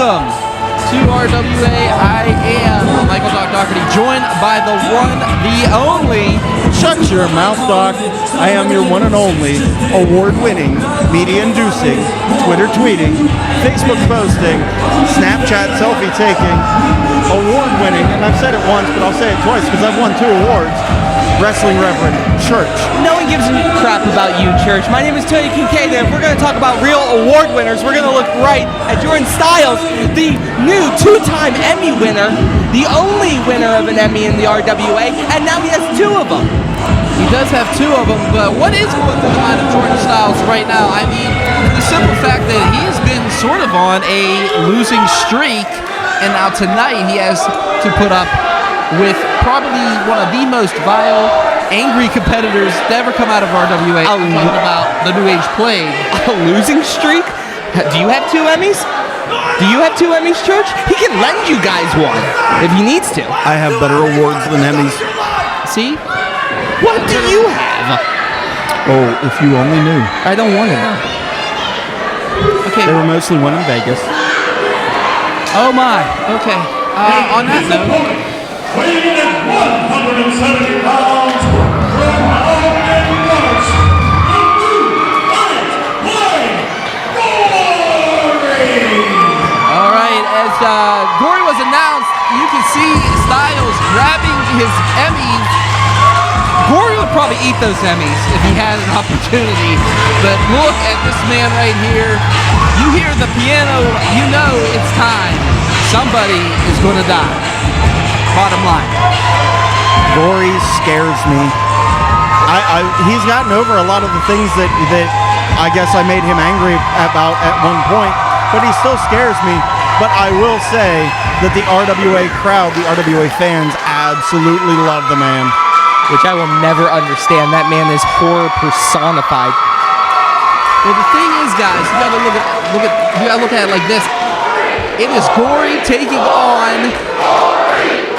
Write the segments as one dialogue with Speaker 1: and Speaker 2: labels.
Speaker 1: welcome to RWA. I am Michael Doc Doherty, joined by the one, the only.
Speaker 2: Shut your mouth, Doc. I am your one and only, award-winning, media-inducing, Twitter tweeting, Facebook posting, Snapchat selfie taking, award-winning, and I've said it once, but I'll say it twice because I've won 2 awards, Wrestling Reverend Church.
Speaker 3: No one gives a crap about you, Church. My name is Tony Kincaid, and if we're going to talk about real award winners, we're going to look right at Jordan Styles, the new 2-time Emmy winner, the only winner of an Emmy in the RWA, and now he has 2 of them.
Speaker 1: He does have 2 of them, but what is going through the mind of Jordan Styles right now? I mean, the simple fact that he has been sort of on a losing streak, and now tonight he has to put up with probably one of the most vile, angry competitors to ever come out of RWA. I'm talking about the New Age Plague.
Speaker 3: A losing streak? Do you have 2 Emmys? Do you have 2 Emmys, Church? He can lend you guys one if he needs to.
Speaker 2: I have better awards than Emmys.
Speaker 3: See? What do you have?
Speaker 2: Oh, if you only knew.
Speaker 3: I don't want to know.
Speaker 1: Okay.
Speaker 2: They were mostly won in Vegas.
Speaker 1: Oh my. Okay. On that note,
Speaker 4: weighing in at 170 pounds, from Londyn, Gory!
Speaker 1: all right, as Gory was announced, you can see Styles grabbing his Emmys. Gory would probably eat those Emmys if he had an opportunity, but look at this man right here. You hear the piano, you know it's time. Somebody is going to die. Bottom line.
Speaker 2: Gory scares me. He's gotten over a lot of the things that I guess I made him angry about at one point, but he still scares me. But I will say that the RWA crowd, the RWA fans, absolutely love the man.
Speaker 3: Which I will never understand. That man is horror personified.
Speaker 1: Well, the thing is, guys, you gotta look at it like this. It is Gory taking on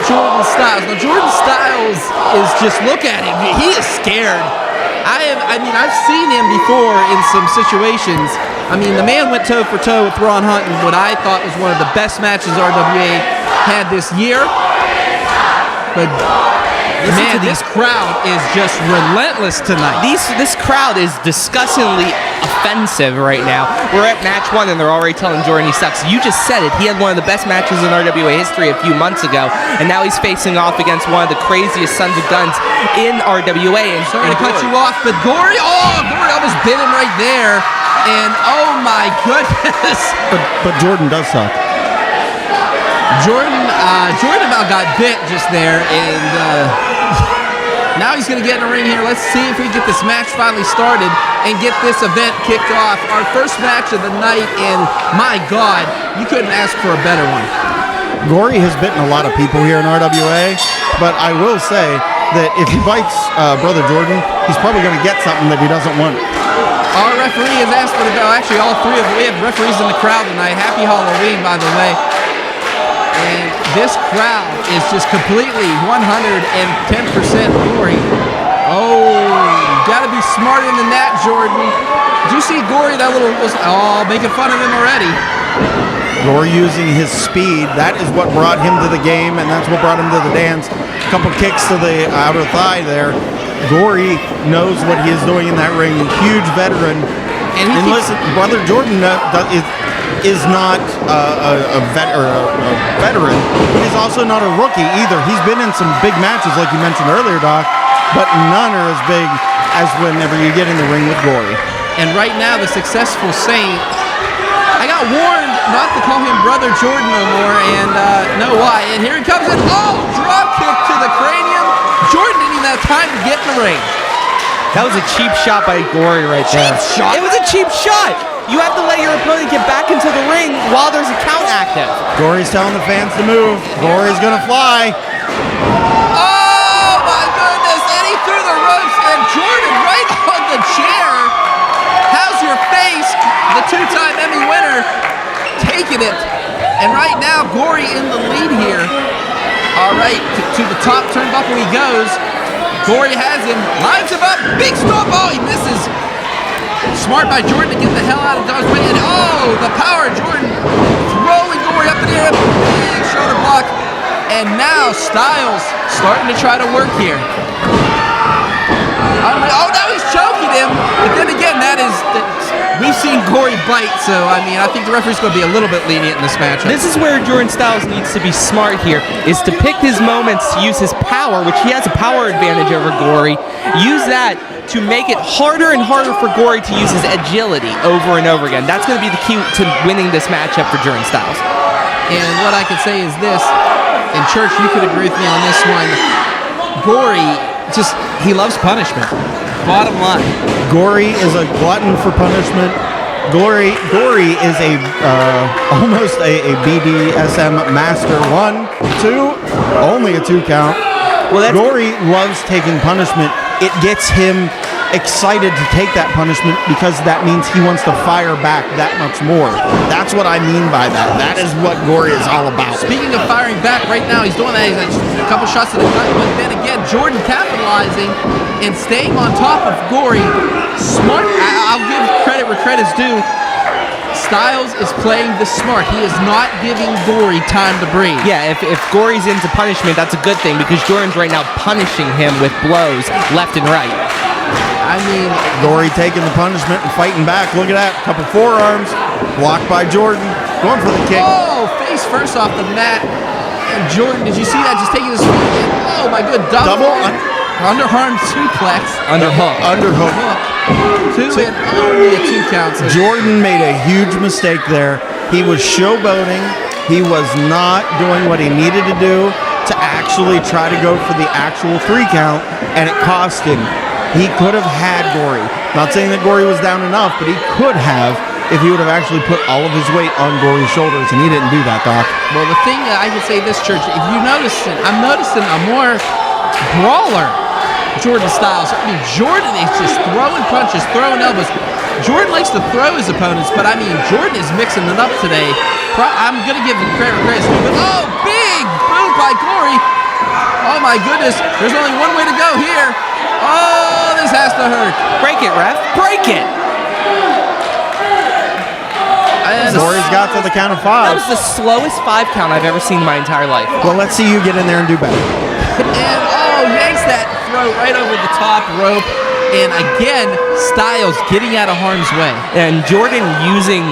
Speaker 1: Jordan Styles. Now, Jordan Styles is just, look at him. He is scared. I've seen him before in some situations. I mean, the man went toe for toe with Ron Hunt in what I thought was one of the best matches RWA had this year. But man, this crowd is just relentless tonight.
Speaker 3: This crowd is disgustingly offensive right now. We're at match 1 and they're already telling Jordan he sucks. You just said it. He had one of the best matches in RWA history a few months ago, and now he's facing off against one of the craziest sons of guns in RWA. And
Speaker 1: sorry to cut you off, but Gory almost bit him right there. And oh my goodness.
Speaker 2: But Jordan does suck.
Speaker 1: Jordan about got bit just there, and now he's going to get in the ring here. Let's see if we get this match finally started and get this event kicked off. Our first match of the night, and my God, you couldn't ask for a better one.
Speaker 2: Gory has bitten a lot of people here in RWA, but I will say that if he bites Brother Jordan, he's probably going to get something that he doesn't want.
Speaker 1: Our referee has asked for the bell. Actually, all 3 of them. We have referees in the crowd tonight. Happy Halloween, by the way. And this crowd is just completely 110% Gory. Oh, you gotta be smarter than that, Jordan. Did you see Gory, that little, making fun of him already.
Speaker 2: Gory using his speed, that is what brought him to the game, and that's what brought him to the dance. A couple kicks to the outer thigh there. Gory knows what he is doing in that ring. Huge veteran. And listen, Brother Jordan is not a veteran. He's also not a rookie either. He's been in some big matches, like you mentioned earlier, Doc, but none are as big as whenever you get in the ring with Gory.
Speaker 1: And right now, the successful Saint, I got warned not to call him Brother Jordan no more, and know why. And here he comes in. Oh, drop kick to the cranium. Jordan didn't even have time to get in the ring.
Speaker 3: That was a cheap shot by Gory right there.
Speaker 1: Cheap shot?
Speaker 3: It was a cheep shot. You have to let your opponent get back into the ring while there's a count active.
Speaker 2: Gory's telling the fans to move. Gory's gonna fly.
Speaker 1: Oh my goodness! And he threw the ropes, and Jordan right on the chair. How's your face? The 2-time Emmy winner taking it. And right now, Gory in the lead here. All right, to the top turnbuckle he goes. Gory has him, lines him up, big stomp. Oh, he misses. Smart by Jordan to get the hell out of Dodge's way. And oh, the power of Jordan throwing Gory Gory up in the air, big shoulder block. And now Styles starting to try to work here. Oh, now he's choking him. But then again, we've seen Gory bite, so I think the referee's going to be a little bit lenient in this match.
Speaker 3: This is where Jordan Styles needs to be smart here, is to pick his moments to use his power, which he has a power advantage over Gory. Use that to make it harder and harder for Gory to use his agility over and over again. That's going to be the key to winning this matchup for Jordan Styles.
Speaker 1: And what I can say is this, and Church, you could agree with me on this one, Gory, he loves punishment. Bottom line.
Speaker 2: Gory is a glutton for punishment. Gory is almost a BDSM master. 1, 2, only a 2 count.
Speaker 3: Well,
Speaker 2: Gory loves taking punishment. It gets him excited to take that punishment because that means he wants to fire back that much more. That's what I mean by that. That is what Gory is all about.
Speaker 1: Speaking of firing back, right now he's doing that. He's a couple shots to the gut, but then again, Jordan capitalizing and staying on top of Gory. Smart. I'll give credit where credit's due. Styles is playing this smart. He is not giving Gory time to breathe.
Speaker 3: Yeah, if Gory's into punishment, that's a good thing because Jordan's right now punishing him with blows left and right.
Speaker 2: Gory taking the punishment and fighting back. Look at that. Couple forearms. Blocked by Jordan. Going for the kick.
Speaker 1: Oh, face first off the mat. And Jordan, did you see that? Just taking his feet in. Oh, my good. Double underarm suplex.
Speaker 3: Underhook.
Speaker 2: Underhook.
Speaker 1: Two and only a 2 count.
Speaker 2: Jordan made a huge mistake there. He was showboating. He was not doing what he needed to do to actually try to go for the actual 3 count, and it cost him. He could have had Gory. Not saying that Gory was down enough, but he could have if he would have actually put all of his weight on Gory's shoulders, and he didn't do that, Doc.
Speaker 1: Well, the thing I can say this, Church, if you notice, I'm noticing a more brawler Jordan Styles. Jordan is just throwing punches, throwing elbows. Jordan likes to throw his opponents, but Jordan is mixing it up today. I'm going to give him credit. But big boot by Gory. Oh my goodness, there's only one way to go here. Oh, this has to hurt.
Speaker 3: Break it, ref. Break it.
Speaker 2: Gory's got to the count of 5.
Speaker 3: That was the slowest 5 count I've ever seen in my entire life.
Speaker 2: Well, let's see you get in there and do better.
Speaker 1: And yanks that throw right over the top rope. And again, Styles getting out of harm's way.
Speaker 3: And Jordan using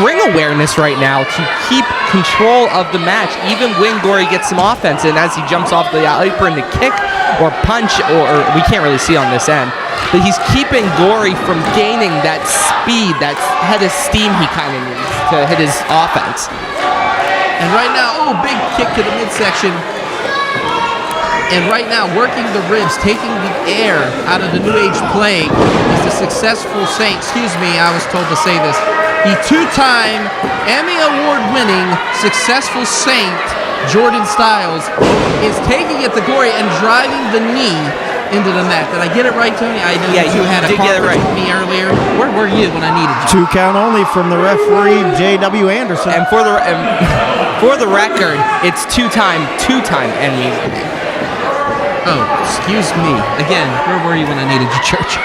Speaker 3: ring awareness right now to keep control of the match, even when Gory gets some offense in as he jumps off the apron to kick or punch, or we can't really see on this end, but he's keeping Gory from gaining that speed, that head of steam he kind of needs to hit his offense.
Speaker 1: And right now, big kick to the midsection. And right now, working the ribs, taking the air out of the New Age plague is the successful Saint. Excuse me, I was told to say this. The 2-time Emmy Award-winning successful Saint, Jordan Styles, is taking it to Gory and driving the knee into the mat. Did I get it right, Tony? I know you had a conference with me earlier. Where were you when I needed you?
Speaker 2: 2 count only from the referee, J.W. Anderson.
Speaker 3: And for the record, it's two-time Emmy.
Speaker 1: Oh, excuse me. Again, where were you when I needed you, Church?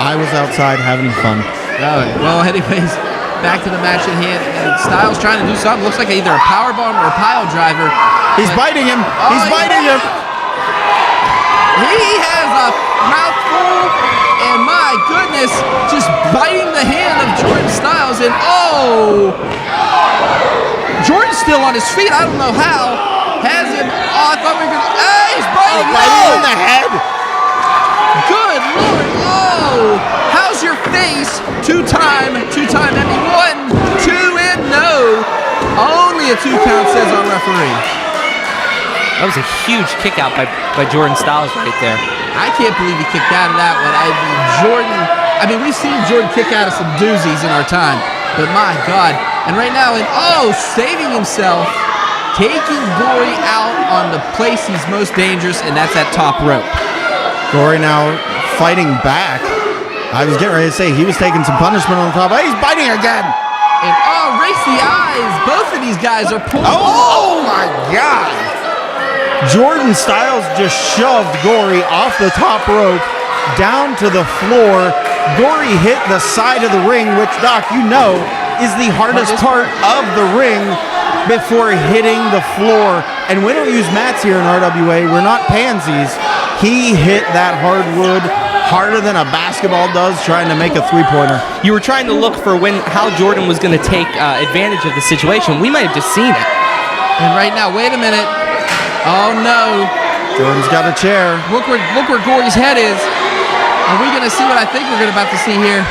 Speaker 2: I was outside having fun.
Speaker 1: All right. Well, anyways, back to the match at hand. And Styles trying to do something. Looks like either a powerbomb or a pile driver.
Speaker 2: He's biting him. He's biting him.
Speaker 1: He has a mouthful, and my goodness, just biting the hand of Jordan Styles. And Jordan's still on his feet. I don't know how. Has him. I thought we were going to. He's biting him
Speaker 2: in the head.
Speaker 1: Good Lord. How's your face? Two-time Emmy. 1, 2, and no. Only a 2 count, says our referee.
Speaker 3: That was a huge kick out by Jordan Styles right there.
Speaker 1: I can't believe he kicked out of that one. We've seen Jordan kick out of some doozies in our time, but my God. And right now, saving himself, taking Gory out on the place he's most dangerous, and that's that top rope.
Speaker 2: Gory now fighting back. I was getting ready to say he was taking some punishment on the top. He's biting again.
Speaker 1: And race the eyes. Both of these guys are pulling.
Speaker 2: Oh my God. Jordan Styles just shoved Gory off the top rope down to the floor. Gory hit the side of the ring, which, Doc, is the hardest part of the ring. before hitting the floor. And we don't use mats here in RWA. We're not pansies. He hit that hardwood harder than a basketball does trying to make a three-pointer.
Speaker 3: You were trying to look for how Jordan was going to take advantage of the situation. We might have just seen it.
Speaker 1: And right now, wait a minute. Oh, no.
Speaker 2: Jordan's got a chair.
Speaker 1: Look where Gory's head is. Are we going to see what I think we're about to see here?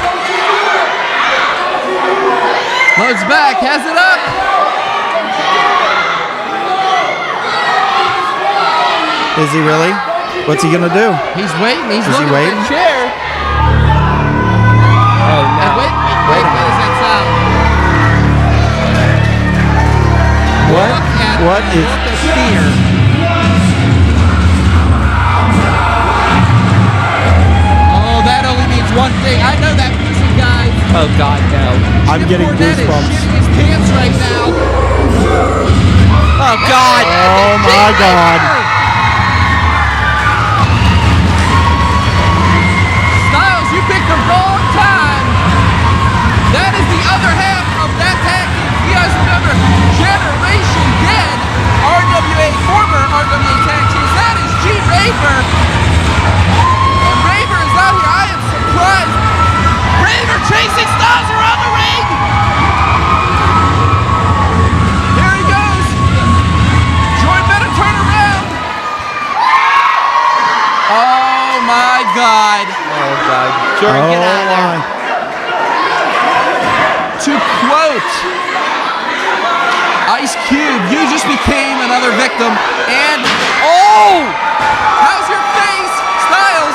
Speaker 1: Loads back, has it up.
Speaker 2: Is he really? What's he going to do?
Speaker 1: He's waiting. He's
Speaker 2: Is he
Speaker 1: looking
Speaker 2: waiting?
Speaker 1: at the chair.
Speaker 3: Oh, no.
Speaker 1: And wait a minute. What is that sound?
Speaker 2: What is...
Speaker 1: Look at fear. Oh, that only means one thing. I know that music, guys.
Speaker 3: Oh, God, no.
Speaker 2: I'm getting
Speaker 1: Cornette is
Speaker 2: goosebumps.
Speaker 1: shitting his pants right now.
Speaker 3: Oh, God.
Speaker 2: Oh, my God.
Speaker 1: Styles, you picked the wrong time. That is the other half of that tag team. You guys remember Generation Dead, former RWA tag teams. That is Raver. And Raver is out here. I am surprised. Raver chasing Styles around the ring. Here he goes. Jordan better turn around. Oh my God.
Speaker 3: Oh, God. Jordan, get out of there.
Speaker 1: To quote Ice Cube, you just became another victim. And oh! How's your face, Styles?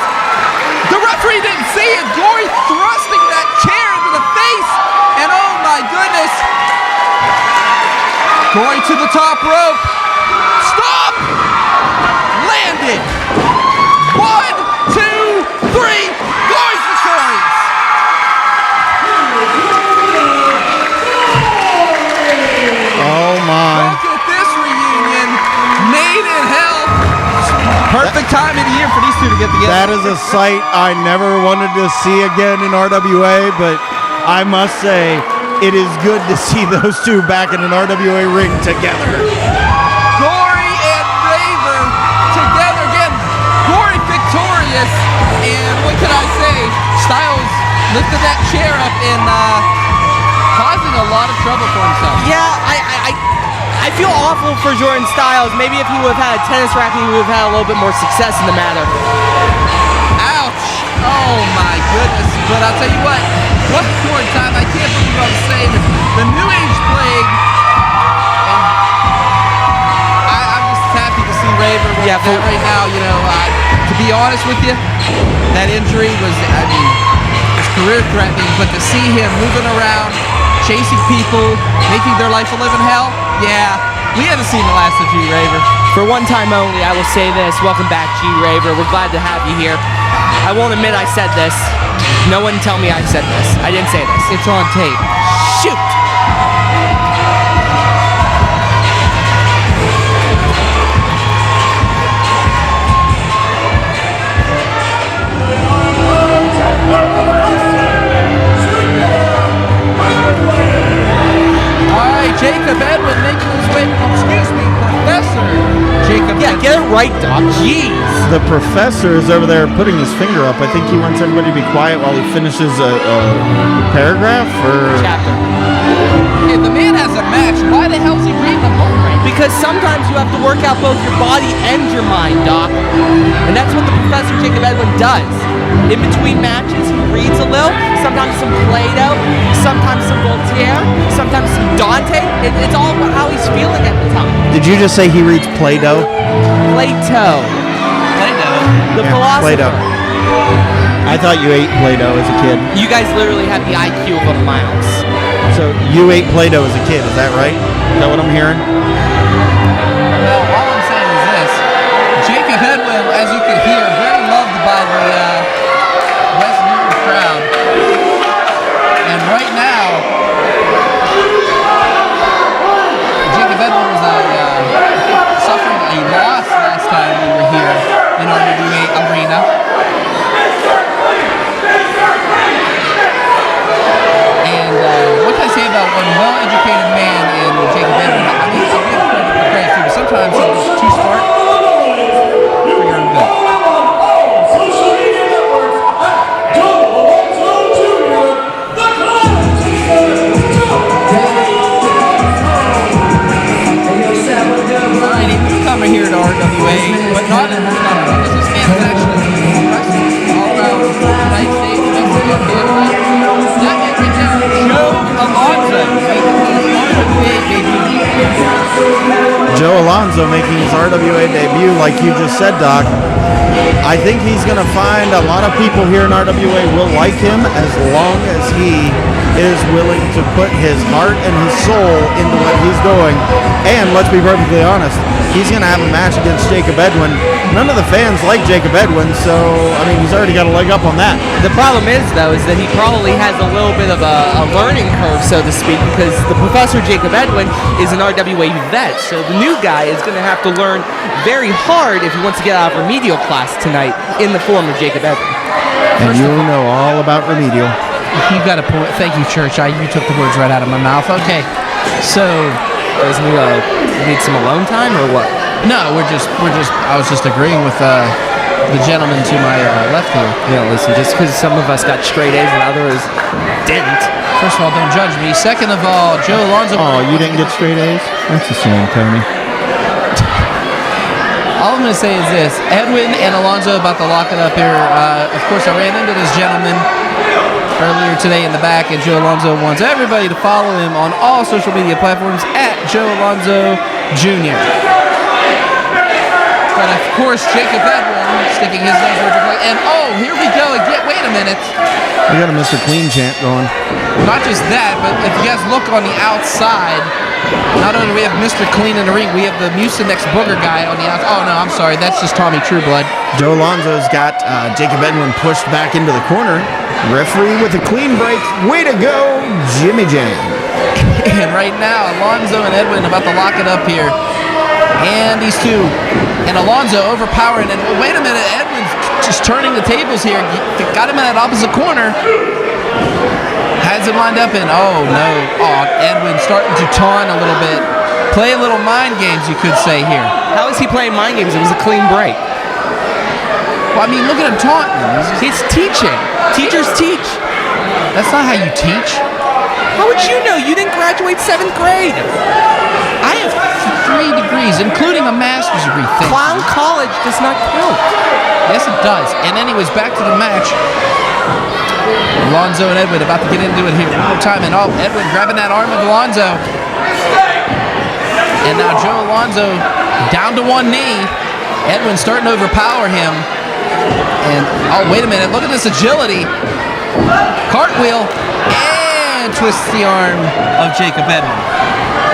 Speaker 1: The referee didn't see it. Gory thrusting that chair into the face. And oh my goodness. Gory to the top rope. Stop! Landed. 1, 2, 3. Gory's victorious.
Speaker 2: Oh, my.
Speaker 1: Look at this reunion. Made in hell. Perfect time of the year for these two to get together.
Speaker 2: That is a sight I never wanted to see again in RWA, but I must say it is good to see those two back in an RWA ring together.
Speaker 1: Gory and Raver together again. Gory victorious. And what can I say? Styles lifted that chair up and causing a lot of trouble for himself.
Speaker 3: Yeah, I feel awful for Jordan Styles. Maybe if he would have had a tennis racket, he would have had a little bit more success in the matter.
Speaker 1: Ouch. Oh my goodness. But I'll tell you what more time. I can't believe what I'm saying. The New Age plague. And I'm just happy to see Raver where
Speaker 3: Yeah,
Speaker 1: he's at right now. You know, to be honest with you, that injury was, it's career threatening. But to see him moving around, chasing people, making their life a living hell, yeah, we haven't seen the last of G-Raver.
Speaker 3: For one time only, I will say this. Welcome back, G-Raver. We're glad to have you here. I won't admit I said this. No one tell me I said this. I didn't say this.
Speaker 1: It's on tape.
Speaker 3: Shoot!
Speaker 1: Jakob Edwinn making his way, Professor Jakob.
Speaker 3: Yeah, get it right, Doc. Jeez.
Speaker 2: The professor is over there putting his finger up. I think he wants everybody to be quiet while he finishes a paragraph or...
Speaker 3: Chapter.
Speaker 1: If the man has a match, why the hell is he reading the book right now?
Speaker 3: Because sometimes you have to work out both your body and your mind, Doc. And that's what the Professor Jakob Edwinn does. In between matches, he reads a little, sometimes some Plato, sometimes some Voltaire, sometimes some Dante. It's all about how he's feeling at the time.
Speaker 2: Did you just say he reads Play-Doh?
Speaker 3: Plato. The philosopher.
Speaker 2: Play-Doh. I thought you ate Play-Doh as a kid.
Speaker 3: You guys literally have the IQ of a mouse.
Speaker 2: So you ate Play-Doh as a kid, is that right? Is that what I'm hearing?
Speaker 1: Well, all I'm saying is this. Jakob Edwinn, as you can hear, very loved by the West Newton crowd. And right now, Jakob Edwinn was suffering a loss last time we were here in our RWA arena. And what can I say about one well-educated man in Jakob Edwinn? I mean,
Speaker 2: Joe Alonzo making his RWA debut, like you just said, Doc. I think he's going to find a lot of people here in RWA will like him as long as he is willing to put his heart and his soul into what he's doing. And let's be perfectly honest, he's going to have a match against Jakob Edwinn. None of the fans like Jakob Edwinn, so, I mean, he's already got a leg up on that.
Speaker 3: The problem is, though, is that he probably has a little bit of a learning curve, so to speak, because the Professor Jakob Edwinn is an RWA vet, so the new guy is going to have to learn very hard if he wants to get out of remedial class tonight in the form of Jakob Edwinn.
Speaker 2: And you know all about remedial.
Speaker 1: You got a point. Thank you, Church. You took the words right out of my mouth. Okay, so
Speaker 3: Does he need some alone time or what?
Speaker 1: no, I was just agreeing with the gentleman to my left here.
Speaker 3: Yeah, listen, just because some of us got straight A's and others didn't.
Speaker 1: First of all, don't judge me. Second of all, Joe Alonzo.
Speaker 2: Oh, you didn't get straight A's? That's a shame, Tony.
Speaker 1: All I'm going to say is this. Edwinn and Alonzo about to lock it up here. Of course, I ran into this gentleman earlier today in the back, and Joe Alonzo wants everybody to follow him on all social media platforms at Joe Alonzo Jr. But of course, Jakob Edwinn sticking his nose where it's like, and oh, here we go again. Wait a minute.
Speaker 2: We got a Mr. Clean chant going.
Speaker 1: Not just that, but if you guys look on the outside, not only do we have Mr. Clean in the ring, we have the Mucinex Booger guy on the outside. Oh, no, I'm sorry. That's just Tommy Trueblood.
Speaker 2: Joe Alonzo's got Jakob Edwinn pushed back into the corner. Referee with a clean break. Way to go, Jimmy Jam.
Speaker 1: And right now, Alonzo and Edwinn about to lock it up here. And these two. And Alonzo overpowering. And wait a minute, Edwinn's just turning the tables here. Got him in that opposite corner. Has him lined up and oh no. Oh, Edwinn starting to taunt a little bit. Play a little mind games, you could say here.
Speaker 3: How is he playing mind games? It was a clean break.
Speaker 1: Well, I mean, look at him taunting.
Speaker 3: He's teaching. Teachers teach.
Speaker 1: That's not how you teach.
Speaker 3: How would you know? You didn't graduate 7th grade.
Speaker 1: I have 3 degrees, including a master's degree.
Speaker 3: Clown College does not count.
Speaker 1: Yes, it does. And anyways, back to the match. Alonzo and Edwinn about to get into it here one more time. And oh, Edwinn grabbing that arm of Alonzo. And now Joe Alonzo down to one knee. Edwinn starting to overpower him. And oh, wait a minute. Look at this agility. Cartwheel. And twists the arm of Jakob Edwinn.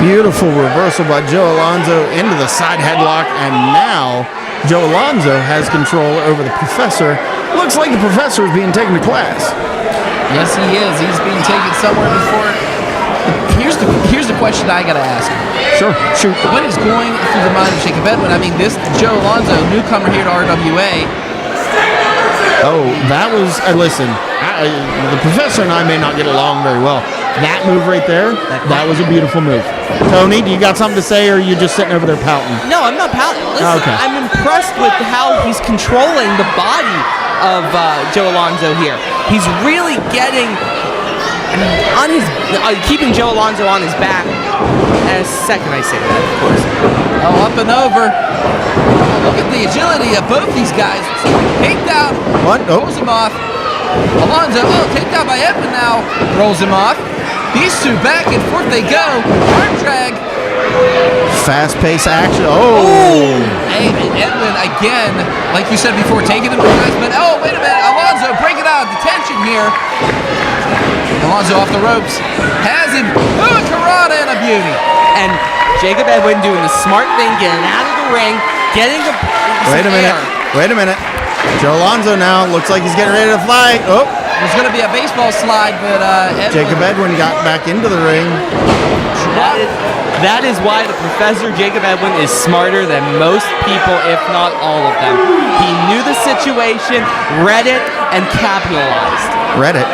Speaker 2: Beautiful reversal by Joe Alonzo into the side headlock, and now Joe Alonzo has control over the Professor. Looks like the Professor is being taken to class.
Speaker 1: Yes, he is. He's being taken somewhere before. Here's the question I gotta ask.
Speaker 2: Sure, shoot.
Speaker 1: What is going through the mind of Jakob Edwinn? I mean, this Joe Alonzo, newcomer here to RWA.
Speaker 2: Oh, that was, listen, the Professor and I may not get along very well. That move right there, that was a beautiful move. Tony, do you got something to say, or are you just sitting over there pouting?
Speaker 3: No, I'm not pouting. Listen,
Speaker 2: Okay.
Speaker 3: I'm impressed with how he's controlling the body of Joe Alonzo here. He's really getting on his, keeping Joe Alonzo on his back. And a second I say that, of course.
Speaker 1: Oh, up and over. Oh, look at the agility of both these guys. Taken down.
Speaker 2: What? Oh.
Speaker 1: Rolls him off. Alonzo, taken down by Edwinn now. Rolls him off. These two back and forth they go. Arm drag.
Speaker 2: Fast-paced action. Oh.
Speaker 1: Hey, Edwinn again, like you said before, taking him to the guys, but oh, wait a minute. Alonzo breaking out of detention here. Alonzo off the ropes. Has him. Oh, a Karada and a beauty.
Speaker 3: And Jakob Edwinn doing the smart thing, getting out of the ring, getting the
Speaker 2: Wait a minute. Wait a minute. Joe Alonzo now looks like he's getting ready to fight. Oh.
Speaker 1: There's going to be a baseball slide, but
Speaker 2: Jakob Edwinn got back into the ring.
Speaker 3: That is why the Professor Jakob Edwinn is smarter than most people, if not all of them. He knew the situation, read it, and capitalized.
Speaker 2: Reddit.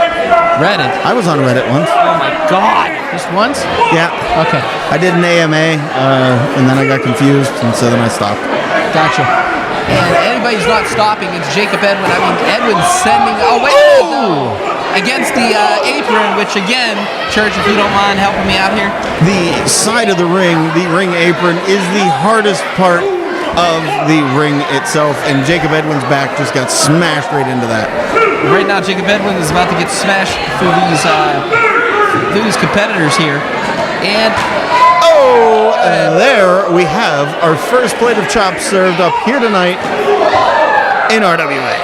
Speaker 2: I was on Reddit once.
Speaker 3: Oh my God.
Speaker 1: Just once?
Speaker 2: Yeah.
Speaker 1: Okay.
Speaker 2: I did an AMA, and then I got confused, and so then I stopped.
Speaker 1: Gotcha. And anybody's not stopping, it's Jakob Edwinn. I mean, Edwinn's sending, against the apron, which again, Church, if you don't mind helping me out here.
Speaker 2: The side of the ring apron, is the hardest part of the ring itself, and Jakob Edwinn's back just got smashed right into that.
Speaker 1: Right now, Jakob Edwinn is about to get smashed through these competitors here. And
Speaker 2: Oh, and there we have our first plate of chops served up here tonight in RWA.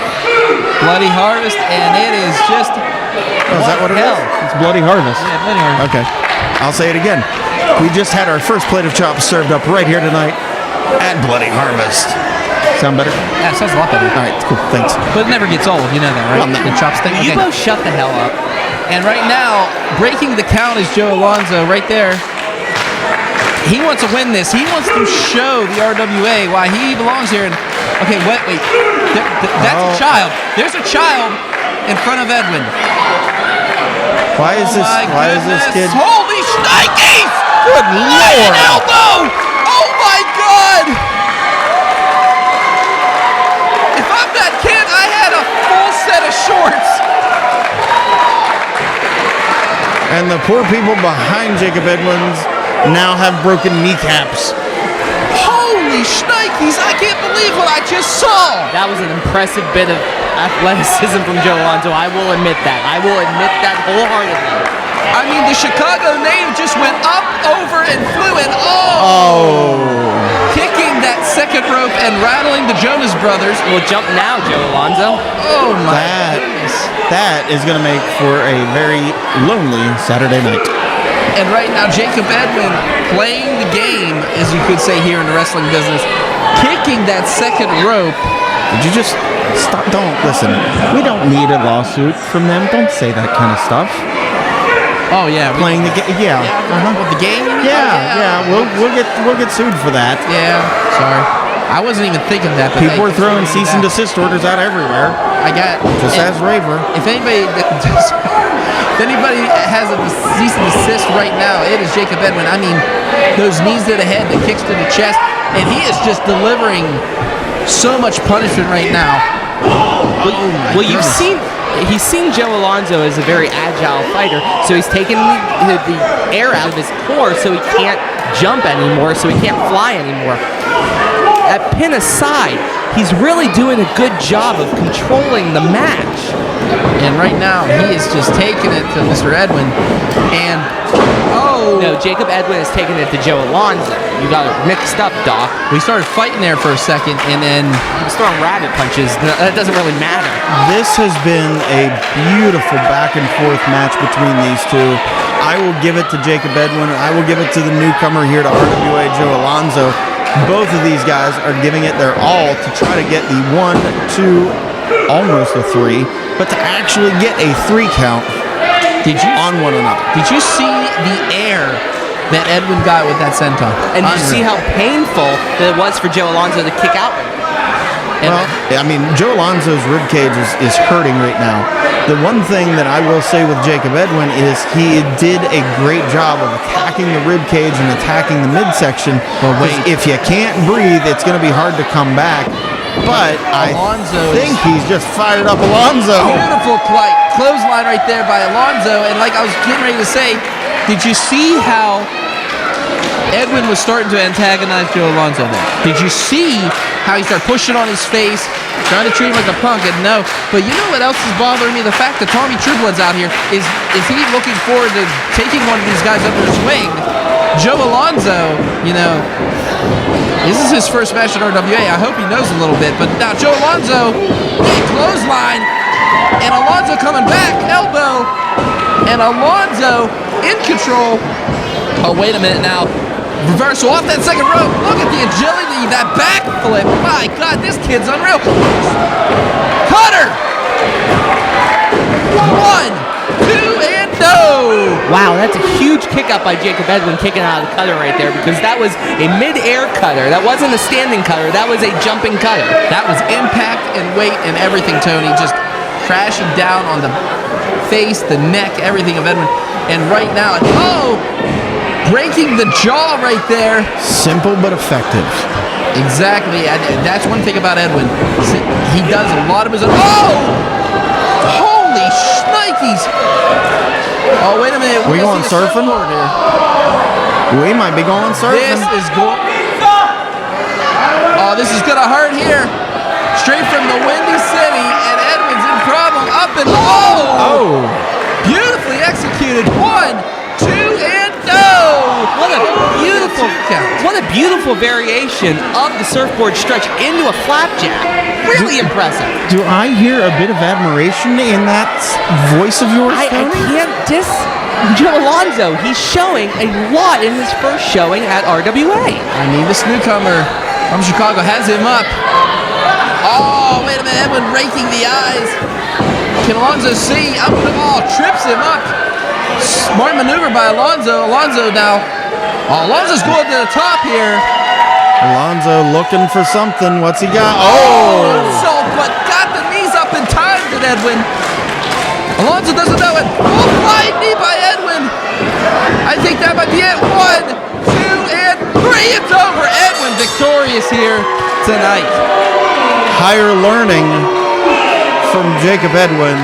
Speaker 1: Bloody Harvest, and it is just...
Speaker 2: Oh, is that what it is?
Speaker 5: It's Bloody Harvest.
Speaker 1: Yeah, Bloody Harvest.
Speaker 2: Okay. I'll say it again. We just had our first plate of chops served up right here tonight at Bloody Harvest. Sound better?
Speaker 1: Yeah, it sounds a lot better.
Speaker 2: All right, cool. Thanks.
Speaker 1: But it never gets old, you know that, right?
Speaker 2: Well, no.
Speaker 1: The chops thing.
Speaker 3: You
Speaker 1: Okay.
Speaker 3: both shut the hell up.
Speaker 1: And right now, breaking the count is Joe Alonzo right there. He wants to win this. He wants to show the RWA why he belongs here. And okay, wait. That's a child. There's a child in front of Edwinn.
Speaker 2: Why is this kid?
Speaker 1: Holy shnikes!
Speaker 2: Good
Speaker 1: What an
Speaker 2: Lord!
Speaker 1: elbow! Oh my God! If I'm that kid, I had a full set of shorts.
Speaker 2: And the poor people behind Jakob Edwins now have broken kneecaps.
Speaker 1: Holy shnikes! I can't believe what I just saw.
Speaker 3: That was an impressive bit of athleticism from Joe Alonzo. I will admit that. I will admit that wholeheartedly.
Speaker 1: I mean, the Chicago name just went up, over, and flew, and kicking that second rope and rattling the Jonas Brothers.
Speaker 3: Well, jump now, Joe Alonzo.
Speaker 1: Oh my goodness.
Speaker 2: That is going to make for a very lonely Saturday night.
Speaker 1: And right now, Jakob Edwinn playing the game, as you could say here in the wrestling business, kicking that second rope.
Speaker 2: Did you just stop? Don't listen. We don't need a lawsuit from them. Don't say that kind of stuff.
Speaker 1: Oh yeah,
Speaker 2: Playing the game. Yeah.
Speaker 1: With the game.
Speaker 2: Yeah. We'll get sued for that.
Speaker 1: Yeah. Sorry, I wasn't even thinking that. But
Speaker 2: People are throwing cease and desist orders out everywhere.
Speaker 1: I got
Speaker 2: Just as Raver.
Speaker 1: If anybody has a cease and desist right now, it is Jakob Edwinn. I mean, those knees to the head, the kicks to the chest, and he is just delivering so much punishment right now.
Speaker 3: Well, he's seen Joe Alonzo as a very agile fighter, so he's taken the air out of his core, so he can't jump anymore, so he can't fly anymore. At pin aside, he's really doing a good job of controlling the match.
Speaker 1: And right now, he is just taking it to Mr. Edwinn. And,
Speaker 3: No, Jakob Edwinn is taking it to Joe Alonzo. You got it mixed up, Doc.
Speaker 1: we started fighting there for a second, and then
Speaker 3: He was throwing rabbit punches. That doesn't really matter.
Speaker 2: This has been a beautiful back and forth match between these two. I will give it to Jakob Edwinn. I will give it to the newcomer here to RWA, Joe Alonzo. Both of these guys are giving it their all to try to get the 1, 2, almost a 3, but to actually get a 3 count on one another.
Speaker 1: did you see the air that Edwinn got with that senton?
Speaker 3: And you see how painful that it was for Joe Alonzo to kick out.
Speaker 2: Well, I mean, Joe Alonzo's ribcage is hurting right now. The one thing that I will say with Jakob Edwinn is he did a great job of attacking the ribcage and attacking the midsection.
Speaker 1: Well, wait.
Speaker 2: If you can't breathe, it's going to be hard to come back. But I think he's just fired up Alonzo.
Speaker 1: Beautiful clothesline right there by Alonzo. And like I was getting ready to say, did you see how Edwinn was starting to antagonize Joe Alonzo there? Did you see how he started pushing on his face, trying to treat him like a punk? And no, but you know what else is bothering me? The fact that Tommy Trueblood's out here. Is he looking forward to taking one of these guys under his wing? Joe Alonzo, this is his first match at RWA. I hope he knows a little bit. But now Joe Alonzo, big clothesline, and Alonzo coming back, elbow, and Alonzo in control. Oh, wait a minute now. Reversal off that second rope. Look at the agility, that backflip. My God, this kid's unreal. Cutter. 1, 2, and no.
Speaker 3: Wow, that's a huge kick up by Jakob Edwinn kicking out of the cutter right there, because that was a mid-air cutter. That wasn't a standing cutter. That was a jumping cutter.
Speaker 1: That was impact and weight and everything, Tony. Just crashing down on the face, the neck, everything of Edwinn. And right now, breaking the jaw right there.
Speaker 2: Simple but effective.
Speaker 1: Exactly. That's one thing about Edwinn. He does a lot of his own. Holy shnikes! Oh, wait a minute.
Speaker 2: We going surfing? We might be going surfing.
Speaker 1: This is gonna hurt here. Straight from the Windy City, and Edwinn's in problem. Up and beautifully executed. 1, 2, and no!
Speaker 3: What a beautiful What a beautiful variation of the surfboard stretch into a flapjack. Really impressive.
Speaker 2: Do I hear a bit of admiration in that voice of yours,
Speaker 3: I
Speaker 2: Tony?
Speaker 3: can't diss Joe Alonzo. He's showing a lot in his first showing at RWA.
Speaker 1: I mean, this newcomer from Chicago has him up. Oh, wait a minute. Edwinn raking the eyes. Can Alonzo see? Trips him up. Smart maneuver by Alonzo. Alonzo's going to the top here.
Speaker 2: Alonzo looking for something. What's he got?
Speaker 1: Alonzo, but got the knees up in time to Edwinn. Alonzo doesn't know it. Flying knee by Edwinn. I think that might be it. 1, 2, and 3. It's over. Edwinn victorious here tonight.
Speaker 2: Higher learning from Jakob Edwinn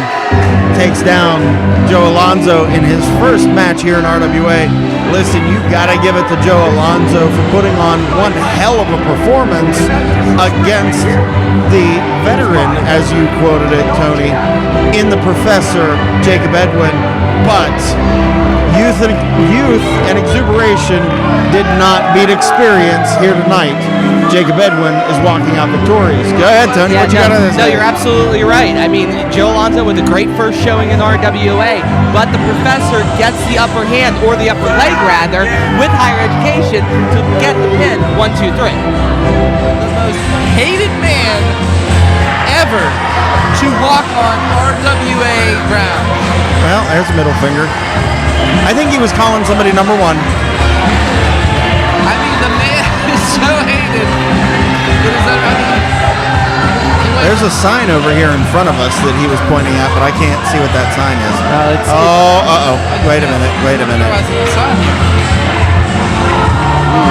Speaker 2: takes down Joe Alonzo in his first match here in RWA. Listen, you gotta give it to Joe Alonzo for putting on one hell of a performance against the veteran, as you quoted it, Tony, in the Professor, Jakob Edwinn. But youth and exuberation did not beat experience here tonight. Jakob Edwinn is walking out victorious. Go ahead, Tony. What you got on this?
Speaker 3: No, you're absolutely right. I mean, Joe Alonzo with a great first showing in RWA, but the Professor gets the upper hand, or the upper leg rather, with higher education to get the pin. 1, 2, 3.
Speaker 1: The most hated man ever to walk on RWA ground.
Speaker 2: Well, there's a middle finger. I think he was calling somebody number 1.
Speaker 1: I mean, the man is so hated.
Speaker 2: There's a sign over here in front of us that he was pointing at, but I can't see what that sign is. Wait a minute.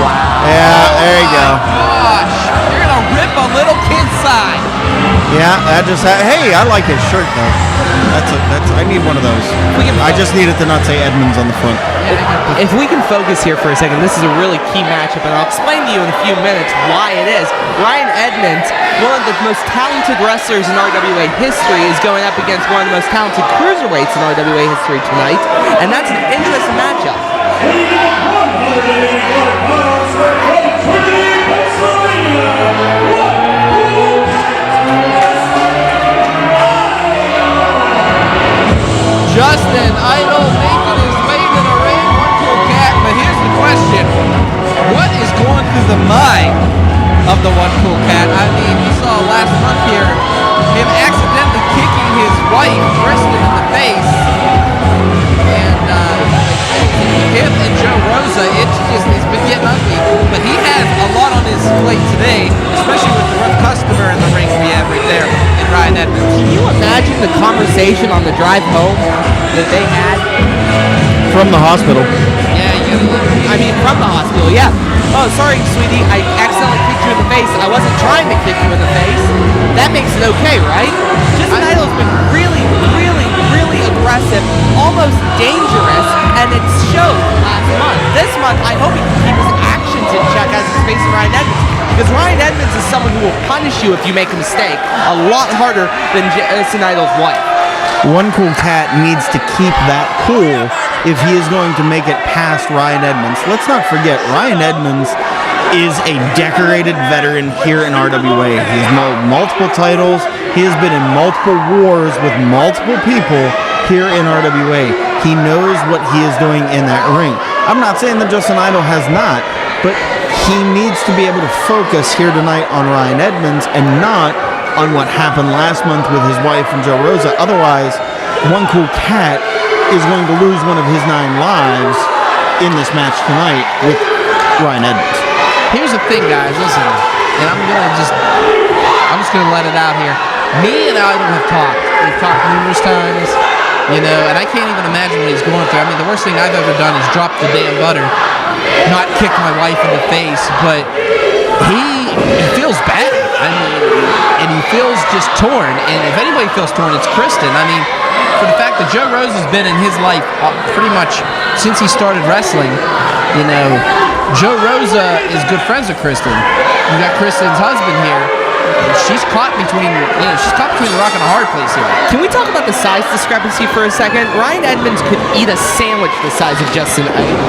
Speaker 1: Wow.
Speaker 2: Yeah, there you go.
Speaker 1: Gosh, you're gonna rip a little kid's sign.
Speaker 2: Yeah, that just hey, I like his shirt though. I need one of those. I just need it to not say Edmonds on the front.
Speaker 3: If we can focus here for a second, this is a really key matchup, and I'll explain to you in a few minutes why it is. Ryan Edmonds, one of the most talented wrestlers in RWA history, is going up against one of the most talented cruiserweights in RWA history tonight, and that's an interesting matchup.
Speaker 1: Justin Idol making his way to the ring. One cool cat, but here's the question. What is going through the mind of the one cool cat? I mean, we saw last month here him accidentally kicking his wife, Kristen, in the face. And him and Joe Rosa, it's been getting ugly. But he has a lot on his plate today, especially with the rough customer in the ring we have right there in Ryan Edmonds.
Speaker 3: Can you imagine the conversation on the drive home that they had?
Speaker 2: From the hospital.
Speaker 3: From the hospital, yeah. Oh, sorry, sweetie, I accidentally kicked you in the face. I wasn't trying to kick you in the face. That makes it okay, right? Justin Idol's been really, really, really aggressive, almost dangerous, and it showed last month. This month, I hope he can keep his actions in check as he's facing Ryan Edmonds. Because Ryan Edmonds is someone who will punish you if you make a mistake a lot harder than Justin Idol's wife.
Speaker 2: One cool cat needs to keep that cool if he is going to make it past Ryan Edmonds. Let's not forget, Ryan Edmonds is a decorated veteran here in RWA. He's multiple titles. He has been in multiple wars with multiple people here in RWA. He knows what he is doing in that ring. I'm not saying that Justin Idol has not, but he needs to be able to focus here tonight on Ryan Edmonds and not on what happened last month with his wife and Joe Rosa. Otherwise, One Cool Cat is going to lose one of his 9 lives in this match tonight with Ryan Edmonds.
Speaker 1: Here's the thing, guys. Listen, and I'm just gonna let it out here. Me and Idol have talked. We've talked numerous times, and I can't even imagine what he's going through. I mean, the worst thing I've ever done is drop the damn butter, not kick my wife in the face, but he feels bad. I mean, and he feels just torn. And if anybody feels torn, it's Kristen. I mean, for the fact that Joe Rose has been in his life pretty much since he started wrestling, Joe Rosa is good friends with Kristen. You got Kristen's husband here. she's caught between a rock and a hard place here.
Speaker 3: Can we talk about the size discrepancy for a second? Ryan Edmonds could eat a sandwich the size of Justin Idol.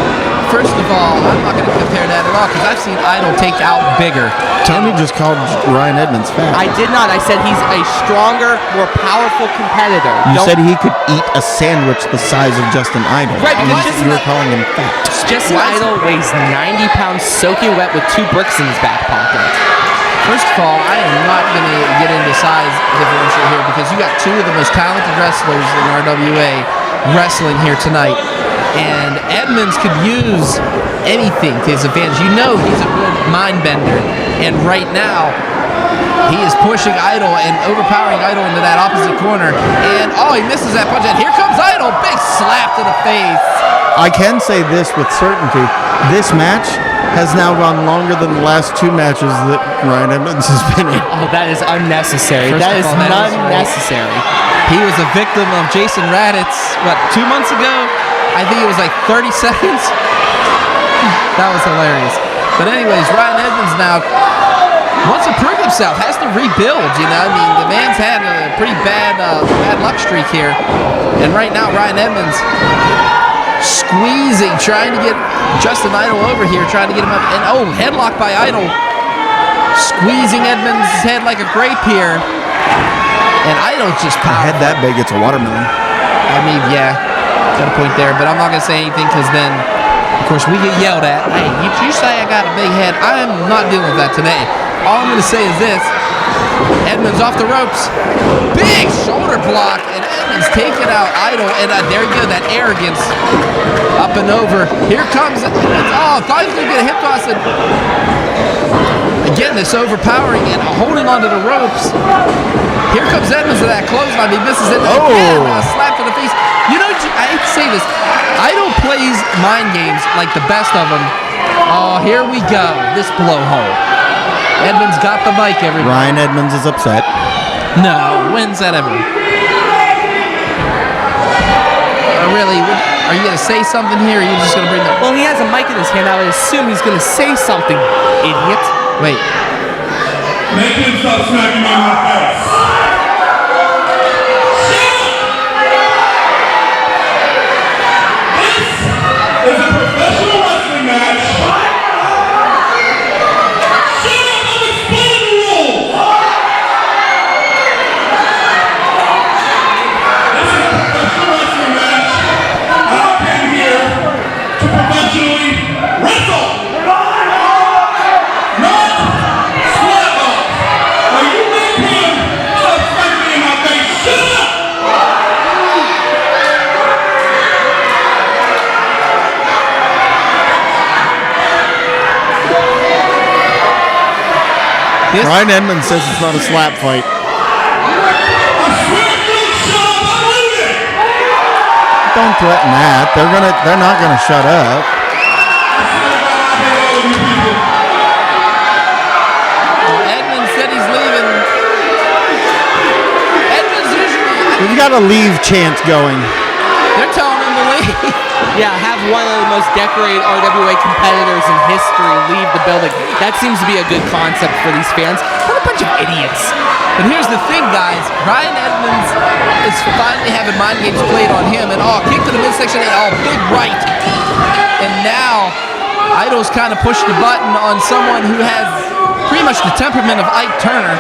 Speaker 1: First of all, I'm not going to compare that at all because I've seen Idol take out bigger.
Speaker 2: Tony just called Ryan Edmonds fat.
Speaker 3: I did not. I said he's a stronger, more powerful competitor.
Speaker 2: You said he could eat a sandwich the size of Justin Idol.
Speaker 3: Right,
Speaker 2: and
Speaker 3: because
Speaker 2: you were calling him fat.
Speaker 3: Justin Idol weighs 90 pounds soaking wet with 2 bricks in his back pocket.
Speaker 1: First of all, I am not going to get into size differential here because you got 2 of the most talented wrestlers in RWA wrestling here tonight. And Edmonds could use anything to his advantage. You know he's a good mind bender. And right now, he is pushing Idol and overpowering Idol into that opposite corner. And, he misses that punch. And here comes Idol. Big slap to the face.
Speaker 2: I can say this with certainty. This match has now gone longer than the last 2 matches that Ryan Edmonds has been in.
Speaker 3: Oh, that is unnecessary.
Speaker 1: First
Speaker 3: That
Speaker 1: of
Speaker 3: is
Speaker 1: all, that is
Speaker 3: unnecessary.
Speaker 1: He was a victim of Jason Raditz, 2 months ago? I think it was like 30 seconds. That was hilarious. But anyways, Ryan Edmonds now wants to prove himself, has to rebuild, you know. I mean, the man's had a pretty bad luck streak here. And right now, Ryan Edmonds squeezing, trying to get Justin Idol over here, trying to get him up. And headlock by Idol. Squeezing Edmonds' head like a grape here. And Idol's just
Speaker 2: A head that big, it's a watermelon.
Speaker 1: I mean, yeah. Got a point there, but I'm not going to say anything because then, of course, we get yelled at. Hey, you say I got a big head. I'm not dealing with that today. All I'm going to say is this. Edmonds off the ropes. Big shoulder block, and Edmonds taking out Idol. And there you go, that arrogance up and over. Here comes Edmonds. Thought he was going to get a hip toss. And again, this overpowering and holding onto the ropes. Here comes Edmonds with that clothesline. He misses it. Again, a slap to the face. You know, I hate to say this. Idol plays mind games like the best of them. Oh, here we go. This blowhole. Edmonds got the mic, everybody.
Speaker 2: Ryan Edmonds is upset.
Speaker 1: No, when's that ever? Really? Are you going to say something here, or are you just going to bring the...
Speaker 3: Well, he has a mic in his hand. I would assume he's going to say something, idiot.
Speaker 1: Wait.
Speaker 4: Make him stop smacking on my face. This is a professional wrestling match. Shut up, I'm explaining the rules. This is a professional wrestling match. I came here to professionally wrestle. Not slap up. Now you make him stop smacking me in my face. Shut up.
Speaker 2: Ryan Edmonds says it's not a slap fight. Don't threaten that. They're not gonna shut up.
Speaker 1: Edmonds said he's leaving. Edmonds usually...
Speaker 2: We've got a leave chant going.
Speaker 1: They're telling him to leave.
Speaker 3: Yeah, have one of the most decorated RWA competitors in history leave the building. That seems to be a good concept for these fans. What a bunch of idiots.
Speaker 1: But here's the thing, guys. Ryan Edmonds is finally having mind games played on him. And kick to the midsection. Big right. And now, Idol's kind of pushed the button on someone who has pretty much the temperament of Ike Turner.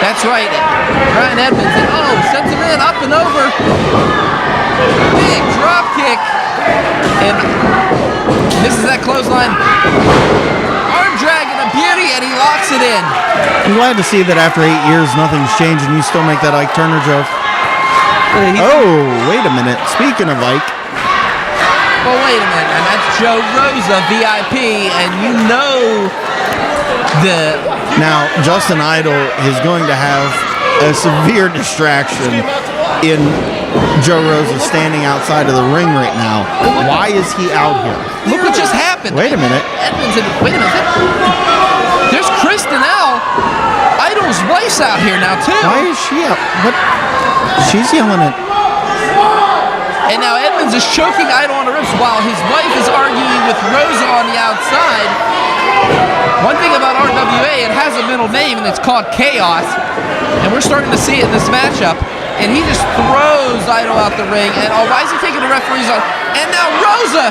Speaker 1: That's right. Ryan Edmonds. And sends him in, up and over. Big drop kick. And misses that clothesline. Arm drag and a beauty, and he locks it in.
Speaker 2: I'm glad to see that after 8 years, nothing's changed, and you still make that Ike Turner joke. Wait a minute. Speaking of Ike.
Speaker 1: Well, wait a minute. And that's Joe Rosa, VIP, and you know
Speaker 2: Now, Justin Idol is going to have a severe distraction in Joe Rosa standing outside of the ring right now. Why is he out here?
Speaker 1: Look what just happened.
Speaker 2: Wait a minute.
Speaker 1: Wait a minute. There's Kristen L. Idol's wife's out here now, too.
Speaker 2: Why is she out? What? She's yelling at...
Speaker 1: And now Edmonds is choking Idol on the ropes while his wife is arguing with Rosa on the outside. One thing about RWA, it has a middle name, and it's called Chaos. And we're starting to see it in this matchup. And he just throws Idol out the ring. And why is he taking the referees on? And now Rosa.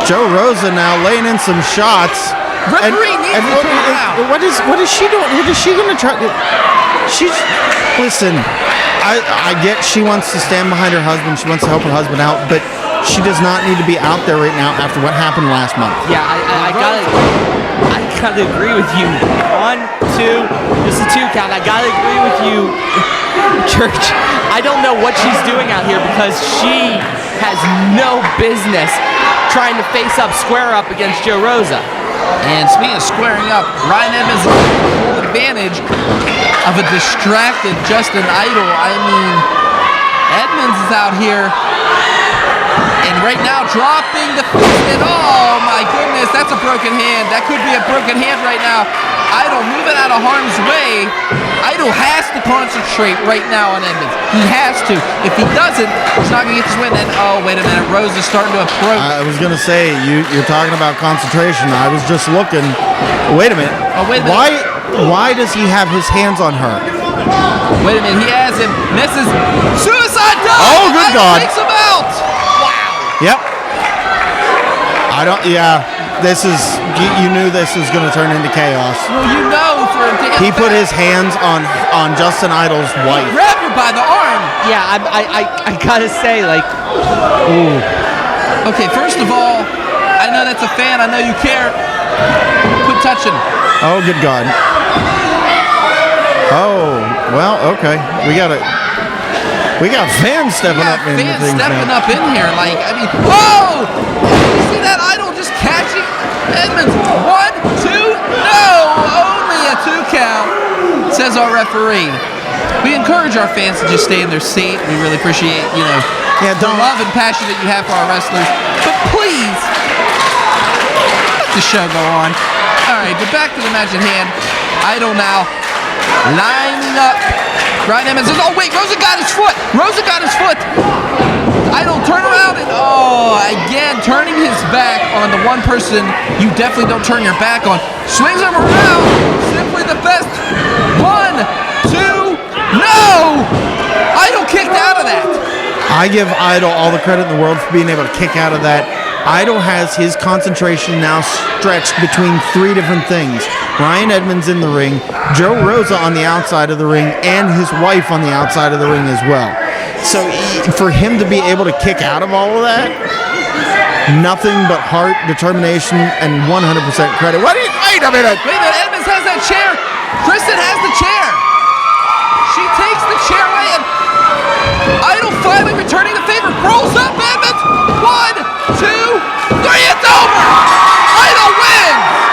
Speaker 2: Joe Rosa now laying in some shots.
Speaker 1: Referee needs to turn around.
Speaker 2: What is she doing? What is she going to try to... Listen, I get she wants to stand behind her husband. She wants to help her husband out. But she does not need to be out there right now after what happened last month.
Speaker 3: Yeah, I gotta agree with you. 1, 2, just a 2 count. I gotta agree with you, Church. I don't know what she's doing out here because she has no business trying to face up, square up against Joe Rosa.
Speaker 1: And speaking of squaring up, Ryan Edmonds has full advantage of a distracted Justin Idol. I mean, Edmonds is out here. And right now, dropping the fist, and oh my goodness, that's a broken hand. That could be a broken hand right now. Idol moving out of harm's way. Idol has to concentrate right now on Edmonds. He has to. If he doesn't, he's not going to get this win. And oh, wait a minute, Rose is starting to approach.
Speaker 2: I was going to say, you're talking about concentration. I was just looking. Wait a minute.
Speaker 1: Oh, wait a minute.
Speaker 2: Why does he have his hands on her?
Speaker 1: Wait a minute, he has him. Misses. Suicide dive.
Speaker 2: Oh, good God.
Speaker 1: Takes him out.
Speaker 2: Yep. This is, you knew this was going to turn into chaos.
Speaker 1: Well, you know for him to
Speaker 2: He put his hands on Justin Idol's wife.
Speaker 1: Grab her by the arm.
Speaker 3: Yeah, I gotta say, like,
Speaker 2: ooh.
Speaker 1: Okay, first of all, I know that's a fan. I know you care. Quit touching.
Speaker 2: Oh, good God. Oh, well, okay. We got fans stepping up in
Speaker 1: fans
Speaker 2: things
Speaker 1: stepping
Speaker 2: now.
Speaker 1: up in here. Like, I mean, whoa! You see that Idol just catching Edmonds? 1, 2, no! Only a 2 count, says our referee. We encourage our fans to just stay in their seat. We really appreciate, the love and passion that you have for our wrestlers. But please, let the show go on. All right, but back to the match at hand. Idol now lining up. Ryan Edmonds says, oh wait, Rosa got his foot. Idol turn around and again turning his back on the one person you definitely don't turn your back on. Swings him around. Simply the best. 1, 2, no! Idol kicked out of that.
Speaker 2: I give Idol all the credit in the world for being able to kick out of that. Idol has his concentration now stretched between 3 different things. Ryan Edmonds in the ring, Joe Rosa on the outside of the ring, and his wife on the outside of the ring as well. So for him to be able to kick out of all of that, nothing but heart, determination, and 100% credit. Wait a minute.
Speaker 1: Edmonds has that chair. Kristen has the chair. She takes the chair away, and Idol finally returning the favor. Rolls up Edmonds. 1, 2, 3. It's over. Idol wins.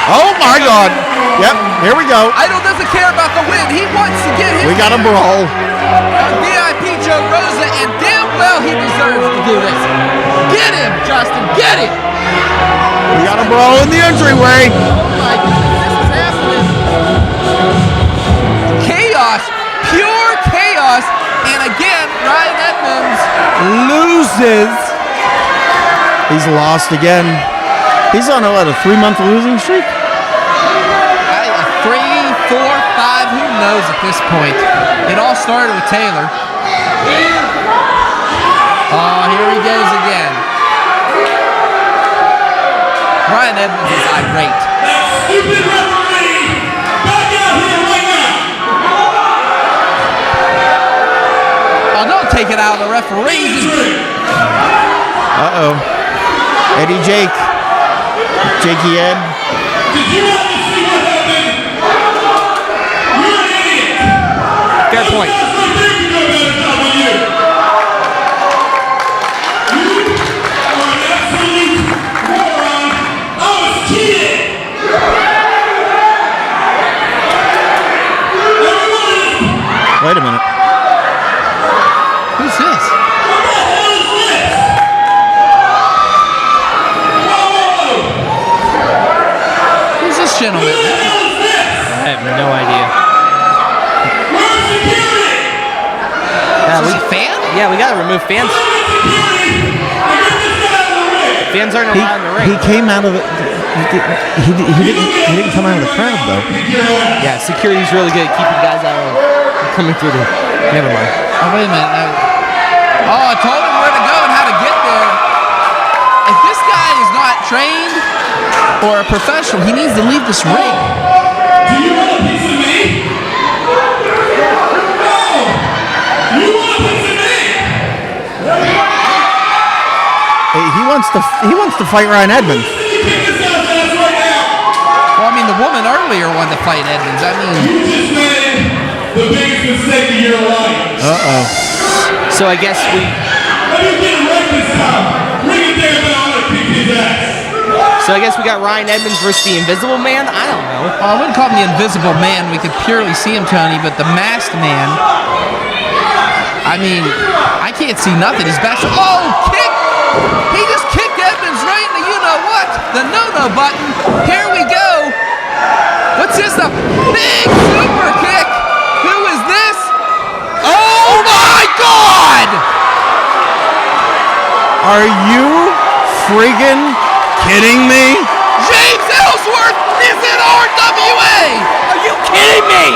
Speaker 2: Oh my God. Yep, here we go.
Speaker 1: Idol doesn't care about the win. He wants to get his
Speaker 2: We got a brawl.
Speaker 1: VIP Joe Rosa, and damn well he deserves to do this. Get him, Justin. Get him.
Speaker 2: We got a brawl in the entryway.
Speaker 1: Oh my goodness, this is happening. Chaos. Pure chaos. And again, Ryan Edmonds loses.
Speaker 2: He's lost again. He's on a 3-month losing streak?
Speaker 1: 3, 4, 5, who knows at this point. It all started with Taylor. Oh, here he goes again. Ryan Edmonds is irate.
Speaker 4: That stupid referee, back out here right now.
Speaker 1: Oh, don't take it out of the referee.
Speaker 2: Uh-oh. Eddie Jake. Jakey Ed.
Speaker 4: Did you want to see what happened? You're an idiot.
Speaker 3: fair point.
Speaker 2: Wait a minute.
Speaker 1: Who's this? Who's this gentleman?
Speaker 3: I have no idea.
Speaker 1: Is he a fan?
Speaker 3: Yeah, we gotta remove fans. Fans aren't allowed in the ring.
Speaker 2: He came out of it. He didn't come out of the crowd though.
Speaker 3: Yeah, security's really good at keeping guys out of coming through the. Never mind.
Speaker 1: Oh, wait a minute. I told him where to go and how to get there. If this guy is not trained or a professional, he needs to leave this ring.
Speaker 4: Do you want a piece of me? No! You want a piece of me?
Speaker 2: Hey, he wants to fight Ryan Edmonds.
Speaker 1: Well, I mean, the woman earlier wanted to fight Edmonds. I mean,
Speaker 4: You just made the biggest mistake of your life.
Speaker 2: Uh-oh.
Speaker 3: So I guess we.
Speaker 4: Let me get it right this time. Bring it down and I'll kick his ass.
Speaker 3: So I guess we got Ryan Edmonds versus the Invisible Man. I don't know.
Speaker 1: I wouldn't call him the Invisible Man. We could purely see him, Tony, but the Masked Man. I mean, I can't see nothing. His back. Oh, kick! He just kicked Edmonds right in the you-know-what, the no-no button. Here we go. What's this? A big super kick. Who is this? Oh my God!
Speaker 2: Are you friggin' kidding me?
Speaker 1: James Ellsworth is in RWA. Are you kidding me?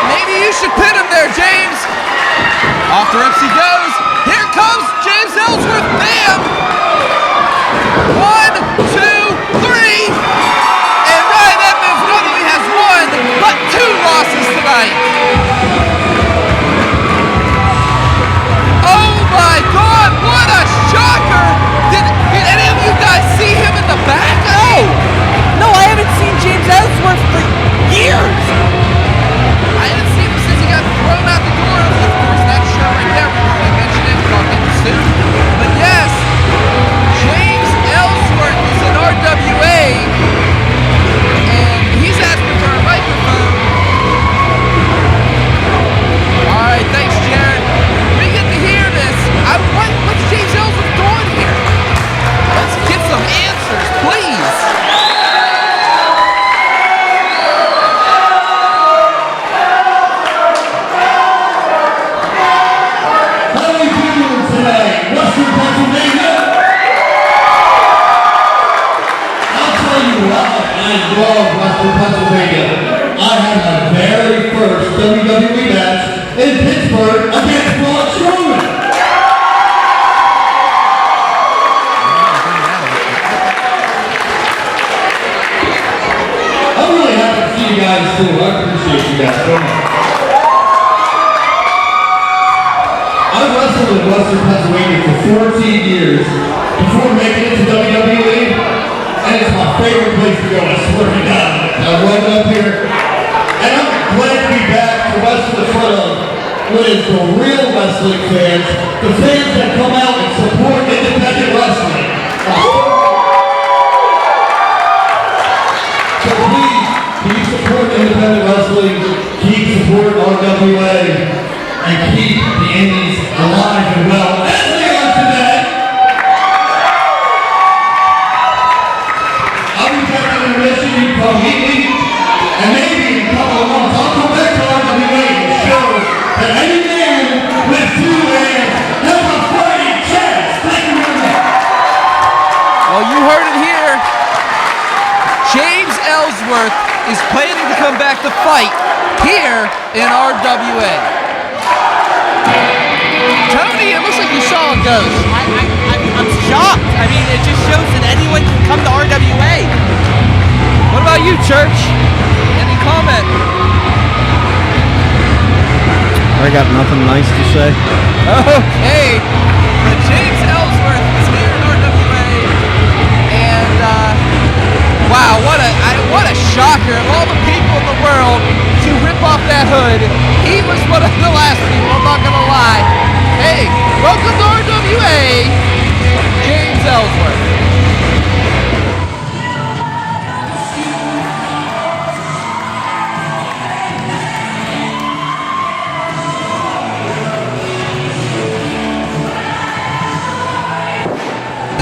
Speaker 1: Maybe you should pin him there, James. Off the ropes he goes. Here comes James Ellsworth. Bam! 1, 2, 3. And Ryan Edmonds not only has one, but 2 losses tonight. Oh my God, what a shocker! Did any of you guys see him in the back?
Speaker 3: No, I haven't seen James Ellsworth for years.
Speaker 1: I haven't seen him since he got thrown out the door. Of course, that shirt right there, we're going to mention it, we're going to get soon. But yes, James Ellsworth is in RWA, and he's asking for a microphone. All right, thanks, Jared. We get to hear this. What's James Ellsworth doing here? Let's get some answers, please.
Speaker 4: How are you doing today? Western Pennsylvania? I'll tell you what, I love Western Pennsylvania. I had my very first WWE match in Pittsburgh against Braun Strowman. I'm really happy to see you guys too. I appreciate you guys so much. I've wrestled in Western Pennsylvania for 14 years before making it to WWE, and it's my favorite place to go. I swear to God. I love it up here, and I'm glad to be back to wrestle in front of what is the real wrestling fans, the fans that come out and support independent wrestling. So please, keep supporting independent wrestling, keep supporting RWA, and keep the Indies alive and well as they are today. I'll be back on the mission. You can come meet me, and maybe in a couple of months I'll come back to RWA and show that any man with 2 hands has a fighting chance. Thank you very much.
Speaker 1: Well, you heard it here. James Ellsworth is planning to come back to fight here in RWA. Tony, it looks like you saw a ghost.
Speaker 3: I'm shocked. I mean, it just shows that anyone can come to RWA.
Speaker 1: What about you, Church? Any comment?
Speaker 2: I got nothing nice to say.
Speaker 1: Okay, but James Ellsworth is here in RWA, and wow, what a shocker of all the people in the world to rip off that hood. He was one of the last people, I'm not gonna lie. Hey, welcome to RWA, James Ellsworth.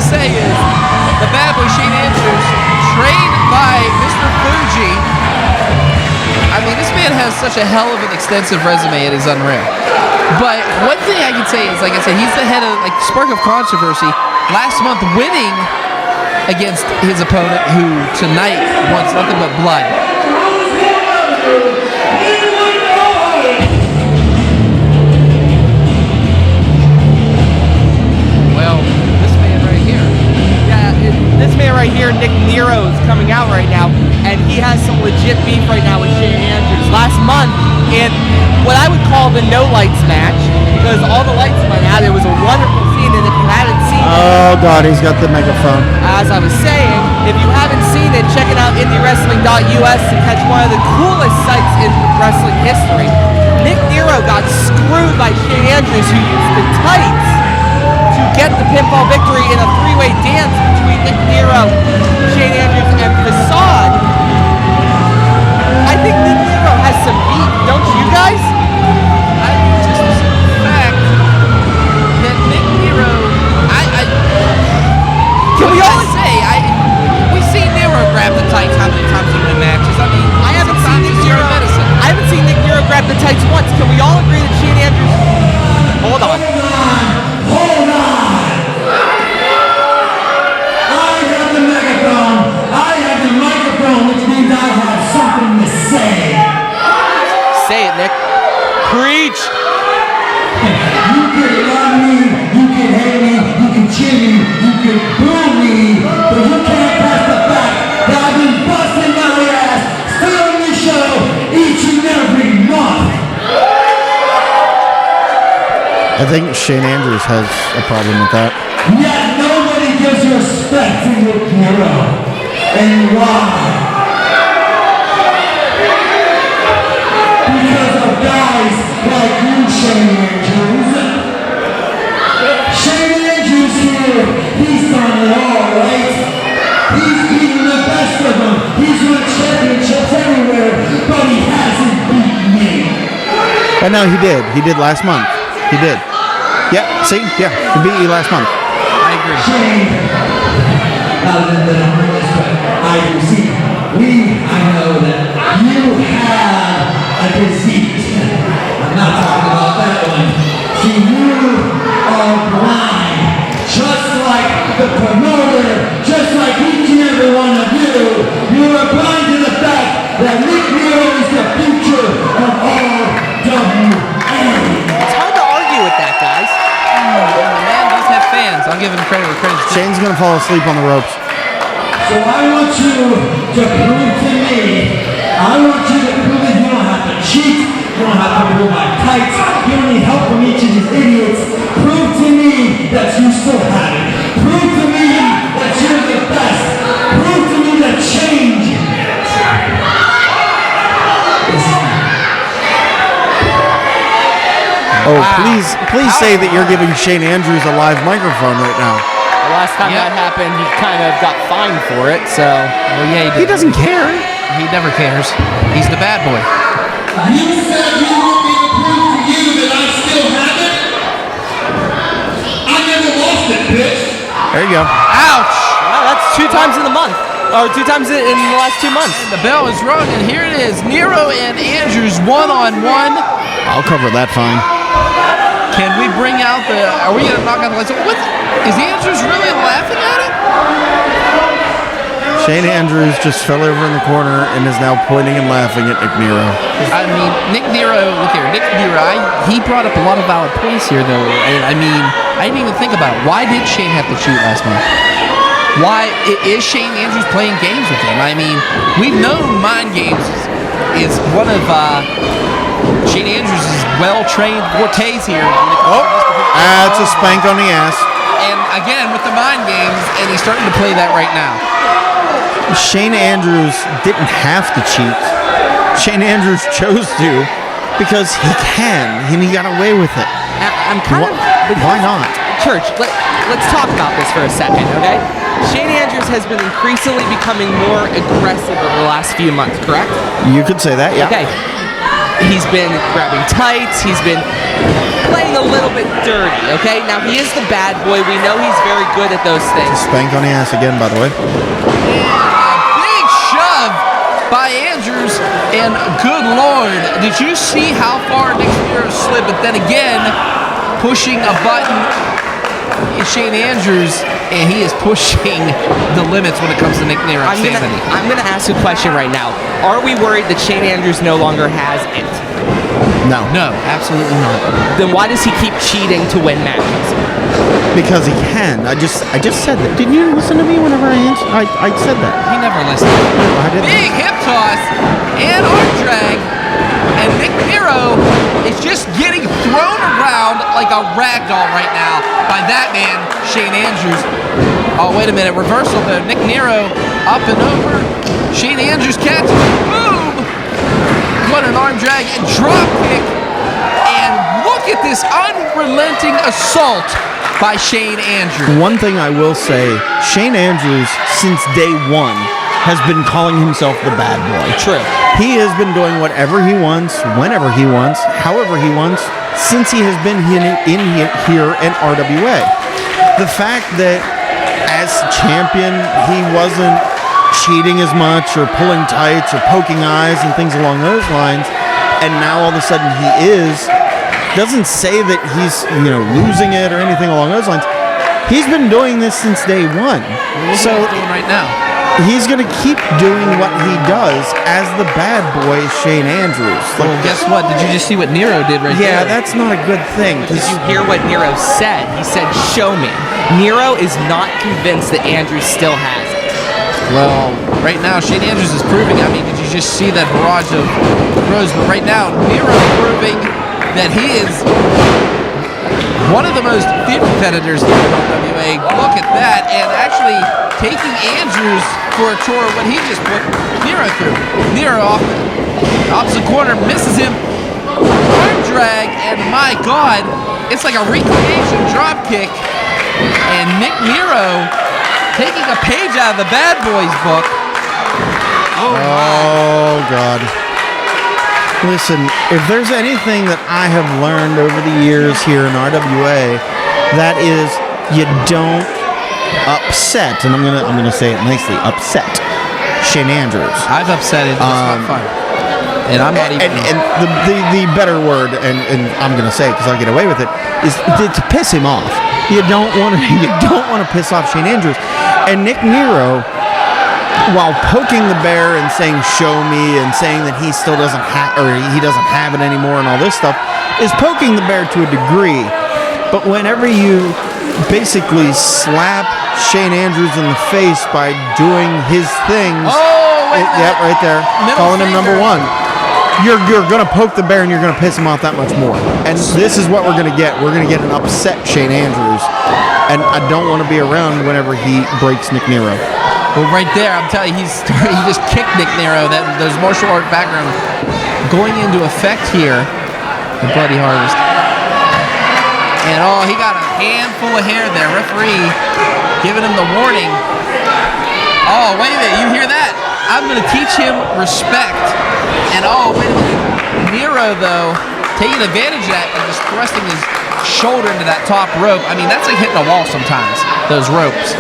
Speaker 1: Say is the bad boy Shane Andrews, trained by Mr. Fuji. I mean, this man has such a hell of an extensive resume, it is unreal. But one thing I can say is, like I said, he's the head of like spark of controversy. Last month, winning against his opponent, who tonight wants nothing but blood. Well, this man right here.
Speaker 3: Yeah, this man right here, Nero, is coming out right now, and he has some legit beef right now with Shane Andrews. Last month, in what I would call the no lights match, because all the lights went out, it was a wonderful scene, and if you haven't seen it,
Speaker 2: Oh, God, he's got the megaphone.
Speaker 3: as I was saying, if you haven't seen it, check it out, IndyWrestling.us, to catch one of the coolest sights in wrestling history. Nero got screwed by Shane Andrews, who used the tights to get the pinfall victory in a three-way dance between Nero, Shane Andrews, and Facade. I think Nero has some beef, don't you guys?
Speaker 1: I mean, just the fact that Nero,
Speaker 3: Can we all
Speaker 1: we've seen Nero grab the tights how many times in matches. I mean,
Speaker 3: I haven't seen
Speaker 1: sometimes it's your medicine.
Speaker 3: I haven't seen Nero grab the tights once. Can we all agree that Shane Andrews? Hold on.
Speaker 4: Hold on! I have the megaphone. I have the microphone, which means I have something to say.
Speaker 3: Say it, Nick. Preach.
Speaker 4: You can love me, you can hate me, you can cheer me, you can boo me, but you can't pass the fact that I've been busting my ass, stealing the show each and every month.
Speaker 2: I think Shane Andrews has a problem with that.
Speaker 4: Yet nobody gives respect to your hero. And why? Because of guys like you, Shane Andrews. Shane Andrews here, he's done it all, right? He's beaten the best of them. He's won championships everywhere, but he hasn't beaten me.
Speaker 2: But no, he did. He did last month. He did. Yeah, see? Yeah, he beat you last month.
Speaker 1: I agree.
Speaker 4: Shane, other than I'm this, but I do see. I know that you have a disease. I'm not talking about that one. See, you are blind, just like the promoter, just like each and every one of you. You are blind to the fact that Nero is the future of RWA.
Speaker 3: It's hard to argue with that, guys.
Speaker 1: The man does have fans. I'll give him credit where credit's due.
Speaker 2: Shane's gonna fall asleep on the ropes.
Speaker 4: So I want you to prove to me, I want you to prove that you don't have to cheat, you don't have to pull my tights, you don't need help from each of these idiots. Prove to me that you still have it. Prove to me that you're the best. Prove to me that change is
Speaker 2: Oh, please say that you're giving Shane Andrews a live microphone right now.
Speaker 3: The last time that happened, he kind of got fined for it, so.
Speaker 1: Well, yeah,
Speaker 2: He doesn't care.
Speaker 1: He never cares. He's the bad boy.
Speaker 4: You said you want me to prove to you that I still have it? I never lost it, bitch.
Speaker 2: There you go.
Speaker 1: Ouch!
Speaker 3: Well, that's 2 times in the month. Or 2 times in the last 2 months.
Speaker 1: The bell is rung, and here it is. Nero and Andrews one-on-one.
Speaker 2: I'll cover that fine.
Speaker 1: Can we bring out the... Are we going to knock out the lights? What? Is Andrews really laughing at it?
Speaker 2: Shane Andrews just fell over in the corner and is now pointing and laughing at Nero.
Speaker 1: I mean, Nero, look here. Nero, he brought up a lot of valid points here, though. And I mean, I didn't even think about it. Why did Shane have to cheat last month? Why is Shane Andrews playing games with him? I mean, we've known mind games is one of Shane Andrews' well-trained fortes here.
Speaker 2: Oh, that's a spank on the ass.
Speaker 1: And again, with the mind games, and he's starting to play that right now.
Speaker 2: Shane Andrews didn't have to cheat. Shane Andrews chose to because he can, and he got away with it.
Speaker 3: I'm kind of...
Speaker 2: Why not?
Speaker 3: Church, let's talk about this for a second, okay? Shane Andrews has been increasingly becoming more aggressive over the last few months, correct?
Speaker 2: You could say that, yeah.
Speaker 3: Okay. He's been grabbing tights. He's been playing a little bit dirty, okay? Now, he is the bad boy. We know he's very good at those things.
Speaker 2: Spank on the ass again, by the way.
Speaker 1: Big shove by Andrews, And good Lord, did you see how far Nick Nero slid? But then again, pushing a button is Shane Andrews, and he is pushing the limits when it comes to Nick Nero.
Speaker 3: I'm gonna ask a question right now. Are we worried that Shane Andrews no longer has it?
Speaker 2: No.
Speaker 1: No, absolutely not.
Speaker 3: Then why does he keep cheating to win matches?
Speaker 2: Because he can. I just said that. Didn't you listen to me whenever I said that?
Speaker 1: He never listened.
Speaker 2: I didn't.
Speaker 1: Big hip toss and arm drag, and Nick Nero is just getting thrown around like a rag doll right now by that man, Shane Andrews. Oh, wait a minute. Reversal, though. Nick Nero up and over. Shane Andrews catches. Boom! What an arm drag and drop kick. And look at this unrelenting assault by Shane Andrews.
Speaker 2: One thing I will say, Shane Andrews, since day one, has been calling himself the bad boy.
Speaker 3: True.
Speaker 2: He has been doing whatever he wants, whenever he wants, however he wants, since he has been here in RWA. The fact that as champion, he wasn't cheating as much or pulling tights or poking eyes and things along those lines, and now all of a sudden he is, doesn't say that he's losing it or anything along those lines. He's been doing this since day one.
Speaker 1: So what he's doing right now.
Speaker 2: He's going to keep doing what he does as the bad boy, Shane Andrews.
Speaker 1: Well, guess what? Did you just see what Nero did right there?
Speaker 2: Yeah, that's not a good thing.
Speaker 3: Did you hear what Nero said? He said, "Show me." Nero is not convinced that Andrews still has it.
Speaker 1: Well, right now, Shane Andrews is proving. I mean, did you just see that barrage of throws? But right now, Nero proving that he is one of the most fierce competitors in the RWA. Look at that, and actually taking Andrews for a tour when he just put Nero through. Nero off the opposite corner, misses him. Arm drag, and my God, it's like a recreation drop kick. And Nick Nero taking a page out of the Bad Boys book.
Speaker 2: Oh, God. Listen, if there's anything that I have learned over the years here in RWA, that is you don't upset, and I'm gonna say it nicely, upset Shane Andrews.
Speaker 1: I've upset it. It's not fun. And I'm not even.
Speaker 2: And the better word, and I'm gonna say it because I'll get away with it, is to piss him off. You don't want to piss off Shane Andrews, and Nick Nero, while poking the bear and saying "show me" and saying that he still doesn't have, or he doesn't have it anymore, and all this stuff, is poking the bear to a degree. But whenever you basically slap Shane Andrews in the face by doing his things, right there, calling him number one. You're going to poke the bear and you're going to piss him off that much more. And this is what we're going to get. We're going to get an upset Shane Andrews. And I don't want to be around whenever he breaks Nick Nero.
Speaker 1: Well, right there, I'm telling you, he just kicked Nick Nero. Those martial art background going into effect here. The Bloody Harvest. And he got a handful of hair there. Referee giving him the warning. Oh, wait a minute. You hear that? I'm going to teach him respect. And wait a minute. Nero, though, taking advantage of that and just thrusting his shoulder into that top rope. I mean, that's like hitting a wall sometimes, those ropes.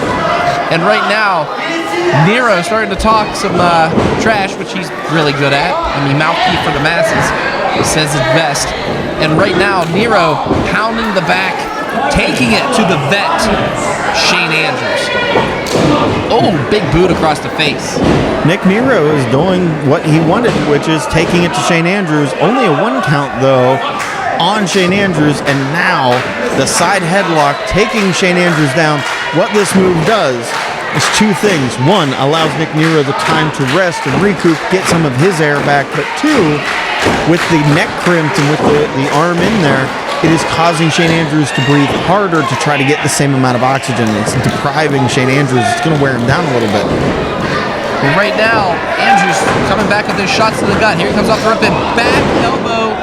Speaker 1: And right now, Nero starting to talk some trash, which he's really good at. I mean, mouthpiece for the masses. He says it best. And right now, Nero pounding the back, taking it to the vet, Shane Andrews. Oh, big boot across the face.
Speaker 2: Nick Nero is doing what he wanted, which is taking it to Shane Andrews. Only a 1 count, though, on Shane Andrews. And now the side headlock taking Shane Andrews down. What this move does is 2 things. 1, allows Nick Nero the time to rest and recoup, get some of his air back. But 2, with the neck crimped and with the arm in there, it is causing Shane Andrews to breathe harder to try to get the same amount of oxygen. It's depriving Shane Andrews. It's going to wear him down a little bit.
Speaker 1: And right now, Andrews coming back with those shots to the gut. Here he comes off the rope and back elbow.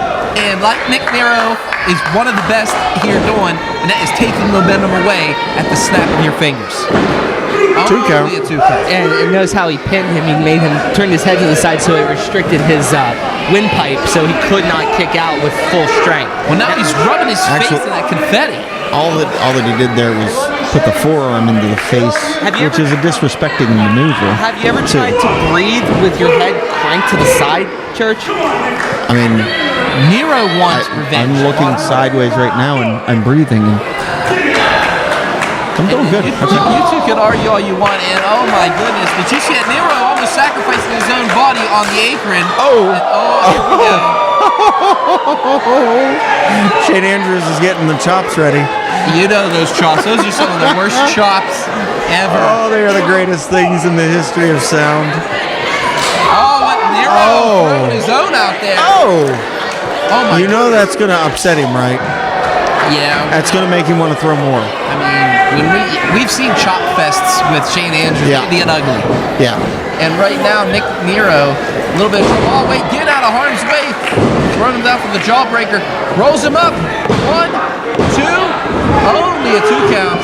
Speaker 1: And like Nick Nero is one of the best here doing, and that is taking momentum away at the snap of your fingers.
Speaker 2: 2 count.
Speaker 1: Only a 2 count.
Speaker 3: And notice how he pinned him. He made him turn his head to the side so it restricted his windpipe so he could not kick out with full strength.
Speaker 1: Well, now he's rubbing his face in that confetti.
Speaker 2: All that he did there was put the forearm into the face, which is a disrespecting maneuver.
Speaker 3: Have you ever tried to breathe with your head crank to the side, Church?
Speaker 2: I mean,
Speaker 1: Nero wants revenge.
Speaker 2: I'm looking sideways right now and I'm breathing. I'm doing good.
Speaker 1: You two can argue all you want, and oh my goodness, did you see that Nero almost sacrificing his own body on the apron?
Speaker 2: Oh.
Speaker 1: Here we go.
Speaker 2: Shane Andrews is getting the chops ready.
Speaker 1: You know those chops. Those are some of the worst chops ever.
Speaker 2: Oh, they are the greatest things in the history of sound.
Speaker 1: Oh, what Nero throwing his own out there.
Speaker 2: Oh
Speaker 1: my
Speaker 2: You know that's going to upset him, right?
Speaker 1: Yeah.
Speaker 2: That's going to make him want to throw more.
Speaker 1: I mean, we've seen chop fests with Shane Andrews.
Speaker 2: Yeah.
Speaker 1: They get ugly.
Speaker 2: Yeah.
Speaker 1: And right now, Nero, a little bit of trouble. Oh, wait, get out of harm's way. Throwing him down from the jawbreaker. Rolls him up. 1, 2. Only a 2 count.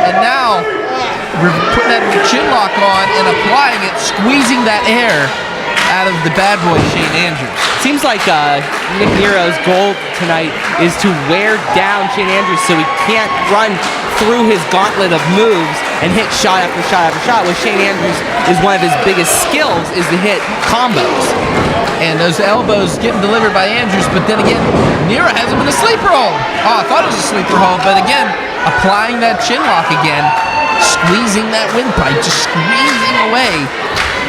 Speaker 1: And now, we're putting that chin lock on and applying it, squeezing that air out of the bad boy Shane Andrews.
Speaker 3: Seems like Nick Nero's goal tonight is to wear down Shane Andrews so he can't run through his gauntlet of moves and hit shot after shot after shot. With Shane Andrews is one of his biggest skills is to hit combos.
Speaker 1: And those elbows getting delivered by Andrews, but then again, Nero has him in a sleeper hold. Oh, I thought it was a sleeper hold, but again, applying that chin lock again, squeezing that windpipe, just squeezing away.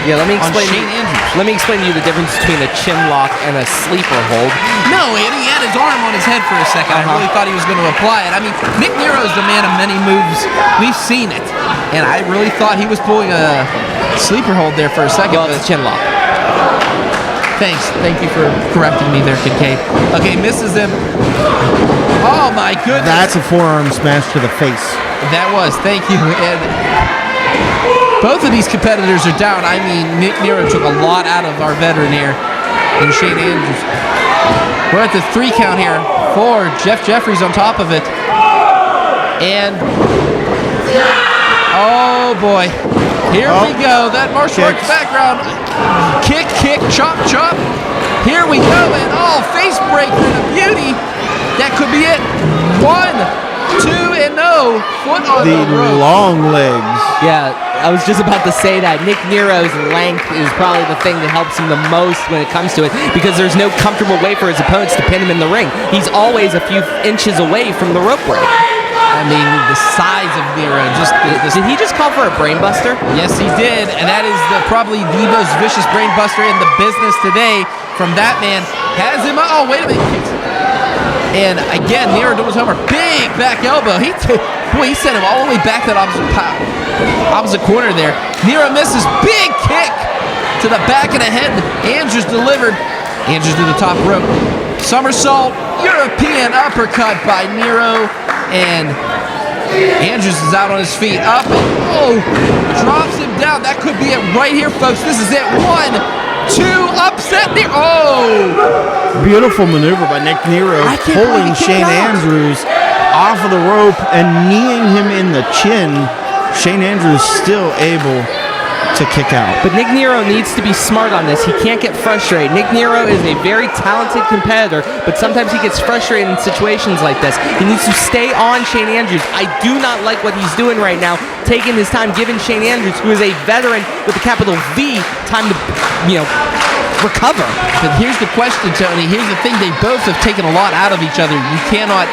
Speaker 3: Yeah, let me explain.
Speaker 1: Shane Andrews.
Speaker 3: Let me explain to you the difference between a chin lock and a sleeper hold.
Speaker 1: No, and he had his arm on his head for a second. I really thought he was going to apply it. I mean, Nick Nero's the man of many moves. We've seen it, and I really thought he was pulling a sleeper hold there for a second.
Speaker 3: Well, it's a chin lock.
Speaker 1: Thanks. Thank you for correcting me there, Kincaid. Okay, misses him. Oh my goodness.
Speaker 2: That's a forearm smash to the face.
Speaker 1: That was. Thank you. And both of these competitors are down. I mean, Nick Nero took a lot out of our veteran here in Shane Andrews. We're at the 3 count here for Jeff Jeffries on top of it. And, oh boy, here we go. That martial arts background. Kick, chop, chop. Here we go. And face breaker and a beauty. That could be it. 1, 2, and no. Foot on the rope.
Speaker 2: Long legs.
Speaker 3: Yeah, I was just about to say that. Nick Nero's length is probably the thing that helps him the most when it comes to it, because there's no comfortable way for his opponents to pin him in the ring. He's always a few inches away from the rope break.
Speaker 1: I mean, the size of Nero.
Speaker 3: Did he just call for a brainbuster?
Speaker 1: Yes, he did, and that is probably the most vicious brainbuster in the business today. From that man, has him. Oh, wait a minute. And again, Nero doing his homer. Big back elbow. He sent him all the way back to that opposite corner there. Nero misses. Big kick to the back of the head. Andrews delivered. Andrews to the top rope. Somersault. European uppercut by Nero. And Andrews is out on his feet. Up and drops him down. That could be it right here, folks. This is it. 1, 2, upset Nero.
Speaker 2: Beautiful maneuver by Nick Nero, pulling Shane Andrews off of the rope and kneeing him in the chin. Shane Andrews still able to kick out.
Speaker 3: But Nick Nero needs to be smart on this. He can't get frustrated. Nick Nero is a very talented competitor, but sometimes he gets frustrated in situations like this. He needs to stay on Shane Andrews. I do not like what he's doing right now, taking his time, giving Shane Andrews, who is a veteran with a capital V, time to, recover.
Speaker 1: But here's the question, Tony. Here's the thing. They both have taken a lot out of each other. You cannot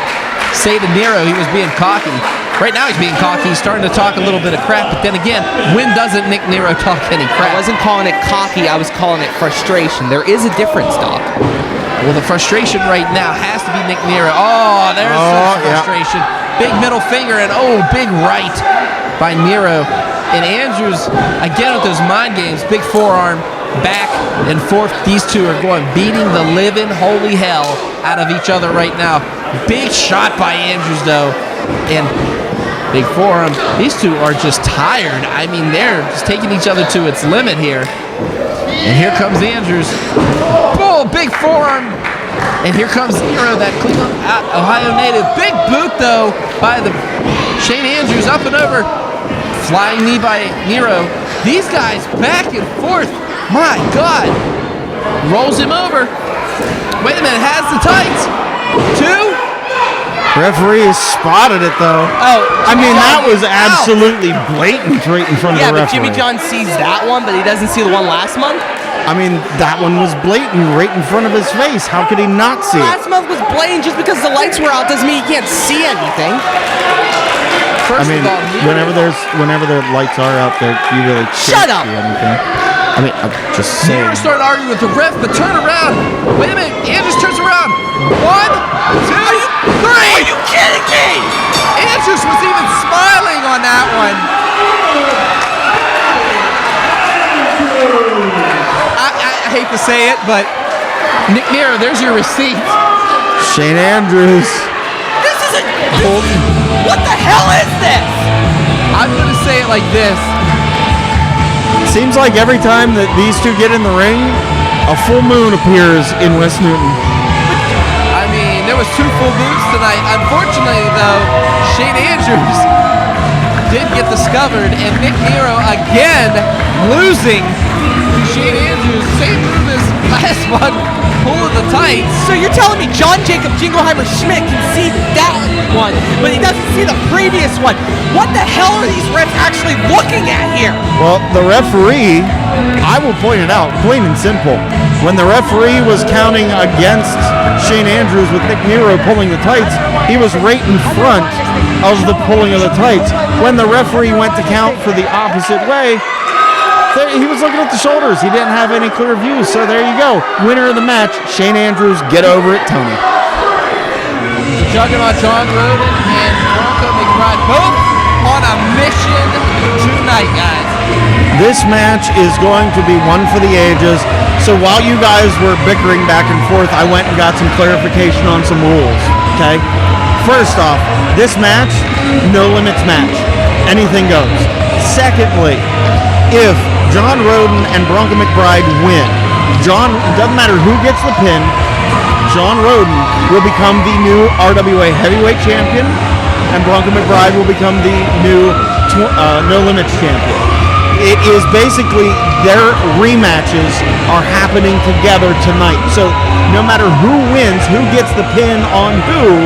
Speaker 1: say to Nero he was being cocky. Right now he's being cocky. He's starting to talk a little bit of crap. But then again, when doesn't Nick Nero talk any crap?
Speaker 3: I wasn't calling it cocky. I was calling it frustration. There is a difference, Doc.
Speaker 1: Well, the frustration right now has to be Nick Nero. Oh, there's some frustration. Big middle finger and big right by Nero. And Andrews, again with those mind games, big forearm, back and forth. These two are going, beating the living holy hell out of each other right now. Big shot by Andrews, though. And big forearm. These two are just tired. I mean, they're just taking each other to its limit here. And here comes Andrews. Boom, big forearm. And here comes Nero, that Cleveland, Ohio native. Big boot, though, by the Shane Andrews, up and over. Flying knee by Nero. These guys back and forth. My God. Rolls him over. Wait a minute, has the tights. 2.
Speaker 2: Referee has spotted it, though. That was absolutely blatant right in front of the referee.
Speaker 3: Yeah, but Jimmy John sees that one, but he doesn't see the one last month.
Speaker 2: I mean, that one was blatant right in front of his face. How could he not see it?
Speaker 3: Last month was blatant. Just because the lights were out doesn't mean he can't see anything.
Speaker 2: I mean, whenever the lights are out there, you really can't see anything. I mean, I'm just saying.
Speaker 1: Nero started arguing with the ref, but turn around. Wait a minute. Andrews turns around. 1, 2, 3.
Speaker 3: Are you kidding me?
Speaker 1: Andrews was even smiling on that one. I hate to say it, but Nero, there's your receipt.
Speaker 2: Shane Andrews.
Speaker 3: This is what the hell is this?
Speaker 1: I'm going to say it like this.
Speaker 2: Seems like every time that these two get in the ring, a full moon appears in West Newton.
Speaker 1: I mean, there was 2 full moons tonight. Unfortunately, though, Shane Andrews did get discovered, and Nero again losing. Shane Andrews, same move as last one, pulling the tights.
Speaker 3: So you're telling me John Jacob Jingleheimer Schmidt can see that one, but he doesn't see the previous one. What the hell are these refs actually looking at here?
Speaker 2: Well, the referee, I will point it out, plain and simple. When the referee was counting against Shane Andrews with Nero pulling the tights, he was right in front of the pulling of the tights. When the referee went to count for the opposite way, he was looking at the shoulders. He didn't have any clear views. So there you go. Winner of the match, Shane Andrews. Get over it, Tony.
Speaker 1: Juggernaut John Rodin and Bronco McBride both on a mission tonight, guys.
Speaker 2: This match is going to be one for the ages. So while you guys were bickering back and forth, I went and got some clarification on some rules. Okay? First off, this match, no limits match. Anything goes. Secondly, if John Rodin and Bronco McBride win, doesn't matter who gets the pin, John Rodin will become the new RWA heavyweight champion, and Bronco McBride will become the new No Limits champion. It is basically their rematches are happening together tonight. So no matter who wins, who gets the pin on who,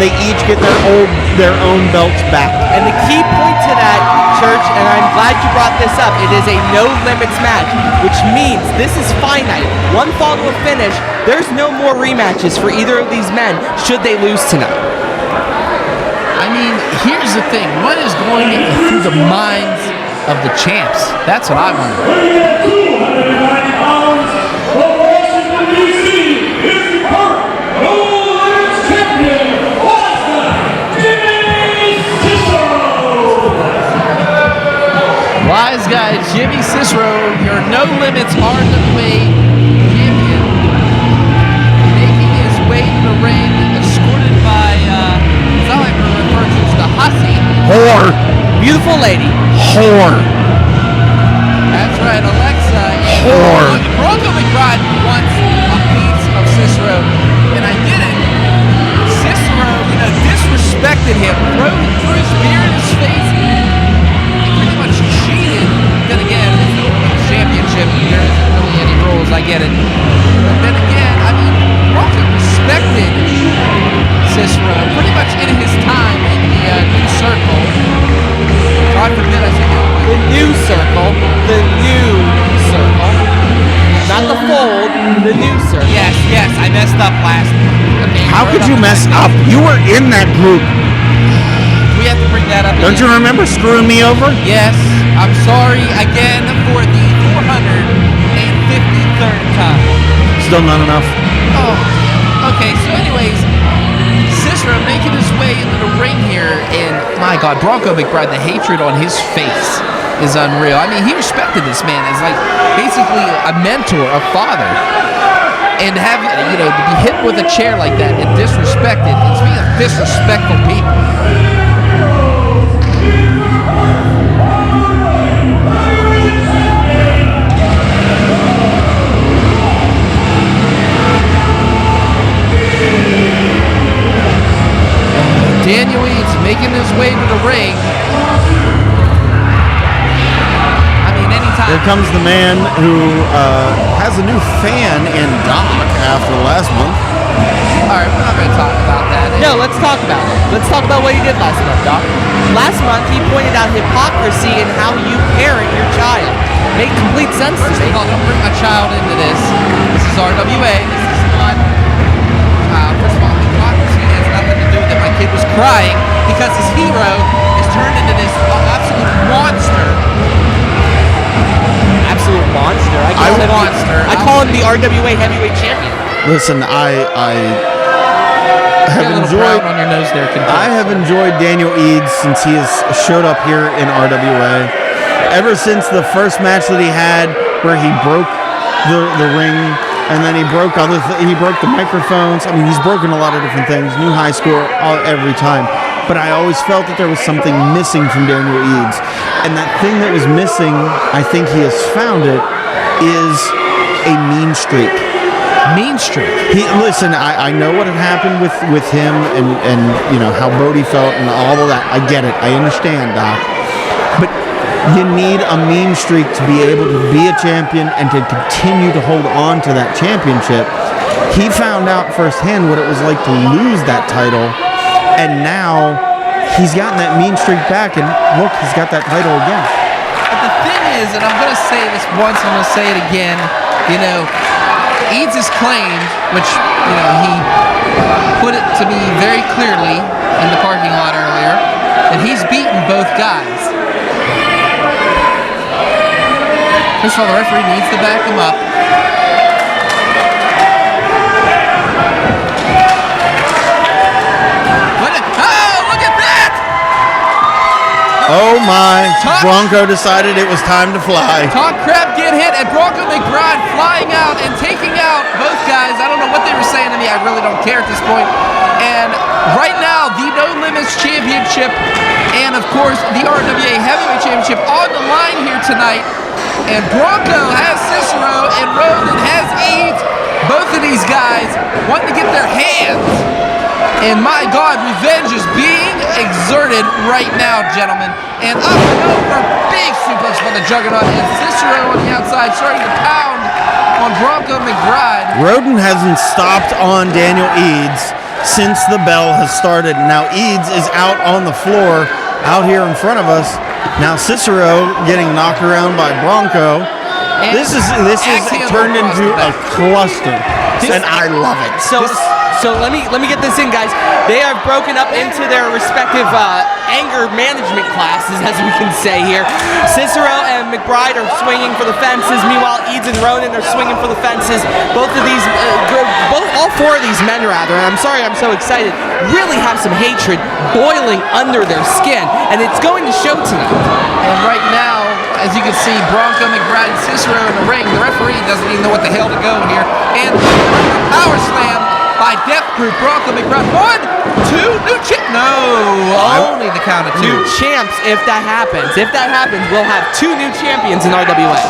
Speaker 2: they each get their own belts back.
Speaker 3: And the key point to that, Church, and I'm glad you brought this up, it is a no limits match, which means this is finite. One fall to a finish, there's no more rematches for either of these men should they lose tonight.
Speaker 1: I mean, here's the thing. What is going through the minds of the champs? That's what I wonder. Wise guy Jimmy Cicero, your No Limits RWA champion, making his way to the ring, escorted by, as I like to refer to as the hussy.
Speaker 2: Whore.
Speaker 3: Beautiful lady.
Speaker 2: Whore.
Speaker 1: That's right, Alexa.
Speaker 2: Whore.
Speaker 1: Bronco McBride wants a piece of Cicero, and I get it. Cicero, disrespected him, threw his beer in his face, and pretty much cheated. Then again, it's the championship. There isn't really any rules. I get it. But then again, I mean, Bronco respected Cicero pretty much in his time in the new circle. God forbid I say
Speaker 3: The new circle. The new circle. Not the fold, the new circle.
Speaker 1: Yes, I messed up last. Okay,
Speaker 2: How could you mess up? You were in that group.
Speaker 1: We have to bring that up.
Speaker 2: Don't you remember screwing me over?
Speaker 1: Yes, I'm sorry again for the 453rd time.
Speaker 2: Still not enough.
Speaker 1: Oh, okay. So, anyways, Cicero making his way into the ring here, and my God, Bronco McBride, the hatred on his face is unreal. I mean, he respected this man as like basically a mentor, a father, and to have to be hit with a chair like that and disrespected. And speaking of disrespectful people. Daniel Eads making his way to the ring. I mean, anytime.
Speaker 2: Here comes the man who has a new fan in Doc after last month.
Speaker 1: All right, we're not going to talk about that.
Speaker 3: No, let's talk about it. Let's talk about what he did last month, Doc. Last month, he pointed out hypocrisy in how you parent your child. Made complete sense to
Speaker 1: First
Speaker 3: me.
Speaker 1: of all, don't bring my child into this. This is RWA. This is not. First of all, hypocrisy has nothing to do with it. My kid was crying because his hero is turned into this absolute monster.
Speaker 3: Absolute monster. I call him the RWA heavyweight champion.
Speaker 2: Listen, I
Speaker 1: Get
Speaker 2: have
Speaker 1: a little
Speaker 2: enjoyed.
Speaker 1: brown on your nose there, Kentucky.
Speaker 2: I have enjoyed Daniel Eads since he has showed up here in RWA. Ever since the first match that he had, where he broke the ring, and then he broke he broke the microphones. I mean, he's broken a lot of different things. New high score every time. But I always felt that there was something missing from Daniel Eads, and that thing that was missing, I think he has found it, is a mean streak.
Speaker 1: Mean streak.
Speaker 2: Listen, I know what had happened with him and you know how Bodie felt and all of that. I get it. I understand, Doc. But you need a mean streak to be able to be a champion and to continue to hold on to that championship. He found out firsthand what it was like to lose that title, and now he's gotten that mean streak back, and look, he's got that title again.
Speaker 1: But the thing is, and I'm going to say this once, I'm going to say it again, you know, Eads has claimed, which, you know, he put it to me very clearly in the parking lot earlier, that he's beaten both guys. First of all, the referee needs to back him up.
Speaker 2: Oh my, Bronco decided it was time to fly.
Speaker 1: Talk crap, get hit, and Bronco McBride flying out and taking out both guys. I don't know what they were saying to me. I really don't care at this point. And right now, the No Limits Championship and, of course, the RWA Heavyweight Championship on the line here tonight. And Bronco has Cicero and Rodin has Eads. Both of these guys wanting to get their hands. And my God, revenge is being exerted right now, gentlemen. And up and over, big suplex by the Juggernaut. And Cicero on the outside starting to pound on Bronco McBride.
Speaker 2: Rodin hasn't stopped on Daniel Eads since the bell has started. Now Eads is out on the floor, out here in front of us. Now Cicero getting knocked around by Bronco.
Speaker 1: And
Speaker 2: This is turned into a cluster, and I love it.
Speaker 3: So let me get this in, guys. They have broken up into their respective anger management classes, as we can say here. Cicero and McBride are swinging for the fences. Meanwhile, Eads and Rodin are swinging for the fences. Both of these, all four of these men, rather, and I'm sorry I'm so excited, really have some hatred boiling under their skin, and it's going to show tonight.
Speaker 1: And right now, as you can see, Bronco McBride and Cicero in the ring. The referee doesn't even know what the hell to go here. And power slam by Death Group. Bronco McBride. 1, 2, new champ. No, only the count of 2.
Speaker 3: New champs, if that happens. If that happens, we'll have 2 new champions in RWA.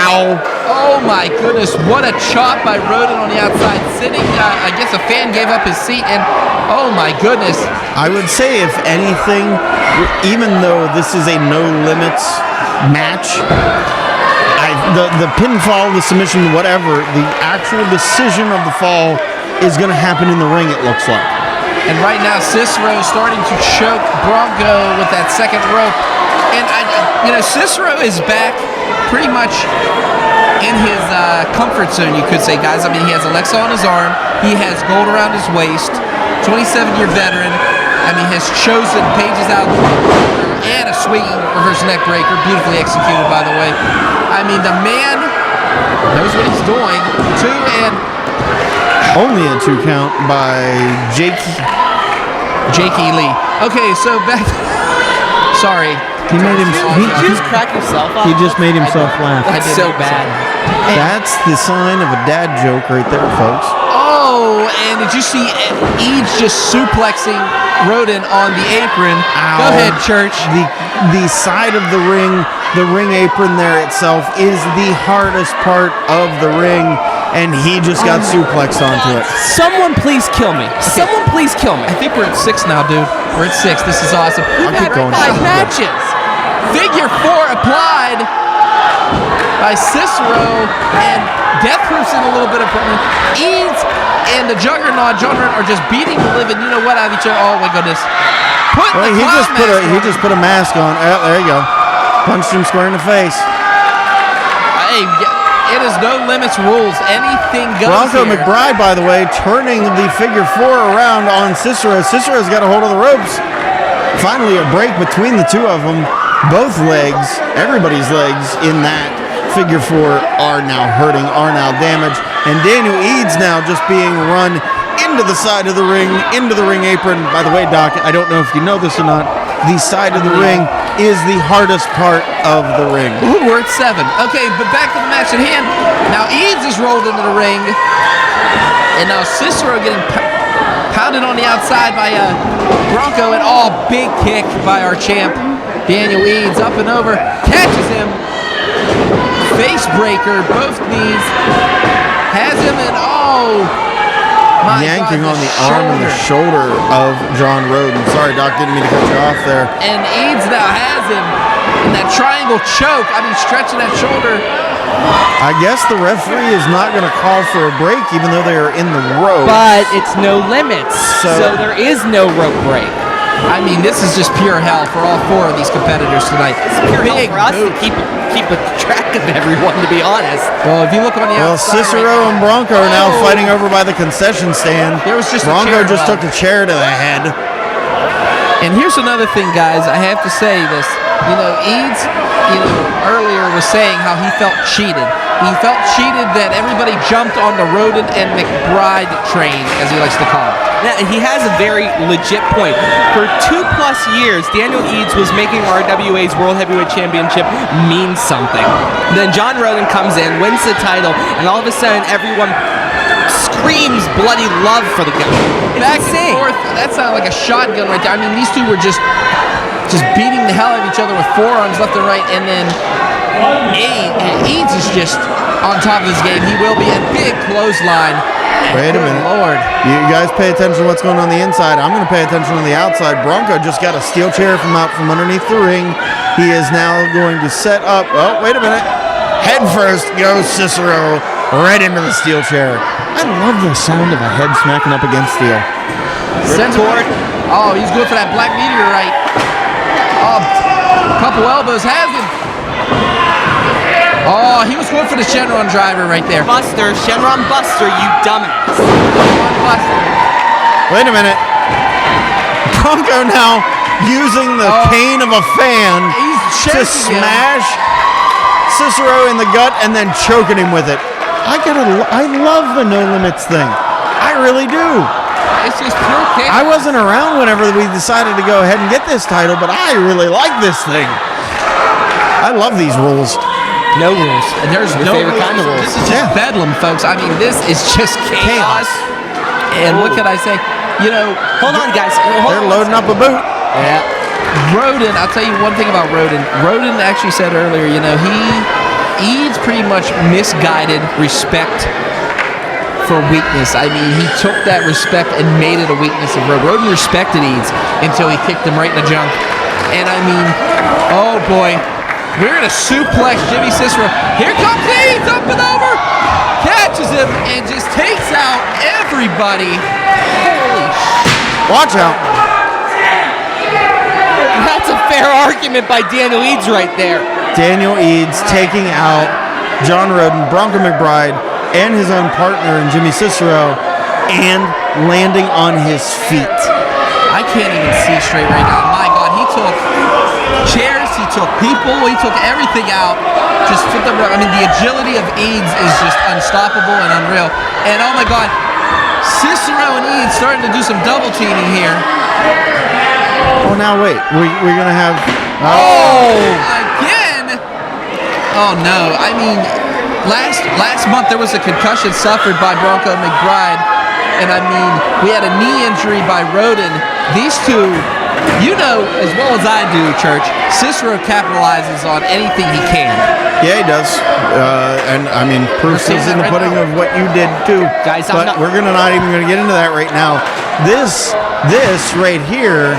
Speaker 2: Ow.
Speaker 1: Oh my goodness, what a chop by Rodin on the outside. Sitting, I guess a fan gave up his seat, and oh my goodness.
Speaker 2: I would say, if anything, even though this is a no limits match, the pinfall, the submission, whatever, the actual decision of the fall is going to happen in the ring, it looks like.
Speaker 1: And right now, Cicero starting to choke Bronco with that second rope. And, Cicero is back pretty much in his comfort zone, you could say, guys. I mean, he has Alexa on his arm. He has gold around his waist. 27-year veteran. I mean, has chosen pages out and a swinging reverse neck breaker. Beautifully executed, by the way. I mean, the man knows what he's doing. 2 and...
Speaker 2: Only a 2 count by Jakey
Speaker 1: Lee. Okay, so back... Sorry.
Speaker 2: He made him.
Speaker 3: Did you just crack yourself up?
Speaker 2: He just made himself laugh.
Speaker 3: That's so bad.
Speaker 2: That's the sign of a dad joke right there, folks.
Speaker 1: Oh, and did you see Eads just suplexing Rodin on the apron?
Speaker 2: Ow.
Speaker 1: Go ahead, Church.
Speaker 2: The side of the ring apron there itself is the hardest part of the ring, and he just got suplexed onto it.
Speaker 3: Someone please kill me. Someone please kill me.
Speaker 1: I think we're at 6 now, dude. We're at 6. This is awesome.
Speaker 3: We've had 5 matches.
Speaker 1: Figure 4 applied. by Cicero, and Death Proof's in a little bit of problem. Eads and the Juggernaut, John Rodin, are just beating the living, you know what, out of each other. Oh my goodness.
Speaker 2: Well, he just put a mask on. Oh, there you go. Punched him square in the face.
Speaker 1: Hey, it is no limits rules. Anything goes.
Speaker 2: Bronco
Speaker 1: here.
Speaker 2: McBride, by the way, turning the figure 4 around on Cicero. Cicero's got a hold of the ropes. Finally, a break between the two of them. Both legs, everybody's legs in that figure 4 are now hurting, are now damaged. And Daniel Eads now just being run into the side of the ring, into the ring apron. By the way, Doc, I don't know if you know this or not, the side of the ring is the hardest part of the ring.
Speaker 1: Ooh, we're at 7. Okay, but back to the match at hand. Now Eads is rolled into the ring, and now Cicero getting pounded on the outside by Bronco, and big kick by our champ, Daniel Eads, up and over, catches him, face breaker, both knees, has him, and my
Speaker 2: yanking
Speaker 1: God,
Speaker 2: on the arm and the shoulder of John Rodin. Sorry, Doc, didn't mean to cut you off there.
Speaker 1: And Eads now has him in that triangle choke. I mean, stretching that shoulder.
Speaker 2: I guess the referee is not going to call for a break, even though they are in the rope.
Speaker 3: But it's no limits, so there is no rope break.
Speaker 1: I mean, this is just pure hell for all 4 of these competitors tonight.
Speaker 3: It's pure hell for us to keep a track of everyone, to be honest.
Speaker 1: Well, if you look on the outside,
Speaker 2: Cicero and Bronco are now fighting over by the concession stand.
Speaker 1: There was just
Speaker 2: Bronco just took a chair to the head.
Speaker 1: And here's another thing, guys. I have to say this. Eads, earlier was saying how he felt cheated. He felt cheated that everybody jumped on the Rodin and McBride train, as he likes to call it.
Speaker 3: Yeah, he has a very legit point. For 2+ years, Daniel Eads was making RWA's World Heavyweight Championship mean something. Then John Rodin comes in, wins the title, and all of a sudden everyone screams bloody love for the guy.
Speaker 1: Back and forth, that sounded like a shotgun right there. I mean, these two were just beating the hell out of each other with forearms left and right, and then Eads is just on top of his game. He will be a big clothesline.
Speaker 2: Wait a minute.
Speaker 1: Lord.
Speaker 2: You guys pay attention to what's going on the inside. I'm going to pay attention on the outside. Bronco just got a steel chair from out from underneath the ring. He is now going to set up. Oh, wait a minute. Head first goes Cicero right into the steel chair. I love the sound of a head smacking up against steel.
Speaker 1: Ripcord. Oh, he's good for that Black Meteorite. A couple elbows has him. Oh, he was going for the Shenron driver right there.
Speaker 3: Shenron Buster, you dumbass.
Speaker 2: Wait a minute. Bronco now using the cane of a fan to smash Cicero in the gut and then choking him with it. I love the no limits thing. I really do.
Speaker 1: It's just pure kick.
Speaker 2: I wasn't around whenever we decided to go ahead and get this title, but I really like this thing. I love these rules.
Speaker 3: No rules.
Speaker 1: And there's
Speaker 3: Your
Speaker 1: no
Speaker 3: favorite
Speaker 1: rules.
Speaker 3: kind of rules.
Speaker 1: This is just bedlam, folks. I mean, this is just chaos. And what can I say?
Speaker 3: Hold on, guys.
Speaker 2: They're loading up a boot.
Speaker 3: Yeah.
Speaker 1: Rodin, I'll tell you one thing about Rodin. Rodin actually said earlier, Eads pretty much misguided respect for weakness. I mean, he took that respect and made it a weakness of Rodin. Rodin respected Eads until he kicked him right in the junk. And I mean, oh boy. We're going to suplex Jimmy Cicero. Here comes Eads, up and over. Catches him and just takes out everybody. Holy shit.
Speaker 2: Watch out.
Speaker 3: That's a fair argument by Daniel Eads right there.
Speaker 2: Daniel Eads taking out John Rodin, Bronco McBride, and his own partner in Jimmy Cicero, and landing on his feet.
Speaker 1: I can't even see straight right now. My God, he took chairs, he took people, he took everything out. Just took them. I mean, the agility of Eads is just unstoppable and unreal. And oh my God, Cicero and Eads starting to do some double teaming here.
Speaker 2: Oh, now wait. We're going to have...
Speaker 1: Again? Oh no, I mean, last month there was a concussion suffered by Bronco McBride. And I mean, we had a knee injury by Rodin. These two, as well as I do, Church, Cicero capitalizes on anything he can.
Speaker 2: Yeah, he does. And I mean, proof is in the pudding of what you did too.
Speaker 3: Guys,
Speaker 2: but we're not even going to get into that right now. This right here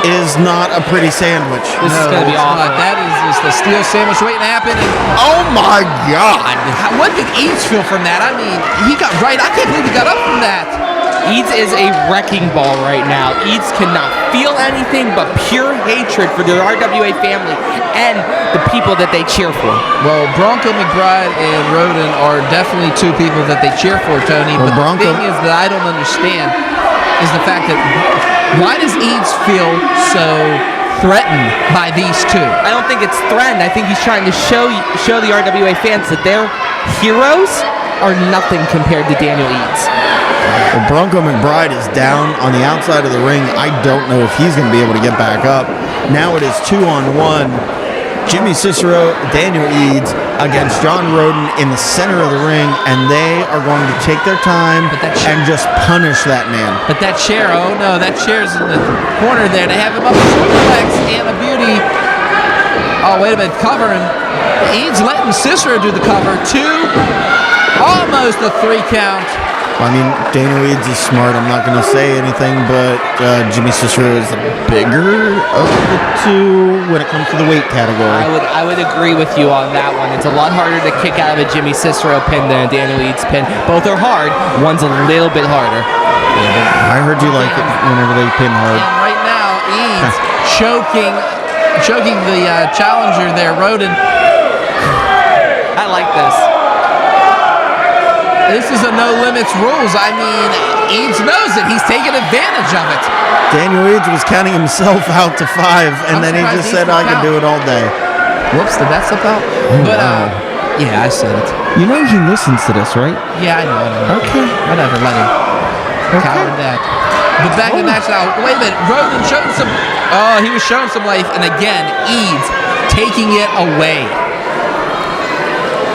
Speaker 2: is not a pretty sandwich.
Speaker 3: This is going to be awful.
Speaker 1: That is Just a steel sandwich waiting to happen. And
Speaker 2: Oh my God!
Speaker 1: what did Eads feel from that? I mean, he got right. I can't believe he got up from that.
Speaker 3: Eads is a wrecking ball right now. Eads cannot feel anything but pure hatred for the RWA family and the people that they cheer for.
Speaker 1: Well, Bronco, McBride, and Rodin are definitely two people that they cheer for, Tony.
Speaker 2: Well,
Speaker 1: But
Speaker 2: Bronco-
Speaker 1: the thing is that I don't understand is the fact that why does Eads feel so threatened by these two?
Speaker 3: I don't think it's threatened. I think he's trying to show the RWA fans that their heroes are nothing compared to Daniel Eads.
Speaker 2: Well, Bronco McBride is down on the outside of the ring. I don't know if he's going to be able to get back up. Now it is 2-on-1. Jimmy Cicero, Daniel Eads against John Rodin in the center of the ring, and they are going to take their time and just punish that man.
Speaker 1: But that chair, oh no, that chair's in the corner there. They have him up a suplex and a beauty. Oh, wait a minute, covering. Eads letting Cicero do the cover. 2, almost a 3 count.
Speaker 2: I mean, Daniel Eads is smart. I'm not going to say anything, but Jimmy Cicero is the bigger of the two when it comes to the weight category.
Speaker 3: I would agree with you on that one. It's a lot harder to kick out of a Jimmy Cicero pin than a Daniel Eads pin. Both are hard. One's a little bit harder.
Speaker 2: I heard you like it whenever they pin hard.
Speaker 1: And right now, Eads choking the challenger there, Rodin.
Speaker 3: I like this.
Speaker 1: This is a no limits rules. I mean, Eads knows it. He's taking advantage of it.
Speaker 2: Daniel Eads was counting himself out to 5, and then he
Speaker 1: surprised
Speaker 2: just
Speaker 1: Eads
Speaker 2: said,
Speaker 1: would
Speaker 2: I can
Speaker 1: count.
Speaker 2: do it all day.
Speaker 1: Whoops, did that slip out? But,
Speaker 2: wow.
Speaker 1: yeah, I said it.
Speaker 2: You know he listens to this, right?
Speaker 1: Yeah, I know.
Speaker 2: Okay.
Speaker 1: Whatever, let him. Coward that. But back to the match now. Wait a minute. Rodin showing some. Oh, he was showing some life. And again, Eads taking it away.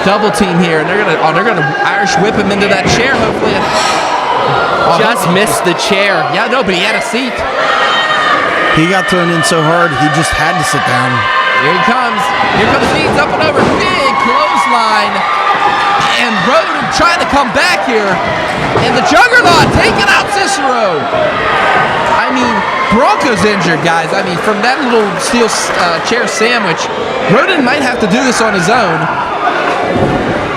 Speaker 1: Double team here. And they're gonna Irish whip him into that chair, hopefully.
Speaker 3: Just missed the chair.
Speaker 1: Yeah, no, but he had a seat.
Speaker 2: He got thrown in so hard, he just had to sit down.
Speaker 1: Here he comes. Here comes Eads up and over. Big clothesline. And Rodin trying to come back here. And the Juggernaut taking out Cicero. I mean, Bronco's injured, guys. I mean, from that little steel chair sandwich, Rodin might have to do this on his own.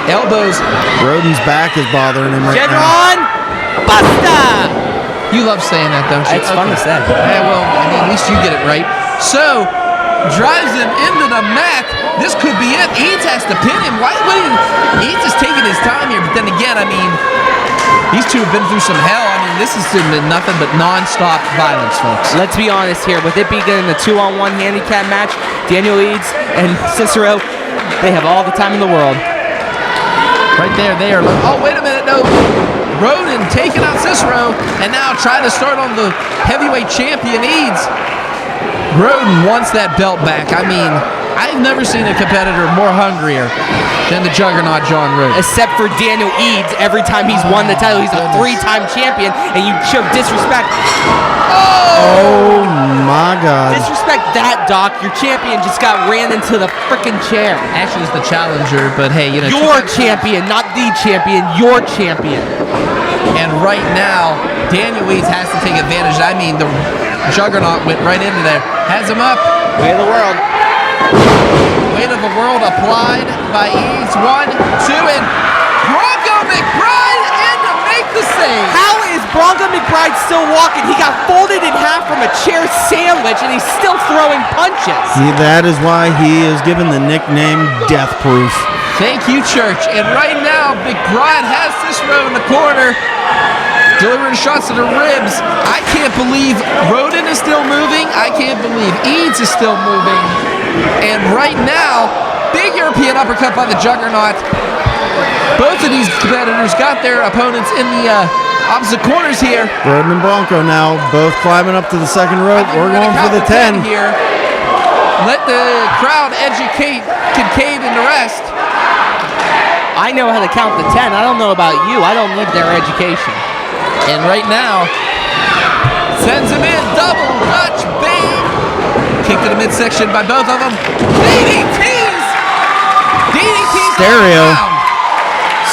Speaker 1: Elbows.
Speaker 2: Rodin's back is bothering him right now.
Speaker 3: Generon Basta!
Speaker 1: You love saying that, don't you?
Speaker 3: It's fun to say.
Speaker 1: Yeah, well, I mean, at least you get it right. So, drives him into the mat. This could be it. Eads has to pin him. Why would he? Eads is taking his time here. But then again, I mean, these two have been through some hell. I mean, this has been nothing but non-stop violence, folks.
Speaker 3: Let's be honest here. With it being a 2-on-1 handicap match, Daniel Eads and Cicero, they have all the time in the world.
Speaker 1: Right there, they are. Oh, wait a minute, no. Rodin taking out Cicero, and now trying to start on the heavyweight champion Eads. Rodin wants that belt back. I mean, I've never seen a competitor more hungrier than the Juggernaut John Rodin.
Speaker 3: Except for Daniel Eads, every time he's won the title, he's a 3-time champion, and you show disrespect.
Speaker 2: Oh my God.
Speaker 3: Disrespect that, Doc. Your champion just got ran into the freaking chair.
Speaker 1: Actually, it's the challenger, but hey, you know.
Speaker 3: Your champion, not the champion, your champion.
Speaker 1: And right now, Daniel Eads has to take advantage. I mean, the Juggernaut went right into there. Has him up.
Speaker 3: Way of the world.
Speaker 1: Weight of the world applied by Eads. 1, 2, and Bronco McBride in to make the save.
Speaker 3: How is Bronco McBride still walking? He got folded in half from a chair sandwich, and he's still throwing punches.
Speaker 2: That is why he is given the nickname Death Proof.
Speaker 1: Thank you, Church. And right now, McBride has Cicero in the corner, delivering shots to the ribs. I can't believe Rodin is still moving. I can't believe Eads is still moving. And right now, big European uppercut by the Juggernaut. Both of these competitors got their opponents in the opposite corners here.
Speaker 2: Rodin and Bronco now both climbing up to the second rope. We're going for the 10
Speaker 1: here. Let the crowd educate Kincaid and the rest.
Speaker 3: I know how to count the 10. I don't know about you. I don't need their education.
Speaker 1: And right now, sends him in. Double Dutch bang. Kick to the midsection by both of them. DDTs. DDTs.
Speaker 2: Stereo.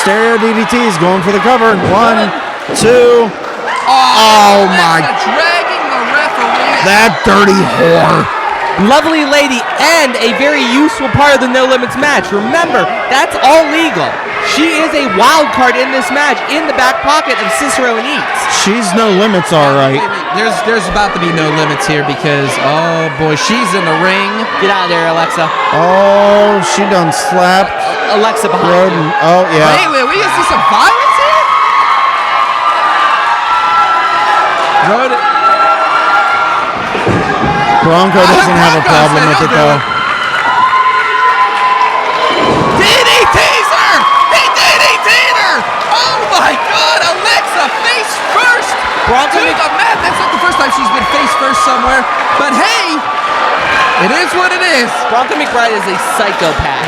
Speaker 2: Stereo DDTs going for the cover. 1, 2. Oh my.
Speaker 1: Dragging the referee.
Speaker 2: That dirty whore.
Speaker 3: lovely lady and a very useful part of the No Limits match. Remember, that's all legal. She is a wild card in this match in the back pocket of Cicero and Eads.
Speaker 2: She's No Limits, all right.
Speaker 1: Wait. There's about to be no limits here because, oh boy, she's in the ring.
Speaker 3: Get out of there, Alexa.
Speaker 2: Oh, she done slapped
Speaker 3: Alexa behind
Speaker 2: Rodin.
Speaker 3: you.
Speaker 2: Oh, yeah.
Speaker 1: Wait, we gonna see some violence here? Rodin.
Speaker 2: Bronco doesn't have a problem with it, though.
Speaker 1: DDT's her! He DDT'd her! Oh my God, Alexa face first!
Speaker 3: Bronco
Speaker 1: to the mat. That's not the first time she's been face first somewhere, but hey, it is what it is.
Speaker 3: Bronco McBride is a psychopath.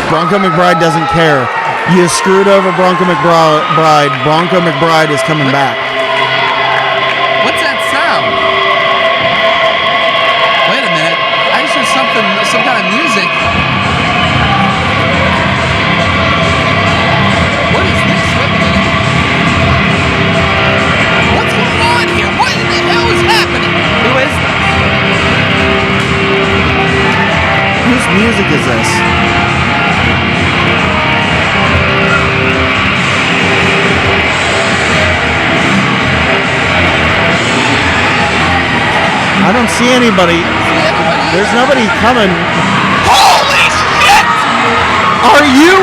Speaker 2: Bronco McBride doesn't care. You screwed over Bronco McBride. Bronco McBride is coming back.
Speaker 1: What's that sound? Wait a minute. I just heard something, some kind of music. What is this? Wait a minute. What's going on here? What in the hell is happening?
Speaker 3: Who is that?
Speaker 2: Whose music is this? I don't see anybody. There's nobody coming.
Speaker 1: Holy shit!
Speaker 2: Are you?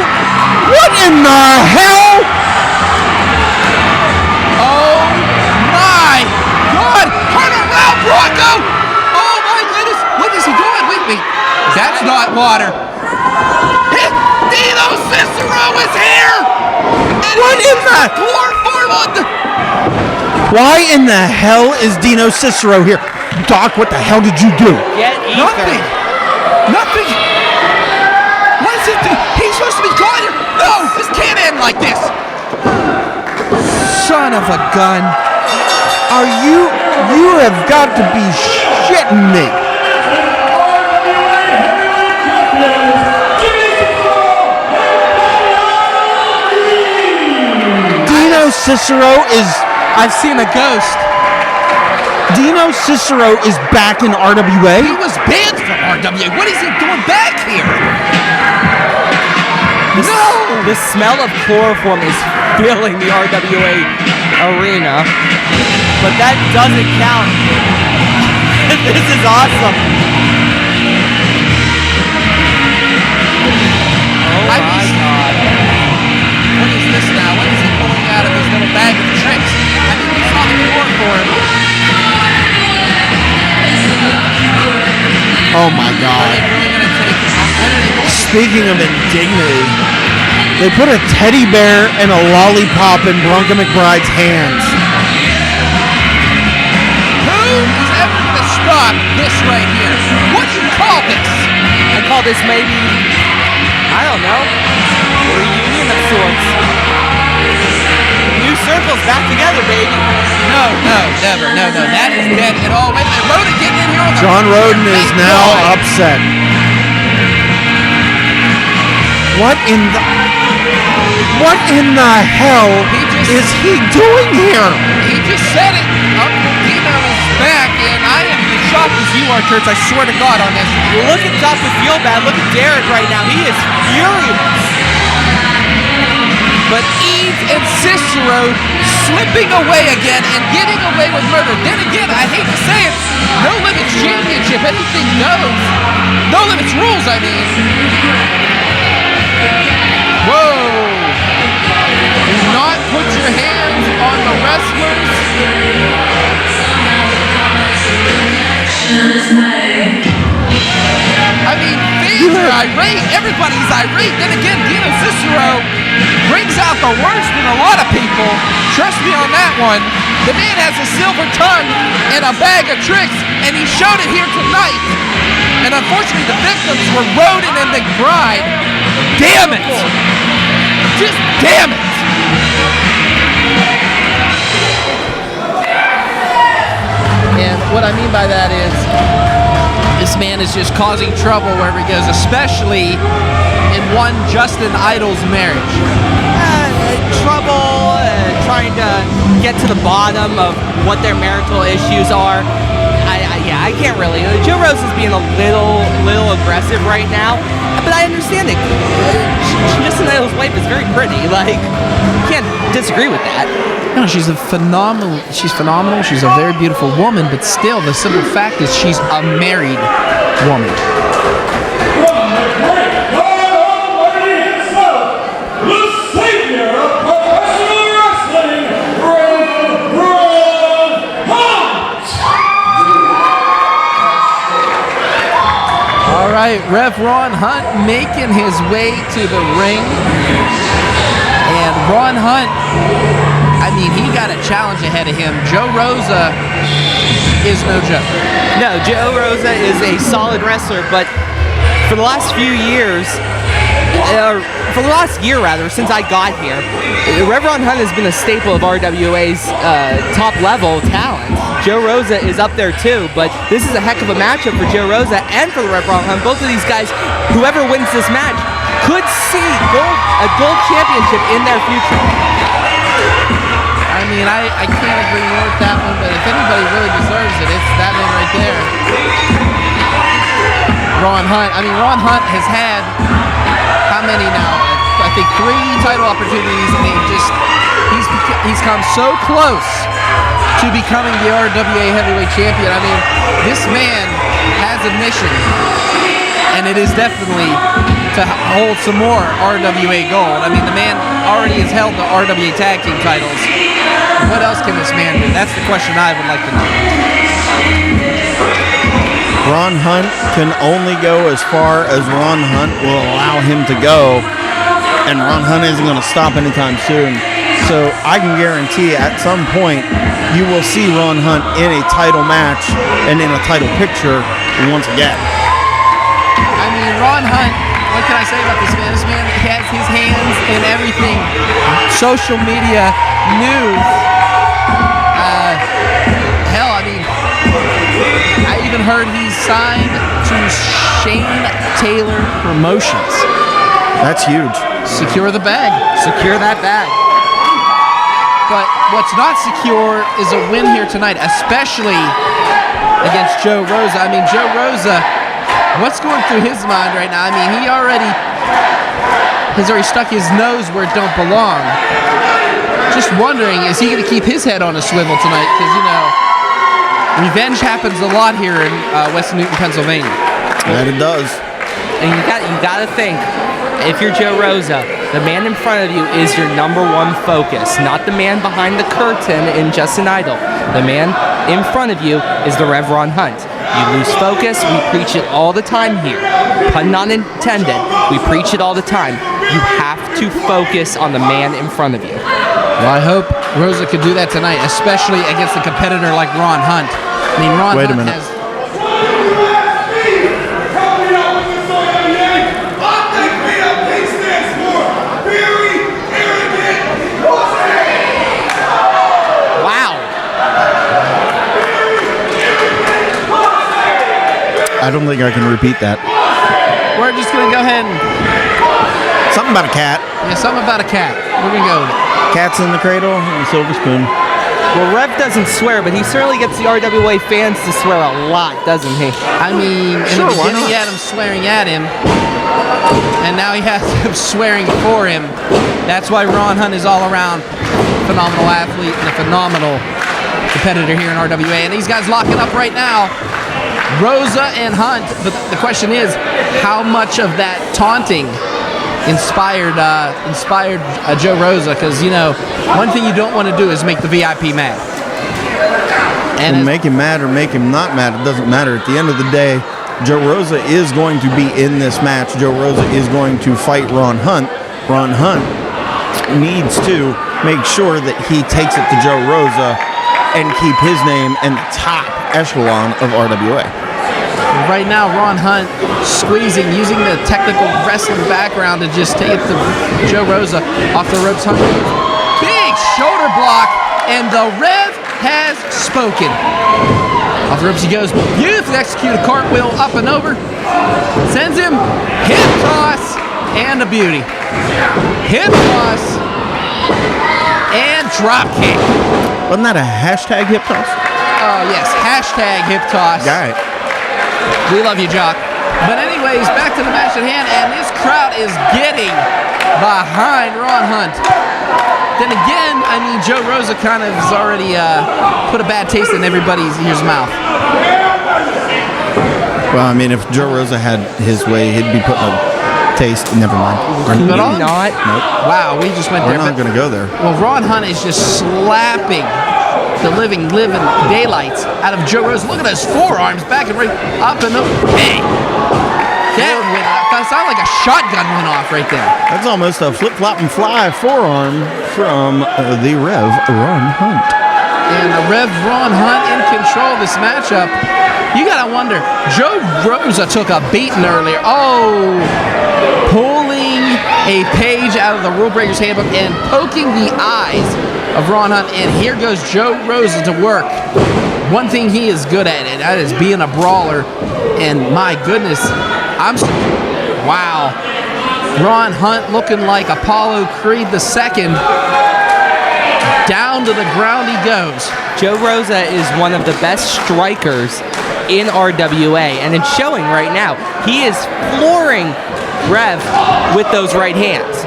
Speaker 2: What in the hell?
Speaker 1: Oh my God! Turn around, Bronco! Oh my goodness! What is he doing? Wait. That's not water. Dino Cicero is here! And
Speaker 2: What in the?
Speaker 1: chloroform on the...
Speaker 2: Why in the hell is Dino Cicero here? Doc, what the hell did you do?
Speaker 3: Get ether.
Speaker 1: Nothing! What is it? He's supposed to be gone here! No! This can't end like this! Son of a gun!
Speaker 2: Are you? You have got to be shitting me. Dino Cicero is.
Speaker 1: I've seen a ghost.
Speaker 2: Dino Cicero is back in RWA?
Speaker 1: He was banned from RWA. What is he doing back here?
Speaker 3: The smell of chloroform is filling the RWA arena, but that doesn't count. This is awesome. Oh my God.
Speaker 1: What is this now? What is he pulling out of his little bag of tricks? I mean, we saw the chloroform.
Speaker 2: Oh my
Speaker 1: Are
Speaker 2: God.
Speaker 1: they really going to take it?
Speaker 2: Speaking of indignity, they put a teddy bear and a lollipop in Bronco McBride's hands.
Speaker 1: Who is ever going to stop this right here? What do you call this?
Speaker 3: I call this maybe, I don't know, a reunion of sorts. New circles back together, baby.
Speaker 1: No, never. No. That is dead at all. Wait a minute. Rodin getting in here on the...
Speaker 2: John Rodin is
Speaker 1: Big
Speaker 2: now
Speaker 1: boy.
Speaker 2: upset. What in the hell is he doing here?
Speaker 1: He just said it. Dino is back, and I am as shocked as you are, Kurtz. I swear to God on this.
Speaker 3: Look at Dr. Feelbad. Look at Derek right now. He is furious.
Speaker 1: But Eads and Cicero slipping away again and getting away with murder. Then again, I hate to say it, No Limits Championship, anything goes. No Limits rules, I mean. Whoa. Do not put your hands on the wrestlers. I mean, fans are irate. Everybody's irate. Then again, Dino Cicero brings out the worst in a lot of people. Trust me on that one. The man has a silver tongue and a bag of tricks, and he showed it here tonight. And unfortunately, the victims were Rodin and McBride. Damn it! Just damn it! And what I mean by that is, this man is just causing trouble wherever he goes, especially in one Justin Idol's marriage.
Speaker 3: Trouble, trying to get to the bottom of what their marital issues are. I I can't really. Joe Rosa's being a little aggressive right now, but I understand it. Justin Idol's wife is very pretty. Like, you can't disagree with that.
Speaker 1: No, she's phenomenal. She's a very beautiful woman, but still, the simple fact is she's a married woman. All right, Rev Ron Hunt making his way to the ring. And Ron Hunt, I mean, he got a challenge ahead of him. Joe Rosa is no joke.
Speaker 3: No, Joe Rosa is a solid wrestler, but for the last few years, for the last year rather, since I got here, Rev Ron Hunt has been a staple of RWA's top level talent. Joe Rosa is up there too, but this is a heck of a matchup for Joe Rosa and for the Rev Ron Hunt. Both of these guys, whoever wins this match, could see a gold championship in their future.
Speaker 1: I mean, I can't agree more with that one, but if anybody really deserves it, it's that one right there. Ron Hunt. I mean, Ron Hunt has had how many now? I think 3 title opportunities, and he's come so close to becoming the RWA heavyweight champion. I mean, this man has a mission, and it is definitely to hold some more RWA gold. I mean, the man already has held the RWA tag team titles. What else can this man do? That's the question I would like to know.
Speaker 2: Ron Hunt can only go as far as Ron Hunt will allow him to go, and Ron Hunt isn't going to stop anytime soon. So I can guarantee at some point you will see Ron Hunt in a title match and in a title picture once again.
Speaker 1: I mean, Ron Hunt, what can I say about this man? This man has his hands in everything. Social media, news. Hell, I mean, I even heard he's signed to Shane Taylor Promotions.
Speaker 2: That's huge.
Speaker 1: Secure the bag.
Speaker 3: Secure that bag.
Speaker 1: But what's not secure is a win here tonight, especially against Joe Rosa. I mean, Joe Rosa, what's going through his mind right now? I mean, he has already stuck his nose where it don't belong. Just wondering, is he going to keep his head on a swivel tonight? Because, you know, revenge happens a lot here in West Newton, Pennsylvania.
Speaker 2: That it does.
Speaker 3: And you got to think, if you're Joe Rosa, the man in front of you is your #1 focus, not the man behind the curtain in Justin Idol. The man in front of you is the Rev Ron Hunt. You lose focus, we preach it all the time here. Pun not intended, we preach it all the time. You have to focus on the man in front of you.
Speaker 1: Well, I hope Rosa could do that tonight, especially against a competitor like Ron Hunt. I mean, Ron
Speaker 2: Wait a
Speaker 1: Hunt
Speaker 2: minute.
Speaker 1: has... Wow.
Speaker 2: I don't think I can repeat that.
Speaker 1: We're just going to go ahead and...
Speaker 2: Something about a cat.
Speaker 1: Yeah, something about a cat. We're going to go with it.
Speaker 2: Cat's in the cradle and a silver spoon.
Speaker 3: Well, Rev doesn't swear, but he certainly gets the RWA fans to swear a lot, doesn't he?
Speaker 1: I mean, in
Speaker 2: Sure,
Speaker 1: the
Speaker 2: why
Speaker 1: beginning,
Speaker 2: not?
Speaker 1: he had him swearing at him, and now he has him swearing for him. That's why Ron Hunt is all around phenomenal athlete and a phenomenal competitor here in RWA. And these guys locking up right now, Rosa and Hunt. But the question is, how much of that taunting inspired Joe Rosa? Because, you know, one thing you don't want to do is make the VIP mad.
Speaker 2: And make him mad or make him not mad, it doesn't matter. At the end of the day, Joe Rosa is going to be in this match. Joe Rosa is going to fight Ron Hunt. Ron Hunt needs to make sure that he takes it to Joe Rosa and keep his name in the top echelon of RWA.
Speaker 1: Right now, Ron Hunt squeezing, using the technical wrestling background to just take it to Joe Rosa off the ropes. Hunt, big shoulder block, and the Rev has spoken. Off the ropes he goes, beautifully execute a cartwheel up and over. Sends him, hip toss, and a beauty. Hip toss, and drop kick.
Speaker 2: Wasn't that a hashtag hip toss?
Speaker 1: Oh, yes. Hashtag hip toss.
Speaker 2: Got it.
Speaker 1: We love you, Jock. But anyways, back to the match at hand, and this crowd is getting behind Ron Hunt. Then again, I mean, Joe Rosa kind of has already put a bad taste in everybody's mouth.
Speaker 2: Well, I mean, if Joe Rosa had his way, he'd be putting a taste. Never mind.
Speaker 1: But on?
Speaker 3: Not.
Speaker 2: Nope.
Speaker 1: Wow, we just went
Speaker 2: We're
Speaker 1: there.
Speaker 2: not going to go there.
Speaker 1: Well, Ron Hunt is just slapping the living daylights out of Joe Rosa. Look at his forearms back and right up and up. Bang! That went off. That sounded like a shotgun went off right there.
Speaker 2: That's almost a flip-flop and fly forearm from the Rev Ron Hunt.
Speaker 1: And the Rev Ron Hunt in control of this matchup. You gotta wonder, Joe Rosa took a beating earlier. Oh, pulling a page out of the Rule Breakers Handbook and poking the eyes of Ron Hunt. And here goes Joe Rosa to work. One thing he is good at, and that is being a brawler. And my goodness, wow. Ron Hunt looking like Apollo Creed II. Down to the ground he goes.
Speaker 3: Joe Rosa is one of the best strikers in RWA, and it's showing right now. He is flooring Rev with those right hands.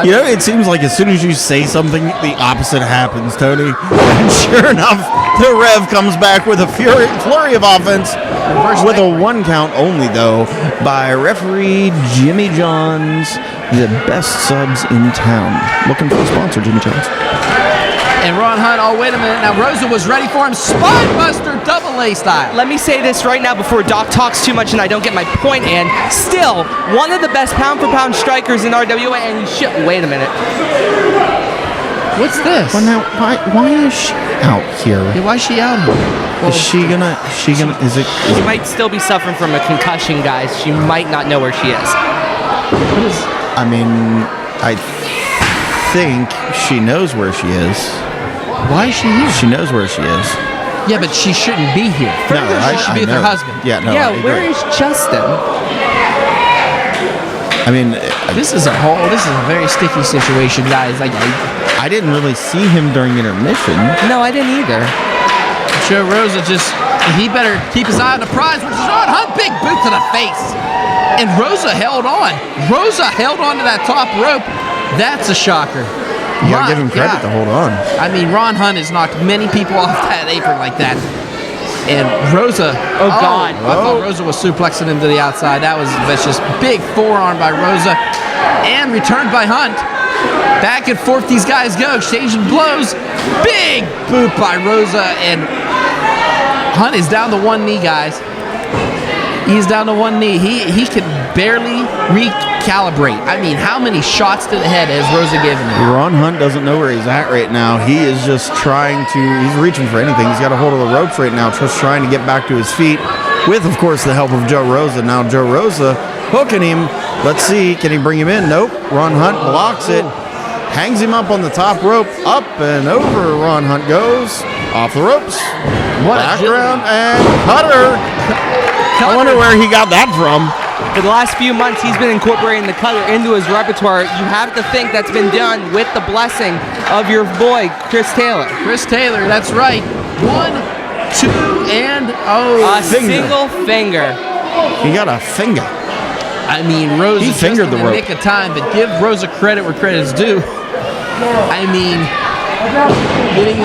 Speaker 2: You know, it seems like as soon as you say something, the opposite happens, Tony. And sure enough, the Rev comes back with a flurry of offense with a 1 count only, though, by referee Jimmy Johns, the best subs in town. Looking for a sponsor, Jimmy Johns.
Speaker 1: And Ron Hunt, oh, wait a minute. Now, Rosa was ready for him. Spinebuster double A style.
Speaker 3: Let me say this right now before Doc talks too much and I don't get my point in. Still, one of the best pound-for-pound strikers in RWA, and wait a minute.
Speaker 1: What's this?
Speaker 2: Well, now, why is she out here?
Speaker 1: Yeah, why is she out here? Well,
Speaker 2: Is she
Speaker 3: She might still be suffering from a concussion, guys. She might not know where she is.
Speaker 2: I mean, I think she knows where she is.
Speaker 1: Why is she here?
Speaker 2: She knows where she is.
Speaker 1: Yeah, but she shouldn't be here.
Speaker 2: No,
Speaker 1: She should be with her husband.
Speaker 2: Yeah, no.
Speaker 3: Yeah,
Speaker 2: I agree.
Speaker 3: where is Justin?
Speaker 2: I mean,
Speaker 1: This is a very sticky situation, guys.
Speaker 2: I didn't really see him during intermission.
Speaker 3: No, I didn't either.
Speaker 1: Joe Rosa he better keep his eye on the prize, which is Ron Hunt. Big boot to the face. And Rosa held on. Rosa held on to that top rope. That's a shocker.
Speaker 2: You gotta give him credit to hold on.
Speaker 1: I mean, Ron Hunt has knocked many people off that apron like that. And Rosa,
Speaker 3: God.
Speaker 1: I thought Rosa was suplexing him to the outside. That was vicious. Big forearm by Rosa. And returned by Hunt. Back and forth these guys go, exchanging blows. Big boot by Rosa. And Hunt is down to one knee, guys. He's down to one knee. He can barely recalibrate. I mean, how many shots to the head has Rosa given him?
Speaker 2: Ron Hunt doesn't know where he's at right now. He is just he's reaching for anything. He's got a hold of the ropes right now, just trying to get back to his feet with, of course, the help of Joe Rosa. Now Joe Rosa hooking him. Let's see, can he bring him in? Nope. Ron Hunt blocks it. Hangs him up on the top rope. Up and over Ron Hunt goes. Off the ropes. Background and cutter. I wonder where he got that from.
Speaker 3: For the last few months, he's been incorporating the cutter into his repertoire. You have to think that's been done with the blessing of your boy, Chris Taylor.
Speaker 1: Chris Taylor, that's right. 1, 2, and
Speaker 3: A single finger.
Speaker 2: He got a finger.
Speaker 1: I mean, Rosa
Speaker 2: He fingered
Speaker 1: just in
Speaker 2: the rope.
Speaker 1: nick of time, but give Rosa credit where credit is due. I mean, getting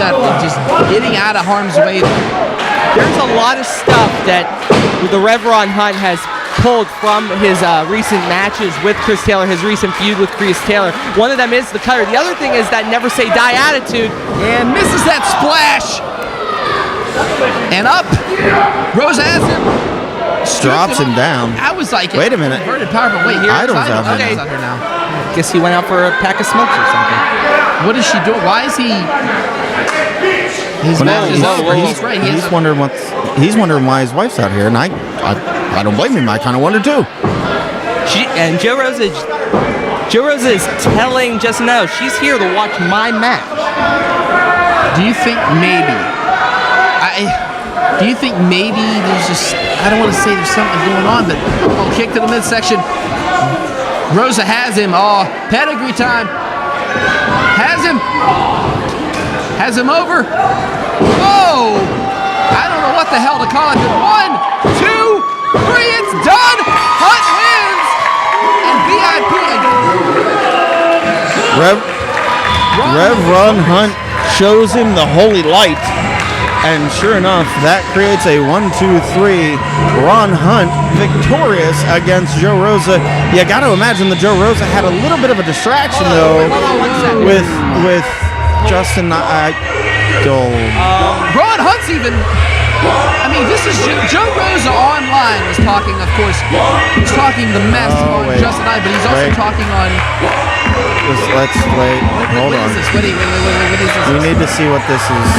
Speaker 1: out of harm's way.
Speaker 3: There's a lot of stuff that the Reverend Hunt has pulled from his recent matches with Chris Taylor, his recent feud with Chris Taylor. One of them is the cutter. The other thing is that never say die attitude.
Speaker 1: And misses that splash. And up. Rosa has him.
Speaker 2: Drops him down.
Speaker 1: I was like,
Speaker 2: Wait a minute.
Speaker 1: Inverted power, but wait, here
Speaker 2: Idol's out here.
Speaker 1: Idol's out here now.
Speaker 3: Guess he went out for a pack of smokes or something.
Speaker 1: What is she doing? Why is he? His match is over. He's right.
Speaker 2: He's wondering why his wife's out here, and I don't blame him. I kind of wonder too.
Speaker 3: Joe Rosa is telling Justin, no, she's here to watch my match.
Speaker 1: Do you think maybe? Do you think maybe there's just? I don't want to say there's something going on, but kick to the midsection. Rosa has him. Oh, pedigree time. Has him over. Whoa! the hell to call it. 1, 2, 3, it's done. Hunt wins. And VIP
Speaker 2: Rev Run Hunt shows him the holy light. And sure enough, that creates a 1-2-3. Ron Hunt victorious against Joe Rosa. You got to imagine that Joe Rosa had a little bit of a distraction though with Justin Idol.
Speaker 1: Ron Hunt's even. I mean, this is Joe Rosa online was talking, of course. He's talking the mess on Justin Idol, but he's also talking on.
Speaker 2: Let's wait. Hold on.
Speaker 1: What is this? What is this?
Speaker 2: We need to see what this is.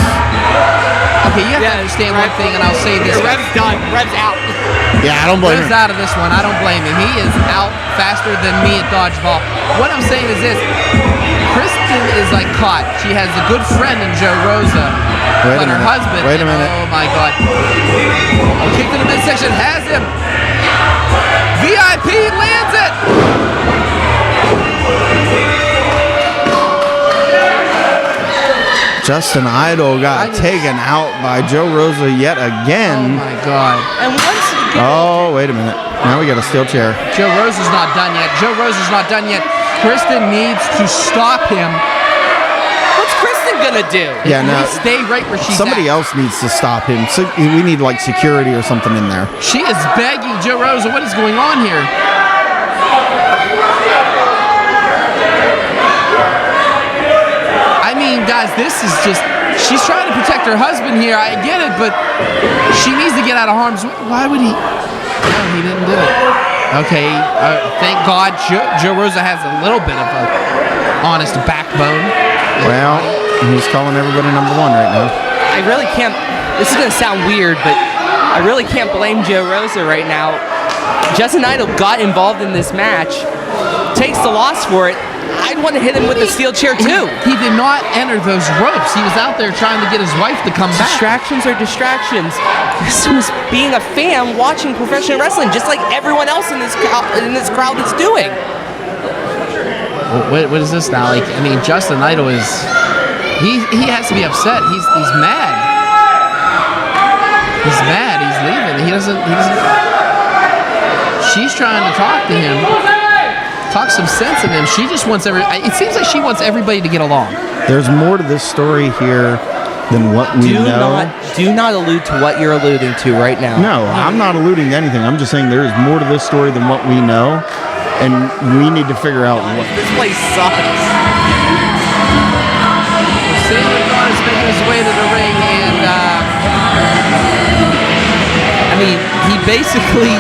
Speaker 1: Okay, you have to understand one thing, and I'll say this.
Speaker 3: Rev's done. Rev's out.
Speaker 2: Yeah, I don't blame him.
Speaker 1: Rev's out of this one. I don't blame him. He is out faster than me at dodgeball. What I'm saying is this. Kristen is like caught. She has a good friend in Joe Rosa. But her husband.
Speaker 2: Wait a minute.
Speaker 1: Oh, my God. Kicked in the midsection. Has him. VIP lands it.
Speaker 2: Justin Idol got taken out by Joe Rosa yet again.
Speaker 1: Oh, my God.
Speaker 3: And once again.
Speaker 2: Oh, wait a minute. Now we got a steel chair.
Speaker 1: Joe Rosa's not done yet. Joe Rosa's not done yet. Kristen needs to stop him.
Speaker 3: What's Kristen gonna do?
Speaker 2: Yeah, no.
Speaker 1: Stay right where she's
Speaker 2: Somebody
Speaker 1: at.
Speaker 2: else needs to stop him. So we need like security or something in there.
Speaker 1: She is begging Joe Rosa. What is going on here? I mean, guys, this is just. She's trying to protect her husband here. I get it, but she needs to get out of harm's way. Why would he? No, he didn't do it. Okay, thank God Joe Rosa has a little bit of a honest backbone.
Speaker 2: Well, he's calling everybody number one right now.
Speaker 3: I really can't. This is gonna sound weird, but I really can't blame Joe Rosa right now. Justin Idol got involved in this match, takes the loss for it. I'd want to hit him with the steel chair too.
Speaker 1: He did not enter those ropes. He was out there trying to get his wife to come back.
Speaker 3: Distractions are distractions. This was being a fan watching professional wrestling, just like everyone else in this crowd is doing.
Speaker 1: What is this now? Like, I mean, Justin Idol is he has to be upset. He's mad. He's mad. He's leaving. He doesn't. She's trying to talk to him. Talk some sense in him. She just wants it seems like she wants everybody to get along.
Speaker 2: There's more to this story here than what we know.
Speaker 3: Do not allude to what you're alluding to right now.
Speaker 2: No, I'm not alluding to anything. I'm just saying there is more to this story than what we know, and we need to figure out what.
Speaker 3: This place sucks.
Speaker 1: Sailor Gunn is making his way to the ring, and I mean, he basically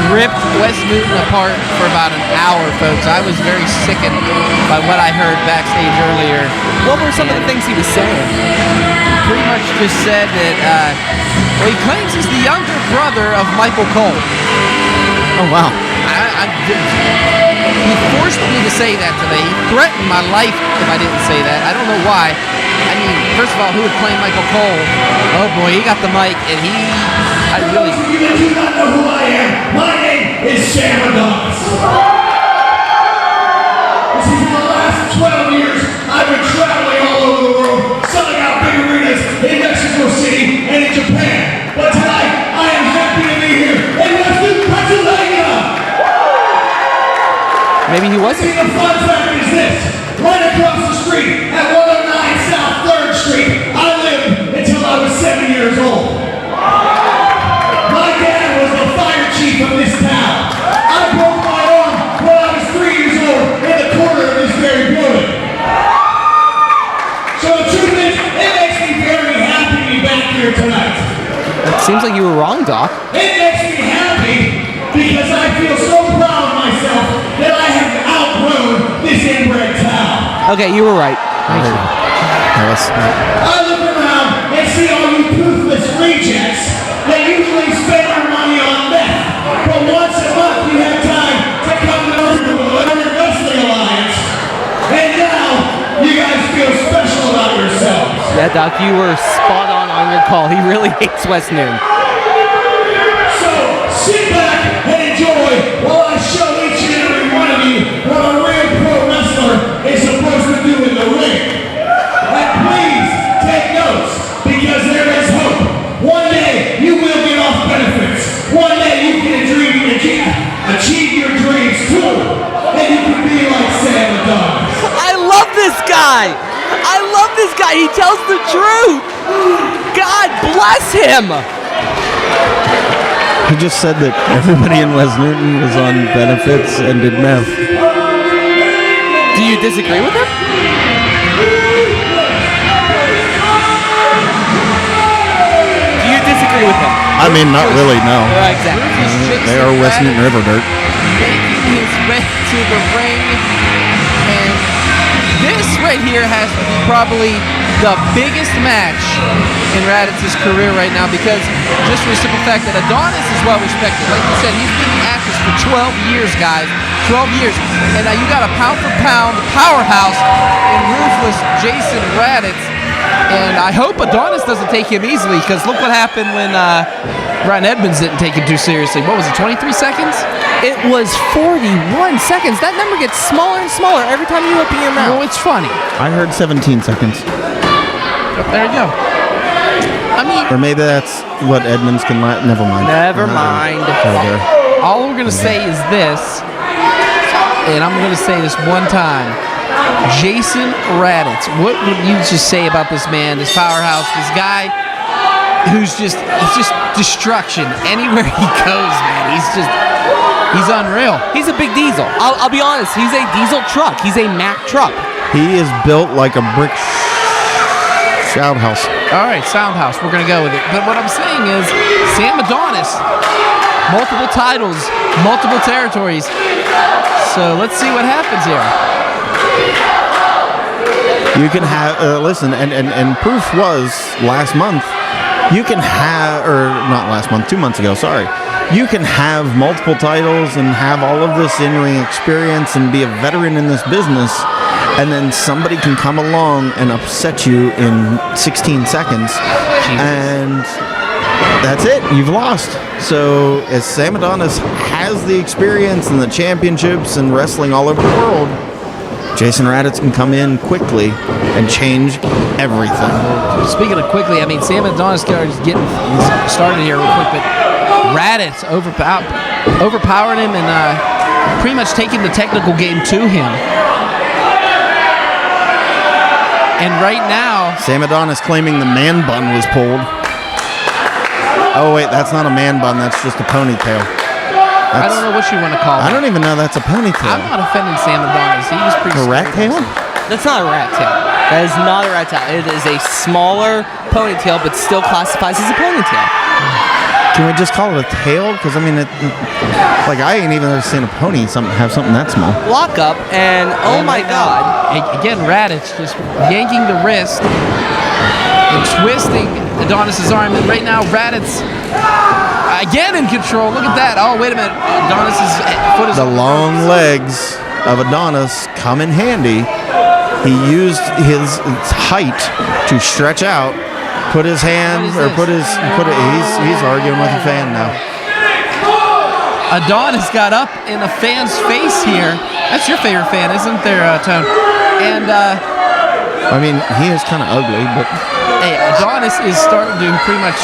Speaker 1: ripped Wes Newton apart for about an hour, folks. I was very sickened by what I heard backstage earlier.
Speaker 3: What were some of the things he was saying?
Speaker 1: Pretty much just said that, well, he claims he's the younger brother of Michael Cole.
Speaker 2: Oh, wow.
Speaker 1: He forced me to say that today. He threatened my life if I didn't say that. I don't know why. I mean, first of all, who would claim Michael Cole? Oh, boy, he got the mic, and I really...
Speaker 4: You do not know who I am. My name is J-Rocc. You see, for the last 12 years, I've been traveling all over the world, selling out big arenas in Mexico City and in Japan. But tonight, I am happy to be here in Western Pennsylvania.
Speaker 3: Maybe he wasn't.
Speaker 4: See, the fun fact is this. Right across the street at 109 South 3rd Street, I lived until I was 7 years old. My dad was the fire chief of this town. I broke my arm when I was 3 years old in the corner of this very building. So the truth is, it makes me very happy to be back here tonight.
Speaker 3: It seems like you were wrong, Doc.
Speaker 4: It makes me happy because I feel so proud of myself that I have outgrown this inbred town.
Speaker 3: Okay, you were right.
Speaker 1: Thank you.
Speaker 4: I look around and see all you toothless rejects that usually spend your money on meth. But once a month you have time to come to IndyWrestling.us. And now you guys feel special about yourselves.
Speaker 3: Yeah, Doc, you were spot on your call. He really hates Wes Noon.
Speaker 4: So sit back and enjoy while I show each and every one of you what a real pro wrestler is supposed to do in the ring. And please take notes, because there is hope. One day you will
Speaker 3: love this guy. He tells the truth. God bless him.
Speaker 2: He just said that everybody in West Newton was on benefits and did meth.
Speaker 3: Do you disagree with him? Do you disagree with him?
Speaker 2: I mean, not really, no.
Speaker 3: Exactly.
Speaker 2: They are West Newton River Dirt.
Speaker 1: Making his way to the ring, and this right here has to be probably the biggest match in Raditz's career right now, because just for the simple fact that Adonis is well respected. Like you said, he's been at this for 12 years, guys. 12 years. And now you got a pound for pound powerhouse in ruthless Jason Raditz. And I hope Adonis doesn't take him easily, because look what happened when Ryan Edmonds didn't take him too seriously. What was it, 23 seconds?
Speaker 3: It was 41 seconds. That number gets smaller and smaller every time you open your mouth.
Speaker 1: Well, it's funny.
Speaker 2: I heard 17 seconds.
Speaker 1: There you go. I mean,
Speaker 2: Or maybe that's what Edmonds can let. Never mind.
Speaker 3: Never mind.
Speaker 1: all we're going to say is this, and I'm going to say this one time. Jason Raditz, what would you just say about this man, this powerhouse, this guy who's he's just destruction anywhere he goes, man. He's unreal.
Speaker 3: He's a big diesel. I'll be honest. He's a diesel truck. He's a Mack truck.
Speaker 2: He is built like a brick shout house.
Speaker 1: All right, Soundhouse, we're going to go with it. But what I'm saying is, Sam Adonis, multiple titles, multiple territories. So let's see what happens here.
Speaker 2: You can have, listen, and proof was last month. You can have, or not last month, 2 months ago, sorry. You can have multiple titles and have all of this in-ring experience and be a veteran in this business, and then somebody can come along and upset you in 16 seconds, and that's it. You've lost. So as Sam Adonis has the experience and the championships and wrestling all over the world, Jason Raditz can come in quickly and change everything.
Speaker 1: Speaking of quickly, I mean, Sam Adonis is getting started here real quick, but Raditz overpowering him and pretty much taking the technical game to him. And right now,
Speaker 2: Sam Adonis claiming the man bun was pulled. Oh wait, that's not a man bun, that's just a ponytail.
Speaker 1: I don't know what you want to call it.
Speaker 2: I don't even know that's a ponytail.
Speaker 1: I'm not offending Sam Adonis. He was pretty
Speaker 2: A rat tail?
Speaker 3: That's not a rat tail. That is not a rat tail. It is a smaller ponytail, but still classifies as a ponytail.
Speaker 2: Can we just call it a tail? Because I mean, like I ain't even ever seen a pony have something that small.
Speaker 3: Lock up, and oh my God.
Speaker 1: Again, Raditz just yanking the wrist and twisting Adonis's arm. And right now, Raditz again in control. Look at that. Oh, wait a minute. Adonis's foot is
Speaker 2: The long legs of Adonis come in handy. He used his height to stretch out, put his hand, or he's arguing with a fan now.
Speaker 1: Adonis got up in a fan's face here. That's your favorite fan, isn't there, Tone? And
Speaker 2: I mean, he is kind of ugly, but
Speaker 1: hey, Adonis is starting to pretty much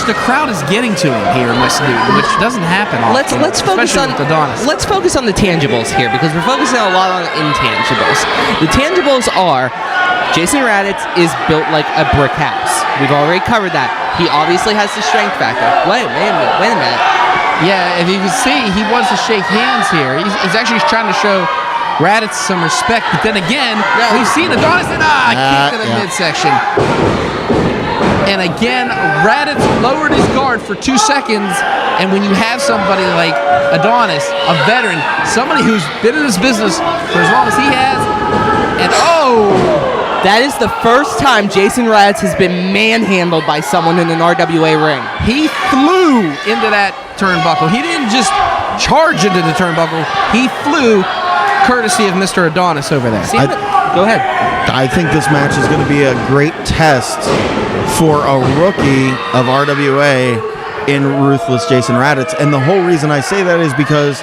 Speaker 1: the crowd is getting to him here in West Newton, which doesn't happen often.
Speaker 3: Let's focus on
Speaker 1: Adonis.
Speaker 3: Let's focus on the tangibles here, because we're focusing a lot on the intangibles. The tangibles are Jason Raditz is built like a brick house. We've already covered that. He obviously has the strength factor. Wait a minute.
Speaker 1: Yeah, if you can see, he wants to shake hands here. He's actually trying to show Raditz some respect, but then again, we've seen Adonis and kick to the midsection. And again, Raditz lowered his guard for 2 seconds. And when you have somebody like Adonis, a veteran, somebody who's been in this business for as long as he has, and
Speaker 3: that is the first time Jason Raditz has been manhandled by someone in an RWA ring.
Speaker 1: He flew into that turnbuckle. He didn't just charge into the turnbuckle. He flew courtesy of Mr. Adonis over there.
Speaker 3: Go ahead.
Speaker 2: I think this match is going to be a great test for a rookie of RWA in Ruthless Jason Raditz. And the whole reason I say that is because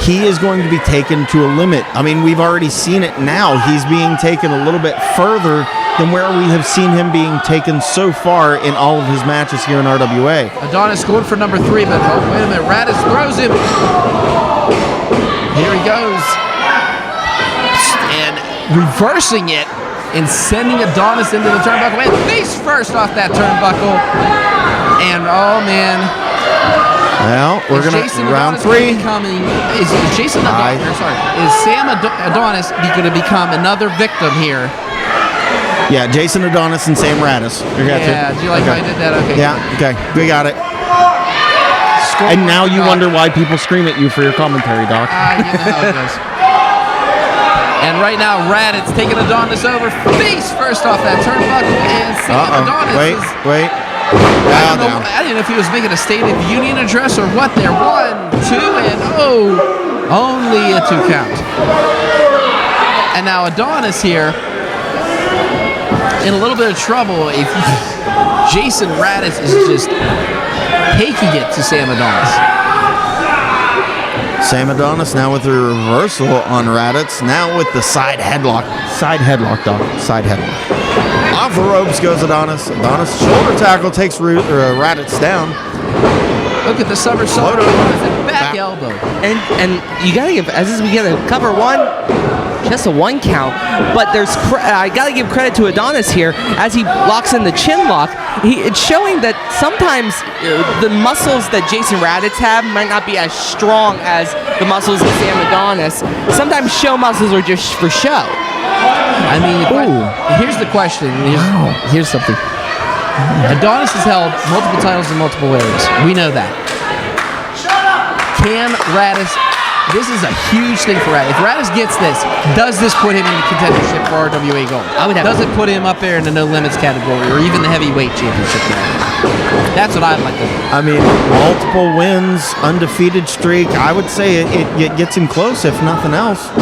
Speaker 2: he is going to be taken to a limit. I mean, we've already seen it now. He's being taken a little bit further than where we have seen him being taken so far in all of his matches here in RWA.
Speaker 1: Adonis going for number 3, but wait a minute. Raditz throws him. Here he goes. And reversing it and sending Adonis into the turnbuckle. Man, face first off that turnbuckle. And, oh, man.
Speaker 2: Well, we're going to round 3.
Speaker 1: Is Jason Adonis, is Sam Adonis going to become another victim here?
Speaker 2: Yeah, Jason Adonis and Sam Radis.
Speaker 1: Yeah, do you like how I did that? Okay.
Speaker 2: Yeah, okay. We got it. And now you wonder why people scream at you for your commentary, Doc.
Speaker 1: You know how it goes. And right now, Raditz taking Adonis over face first off that turnbuckle, and Sam Adonis
Speaker 2: Wait.
Speaker 1: I didn't know if he was making a State of the Union address or what there. 1, 2, and only a 2 count. And now Adonis here in a little bit of trouble. If Jason Raditz is just taking it to Sam Adonis.
Speaker 2: Sam Adonis now with the reversal on Raditz. Now with the side headlock. Side headlock, Doc. Side headlock. Off the ropes goes Adonis. Adonis shoulder tackle takes Raditz down.
Speaker 1: Look at the somersault. Back elbow.
Speaker 3: And you gotta give, as we get a cover 1. Just a 1 count, but I gotta give credit to Adonis here as he locks in the chin lock. It's showing that sometimes the muscles that Jason Raditz have might not be as strong as the muscles of Sam Adonis. Sometimes show muscles are just for show.
Speaker 1: I mean, here's the question. Here's something. Adonis has held multiple titles in multiple areas. We know that. Can Raditz? This is a huge thing for Raditz. If Raditz gets this, does this put him in the contendership for RWA Gold? Does it put him up there in the no limits category or even the heavyweight championship category? That's what I'd like to do.
Speaker 2: I mean, multiple wins, undefeated streak. I would say it gets him close, if nothing else.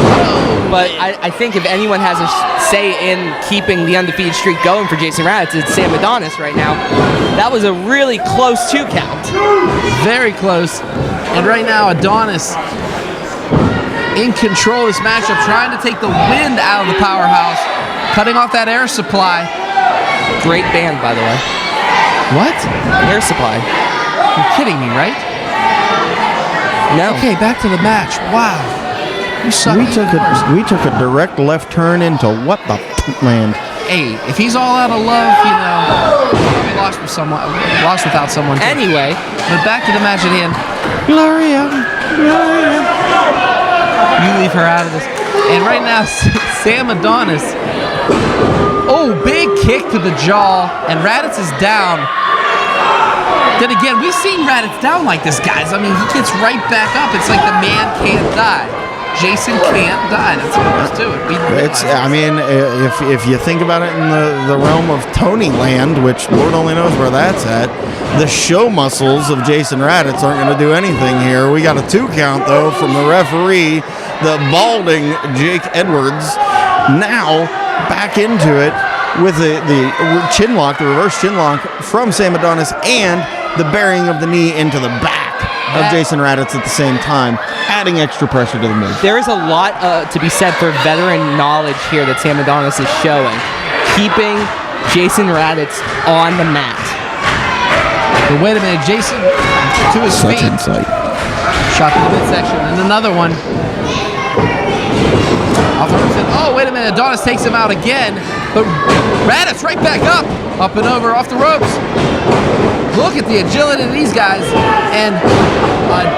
Speaker 3: But I think if anyone has a say in keeping the undefeated streak going for Jason Raditz, it's Sam Adonis right now. That was a really close 2 count.
Speaker 1: Very close. And right now, Adonis in control of this matchup, trying to take the wind out of the powerhouse, cutting off that air supply.
Speaker 3: Great band, by the way.
Speaker 1: What?
Speaker 3: Air supply.
Speaker 1: You're kidding me, right?
Speaker 3: No.
Speaker 1: Okay, back to the match. Wow. You suck.
Speaker 2: We took a direct left turn into what the land.
Speaker 1: Hey, if he's all out of love, we lost without someone.
Speaker 3: Anyway,
Speaker 1: but back to the match at hand.
Speaker 2: Gloria.
Speaker 1: You leave her out of this. And right now, Sam Adonis. Oh, big kick to the jaw. And Raditz is down. Then again, we've seen Raditz down like this, guys. I mean, he gets right back up. It's like the man can't die. Jason can't die. That's what there's to it.
Speaker 2: I mean, if you think about it in the realm of Tony Land, which Lord only knows where that's at, the show muscles of Jason Raditz aren't going to do anything here. We got a 2 count, though, from the referee, the balding Jake Edwards. Now, back into it with the chin lock, the reverse chin lock from Sam Adonis, and the burying of the knee into the back of Jason Raditz at the same time, adding extra pressure to the move.
Speaker 3: There is a lot to be said for veteran knowledge here that Sam Adonis is showing, keeping Jason Raditz on the mat.
Speaker 1: But wait a minute, Jason to his feet.
Speaker 2: Insight.
Speaker 1: Shot to the midsection, and another one. Oh, wait a minute, Adonis takes him out again, but Raditz right back up and over, off the ropes. Look at the agility of these guys, and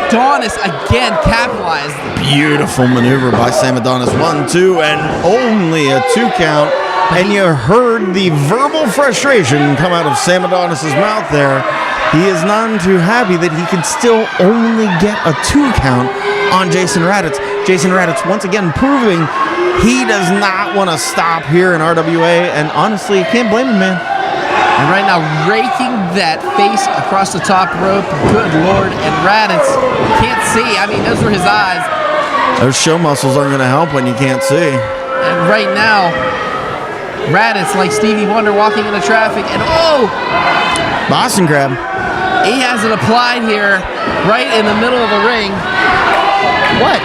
Speaker 1: Adonis again capitalized.
Speaker 2: Beautiful maneuver by Sam Adonis. 1, 2, and only a 2 count. And you heard the verbal frustration come out of Sam Adonis' mouth there. He is none too happy that he can still only get a 2 count on Jason Raditz. Jason Raditz once again proving he does not want to stop here in RWA, and honestly, you can't blame him, man.
Speaker 1: And right now, raking that face across the top rope. Good Lord. And Raditz can't see. I mean, those were his eyes.
Speaker 2: Those show muscles aren't going to help when you can't see.
Speaker 1: And right now, Raditz, like Stevie Wonder, walking into traffic. And
Speaker 2: Boston Crab.
Speaker 1: He has it applied here, right in the middle of the ring. What?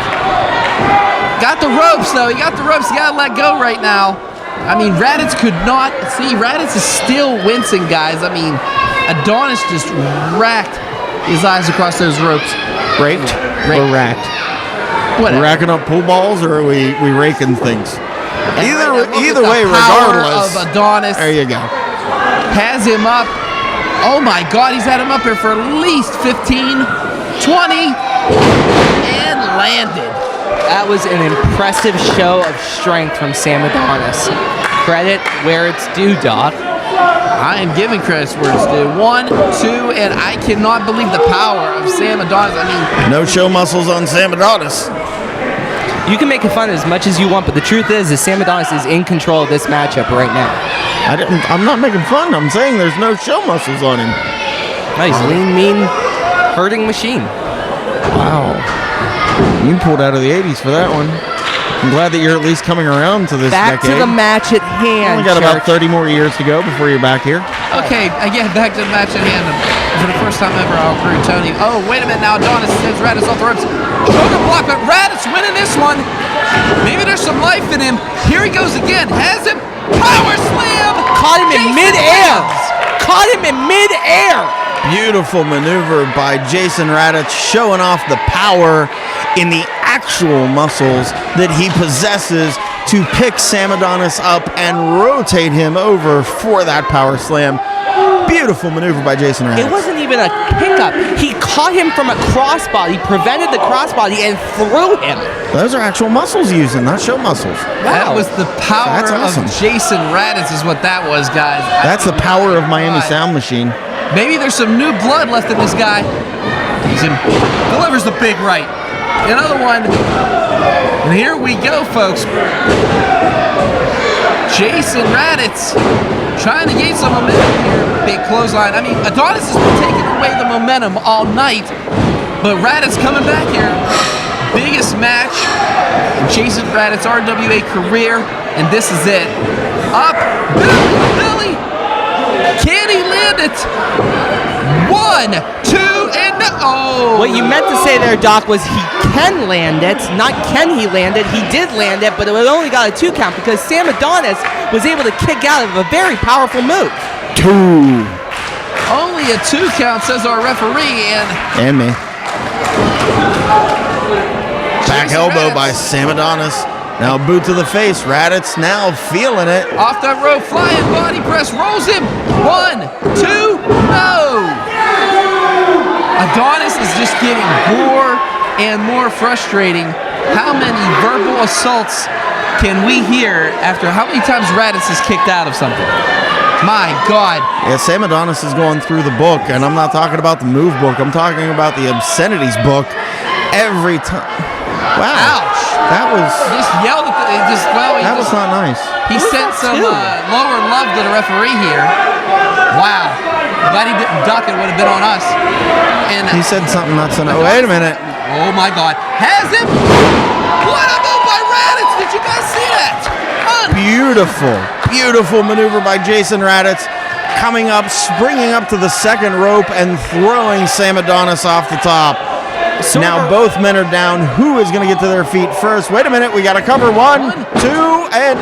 Speaker 1: Got the ropes, though. He got the ropes. He got to let go right now. I mean, Raditz could not see. Raditz is still wincing, guys. I mean, Adonis just racked his eyes across those ropes.
Speaker 2: Raked or racked?
Speaker 1: Whatever.
Speaker 2: Racking up pool balls, or are we raking things?
Speaker 1: And
Speaker 2: Either
Speaker 1: look at
Speaker 2: way,
Speaker 1: the power
Speaker 2: regardless.
Speaker 1: of Adonis.
Speaker 2: There you go.
Speaker 1: Has him up. Oh my God, he's had him up here for at least 15, 20, and landed.
Speaker 3: That was an impressive show of strength from Sam Adonis. Credit where it's due, Doc.
Speaker 1: I am giving credit where it's due. 1, 2, and I cannot believe the power of Sam Adonis. I mean,
Speaker 2: No show muscles on Sam Adonis.
Speaker 3: You can make it fun as much as you want, but the truth is Sam Adonis is in control of this matchup right now.
Speaker 2: I'm not making fun. I'm saying there's no show muscles on him.
Speaker 3: Nice, lean, mean, hurting machine.
Speaker 2: Wow. You pulled out of the 80s for that one. I'm glad that you're at least coming around to this
Speaker 3: Back
Speaker 2: decade.
Speaker 3: to the match at hand.
Speaker 2: Only got about 30 more years to go before you're back here.
Speaker 1: okay, again, back to the match at hand. For the first time ever, I'll agree with Tony. Oh, wait a minute now. Adonis sends Raditz off the ropes. Shoulder block, but Raditz winning this one. Maybe there's some life in him. Here he goes again. Has him. Power slam.
Speaker 3: Caught him in
Speaker 1: Jason
Speaker 3: midair.
Speaker 1: Raditz.
Speaker 3: Caught him in midair.
Speaker 2: Beautiful maneuver by Jason Raditz, showing off the power in the actual muscles that he possesses to pick Sam Adonis up and rotate him over for that power slam. Beautiful maneuver by Jason Raditz.
Speaker 3: It wasn't even a pickup. He caught him from a crossbody, prevented the crossbody, and threw him.
Speaker 2: Those are actual muscles using, not show muscles.
Speaker 1: That was the power
Speaker 2: That's awesome.
Speaker 1: of Jason Raditz is what that was, guys.
Speaker 2: That's the power of Miami Sound Machine.
Speaker 1: Maybe there's some new blood left in this guy. Delivers the big right. Another one. And here we go, folks. Jason Raditz trying to gain some momentum here. Big clothesline. I mean, Adonis has been taking away the momentum all night. But Raditz coming back here. Biggest match in Jason Raditz's RWA career. And this is it. Up. Billy. Can he land it? 1, 2, and oh!
Speaker 3: What you meant to say there, Doc, was he can land it. Not can he land it. He did land it, but it only got a 2 count because Sam Adonis was able to kick out of a very powerful move.
Speaker 2: 2.
Speaker 1: Only a 2 count, says our referee,
Speaker 2: And me. Back
Speaker 1: Jason
Speaker 2: elbow
Speaker 1: Raditz.
Speaker 2: by Sam Adonis. Now boot to the face. Raditz now feeling it.
Speaker 1: off that rope, flying body press, rolls him. 1, 2, no! Adonis is just getting more and more frustrating. How many verbal assaults can we hear after how many times Raditz is kicked out of something? My God.
Speaker 2: Yeah, Sam Adonis is going through the book, and I'm not talking about the move book. I'm talking about the obscenities book every time. Wow.
Speaker 1: Ouch.
Speaker 2: That was
Speaker 1: Just yelled at
Speaker 2: that was not nice.
Speaker 1: He sent some lower love to the referee here. Wow. Glad he didn't duck. It would have been on us. And
Speaker 2: He said something not so nice. Wait a minute.
Speaker 1: oh my God. Has him. What a move by Raditz. Did you guys see that?
Speaker 2: Beautiful maneuver by Jason Raditz. Coming up, springing up to the second rope and throwing Sam Adonis off the top. Now both men are down. Who is going to get to their feet first? Wait a minute. We got to cover 1, 2, and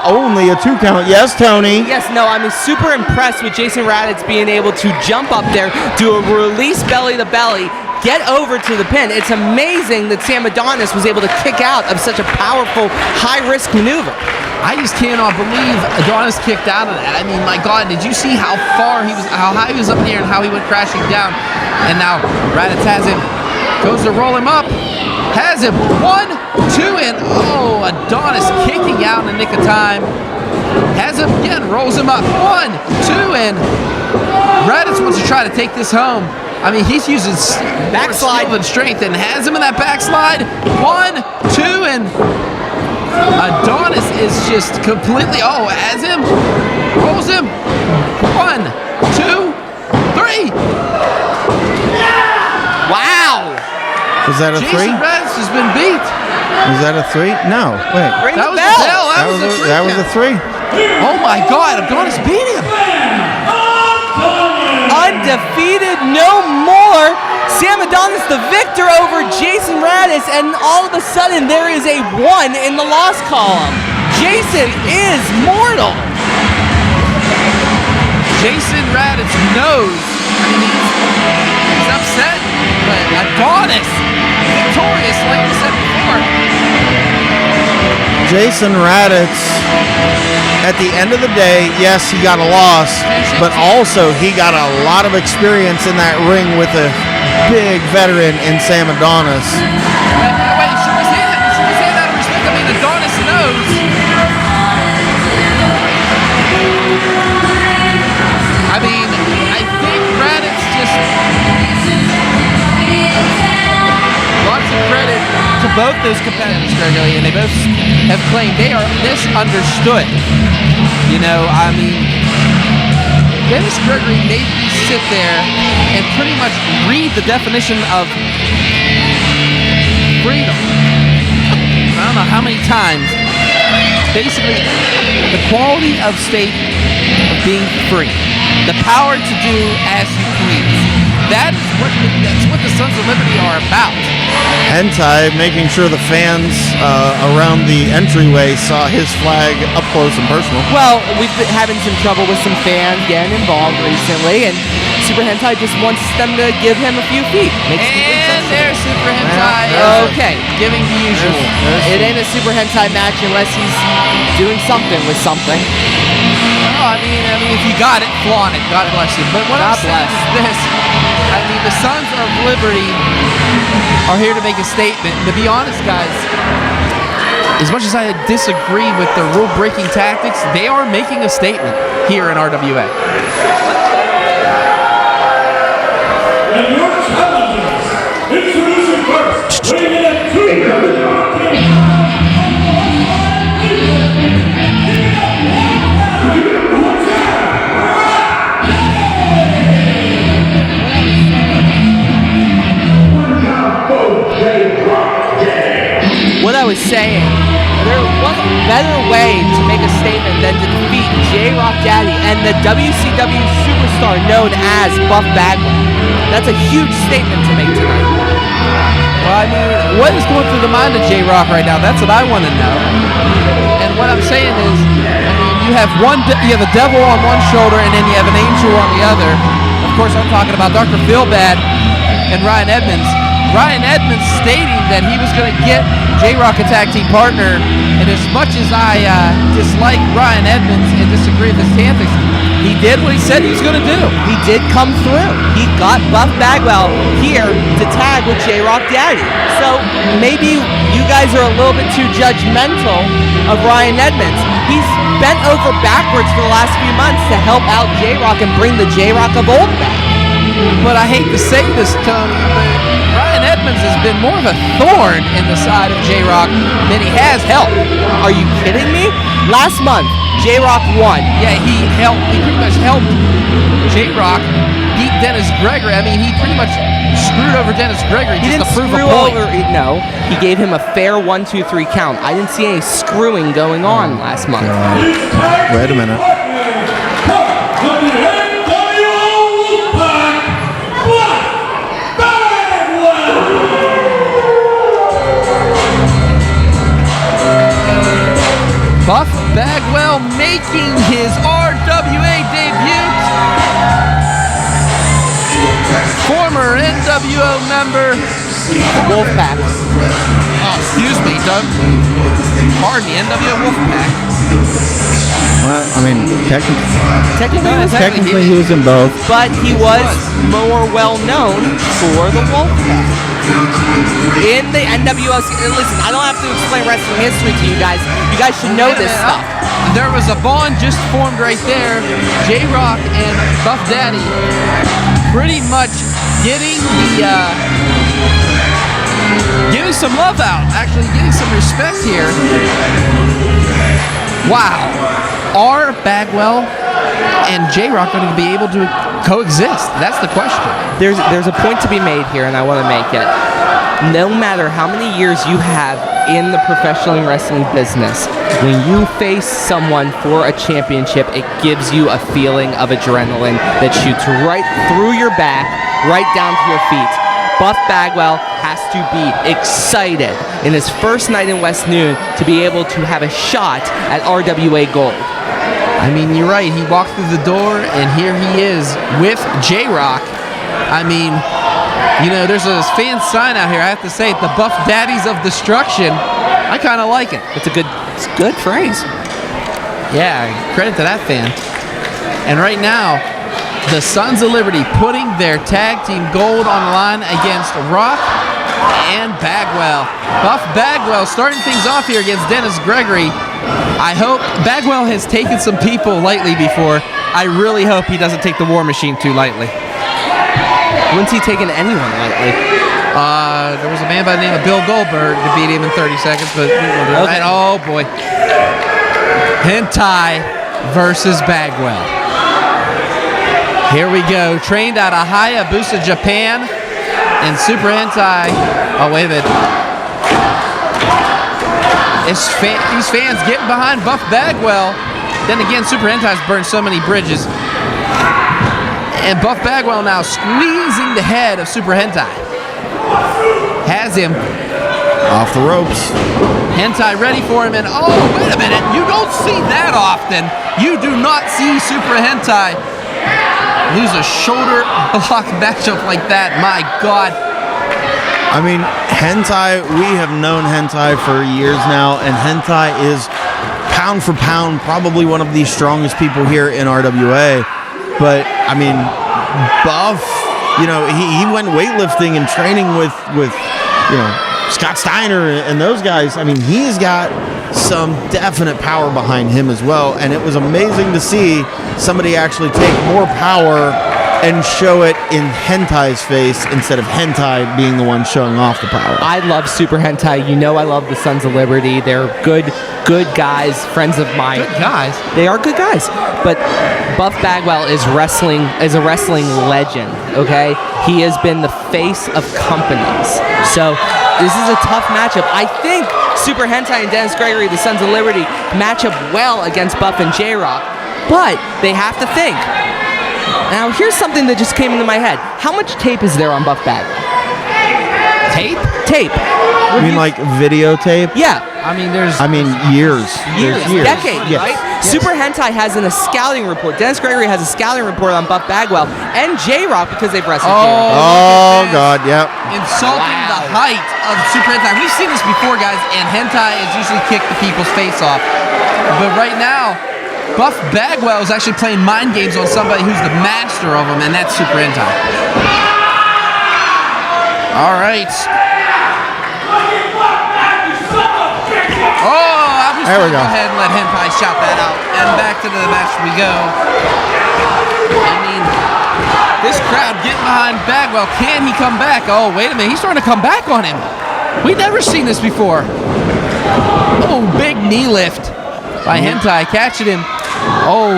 Speaker 2: only a 2 count. Yes, Tony.
Speaker 3: Yes, no, I'm super impressed with Jason Raditz being able to jump up there, do a release belly to belly, get over to the pin. It's amazing that Sam Adonis was able to kick out of such a powerful, high-risk maneuver.
Speaker 1: I just cannot believe Adonis kicked out of that. I mean, my God, did you see how high he was up in the air and how he went crashing down? And now Raditz has him, goes to roll him up, has him, 1, 2, and oh, Adonis kicking out in the nick of time. Has him again, rolls him up, 1, 2, and Raditz wants to try to take this home. I mean, he's using
Speaker 3: Backslide.
Speaker 1: skill and strength and has him in that backslide. 1, 2, and Adonis is just completely, has him, rolls him, 1, 2, 3. Wow.
Speaker 2: Was that a 3?
Speaker 1: Jason Raditz has been beat.
Speaker 2: Was that a 3? No. Wait.
Speaker 3: Ring
Speaker 1: That
Speaker 3: the
Speaker 1: was
Speaker 3: bell.
Speaker 1: the bell.
Speaker 2: That was a 3.
Speaker 1: Oh my God, Adonis beat him.
Speaker 3: Undefeated, no more. Sam Adonis the victor over Jason Raditz, and all of a sudden there is a 1 in the loss column. Jason is mortal.
Speaker 1: Jason Raditz knows. I mean, he's upset, but Adonis victorious, like we said before.
Speaker 2: Jason Raditz, at the end of the day, yes, he got a loss, but also he got a lot of experience in that ring with a big veteran in Sam Adonis.
Speaker 1: Wait, should we say that? Should we say that in respect? I mean, Adonis knows. I mean, I think Raditz just lots of credit to both those competitors, Gregory, and they both have claimed they are misunderstood. You know, I mean, Dennis Gregory made me sit there and pretty much read the definition of freedom. I don't know how many times. Basically, the quality of state of being free. The power to do as you please. That's what the Sons of Liberty are about.
Speaker 2: Hentai making sure the fans around the entryway saw his flag up close and personal.
Speaker 3: Well, we've been having some trouble with some fans getting involved recently, and Super Hentai just wants them to give him a few feet.
Speaker 1: And there's Super Hentai.
Speaker 3: Okay.
Speaker 1: Giving the usual.
Speaker 3: It ain't a Super Hentai match unless he's doing something with something.
Speaker 1: Oh, I mean, if you got it, flaunt it. God bless you. But what I'm saying is this. I mean, the Sons of Liberty are here to make a statement. To be honest, guys, as much as I disagree with the rule-breaking tactics, they are making a statement here in RWA.
Speaker 4: And your challengers, introducing first, weighing in at 200
Speaker 3: What I was saying, there was a better way to make a statement than to defeat J-Rocc Daddy and the WCW superstar known as Buff Bagwell. That's a huge statement to make tonight.
Speaker 1: Well, I mean, what is going through the mind of J-Rocc right now? That's what I want to know. And what I'm saying is, I mean, you have a devil on one shoulder and then you have an angel on the other. Of course, I'm talking about Dr. Feelbad and Ryan Edmonds. Ryan Edmonds stating that he was going to get J-Rocc a tag team partner, and as much as I dislike Ryan Edmonds and disagree with his antics, he did what he said he was going to do.
Speaker 3: He did come through. He got Buff Bagwell here to tag with J-Rocc Daddy. So maybe you guys are a little bit too judgmental of Ryan Edmonds. He's bent over backwards for the last few months to help out J-Rocc and bring the J-Rocc of old back.
Speaker 1: But I hate to say this, Tony, but Ryan Edmonds has been more of a thorn in the side of J-Rocc than he has helped.
Speaker 3: Are you kidding me? Last month, J-Rocc won.
Speaker 1: Yeah, he pretty much helped J-Rocc beat Dennis Gregory. I mean, he pretty much screwed over Dennis Gregory
Speaker 3: He
Speaker 1: just
Speaker 3: didn't
Speaker 1: to prove
Speaker 3: screw
Speaker 1: a point.
Speaker 3: over. No, he gave him a fair 1-2-3 count. I didn't see any screwing going on last month.
Speaker 2: Wait a minute.
Speaker 1: Buff Bagwell making his RWA debut. Former NWO member.
Speaker 3: Wolfpack.
Speaker 1: Oh, excuse me, Doug. Pardon me, NWO Wolfpack.
Speaker 2: Well, I mean,
Speaker 3: Technically,
Speaker 2: he was in both.
Speaker 3: but he was more well known for the Wolfpack. In the NWO, listen, I don't have to explain wrestling history to you guys. You guys should know this stuff.
Speaker 1: There was a bond just formed right there. J-Rocc and Buff Daddy pretty much getting some love out, actually getting some respect here. Wow. Are Bagwell and J-Rocc going to be able to coexist? That's the question.
Speaker 3: There's a point to be made here, and I want to make it. No matter how many years you have in the professional wrestling business, when you face someone for a championship, it gives you a feeling of adrenaline that shoots right through your back, right down to your feet. Buff Bagwell has to be excited in his first night in West Noon to be able to have a shot at RWA Gold.
Speaker 1: I mean, you're right. He walked through the door, and here he is with J-Rocc. I mean, you know, there's a fan sign out here. I have to say, the Buff Daddies of Destruction. I kind of like it.
Speaker 3: It's a good It's a good phrase.
Speaker 1: Yeah, credit to that fan. And right now, the Sons of Liberty putting their tag team gold on the line against Rock and Bagwell. Buff Bagwell starting things off here against Dennis Gregory. I hope Bagwell has taken some people lightly before. I really hope he doesn't take the War Machine too lightly.
Speaker 3: When's he taken anyone lightly?
Speaker 1: There was a man by the name of Bill Goldberg to beat him in 30 seconds, but we won't do that. Oh boy. Hentai versus Bagwell. Here we go. Trained out of Hayabusa, Japan. And Super Hentai. Oh, wait a minute. These fans getting behind Buff Bagwell. Then again, Super Hentai's burned so many bridges. And Buff Bagwell now squeezing the head of Super Hentai. Has him
Speaker 2: Off the ropes.
Speaker 1: Hentai ready for him, and oh, wait a minute. You don't see that often. You do not see Super Hentai lose a shoulder block matchup like that. My God.
Speaker 2: I mean, Hentai, we have known Hentai for years now, and Hentai is pound for pound probably one of the strongest people here in RWA. But, I mean, Buff, you know, he went weightlifting and training with you know, Scott Steiner and those guys. I mean, he's got some definite power behind him as well, and it was amazing to see somebody actually take more power and show it in Hentai's face instead of Hentai being the one showing off the power.
Speaker 3: I love Super Hentai. You know I love the Sons of Liberty. They're good guys, friends of mine.
Speaker 1: Good guys.
Speaker 3: They are good guys. But Buff Bagwell is a wrestling legend, okay? He has been the face of companies. So this is a tough matchup. I think Super Hentai and Dennis Gregory, the Sons of Liberty, match up well against Buff and J-Rocc, but they have to think. Now, here's something that just came into my head. How much tape is there on Buff Bagwell? Tape? Tape.
Speaker 2: I mean, like videotape?
Speaker 3: Yeah.
Speaker 2: Years.
Speaker 3: Years.
Speaker 2: There's years.
Speaker 3: Decades,
Speaker 2: Yes.
Speaker 3: right?
Speaker 2: Yes.
Speaker 3: Super Hentai has a scouting report. Dennis Gregory has a scouting report on Buff Bagwell and J-Rocc because they've wrestled J-Rocc.
Speaker 2: Oh, God, yep.
Speaker 1: Insulting the height of Super Hentai. We've seen this before, guys, and Hentai is usually kicked the people's face off. But right now, Buff Bagwell is actually playing mind games on somebody who's the master of them, and that's Super Hentai. All right. Oh, I'm just going to go ahead and let Hentai shout that out. And back to the match we go. I mean, this crowd getting behind Bagwell. Can he come back? Oh, wait a minute. He's starting to come back on him. We've never seen this before. Oh, big knee lift by Hentai. Catching him. Oh,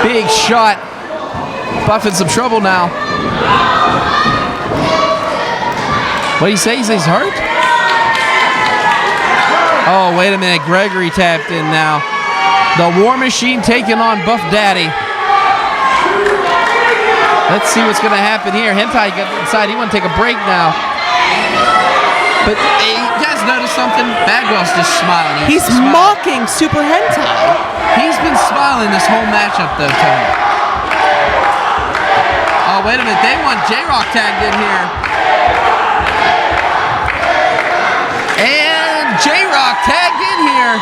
Speaker 1: big shot. Buff in some trouble now. What do you say? He says he's hurt? Oh, wait a minute. Gregory tapped in now. The War Machine taking on Buff Daddy. Let's see what's going to happen here. Hentai got inside. He want to take a break now. But hey, you guys notice something? Bagwell's just smiling.
Speaker 3: He's mocking Super Hentai.
Speaker 1: He's been smiling this whole matchup, though, Tony. Oh, wait a minute. They want J-Rocc tagged in here. And J-Rocc tagged in here.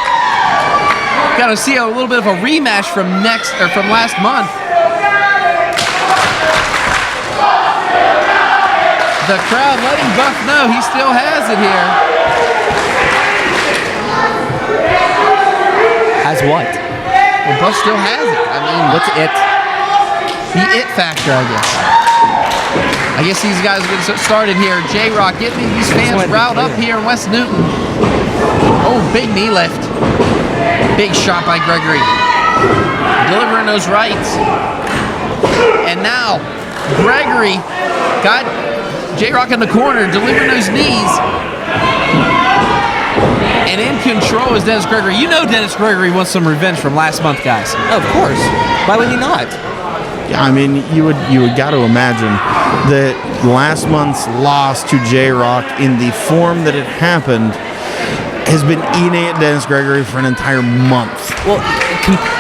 Speaker 1: Got to see a little bit of a rematch from last month. The crowd letting Buff know he still has it here.
Speaker 3: Has what?
Speaker 1: Well, Buff still has it. I mean, what's it? The it factor, I guess. I guess these guys are going to get started here. J-Rocc getting these fans riled up here in West Newton. Oh, big knee lift. Big shot by Gregory. Delivering those rights. And now, Gregory got J-Rocc in the corner, delivering those knees. And in control is Dennis Gregory. You know Dennis Gregory wants some revenge from last month, guys.
Speaker 3: Of course. Why would he not?
Speaker 2: I mean, you would got to imagine that last month's loss to J-Rocc in the form that it happened has been eating at Dennis Gregory for an entire month.
Speaker 3: Well,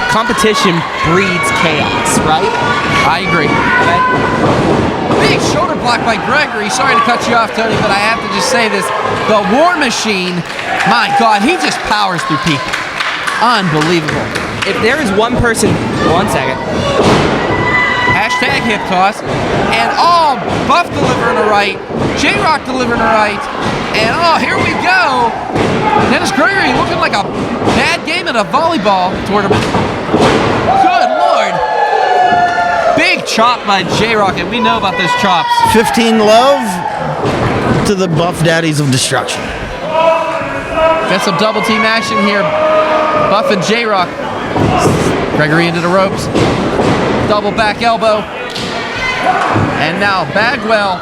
Speaker 3: competition breeds chaos, right?
Speaker 1: I agree. Okay. Big shoulder block by Gregory. Sorry to cut you off, Tony, but I have to just say this. The War Machine, my God, he just powers through people. Unbelievable.
Speaker 3: If there is one person, 1 second.
Speaker 1: Hashtag hip toss. And Buff delivering a right. J-Rocc delivering a right. And here we go. Dennis Gregory looking like a bad game at a volleyball tournament. Good Lord. Big chop by J-Rocc, and we know about those chops.
Speaker 2: 15 love to the Buff Daddies of Destruction.
Speaker 1: Got some double team action here. Buff and J-Rocc. Gregory into the ropes. Double back elbow. And now Bagwell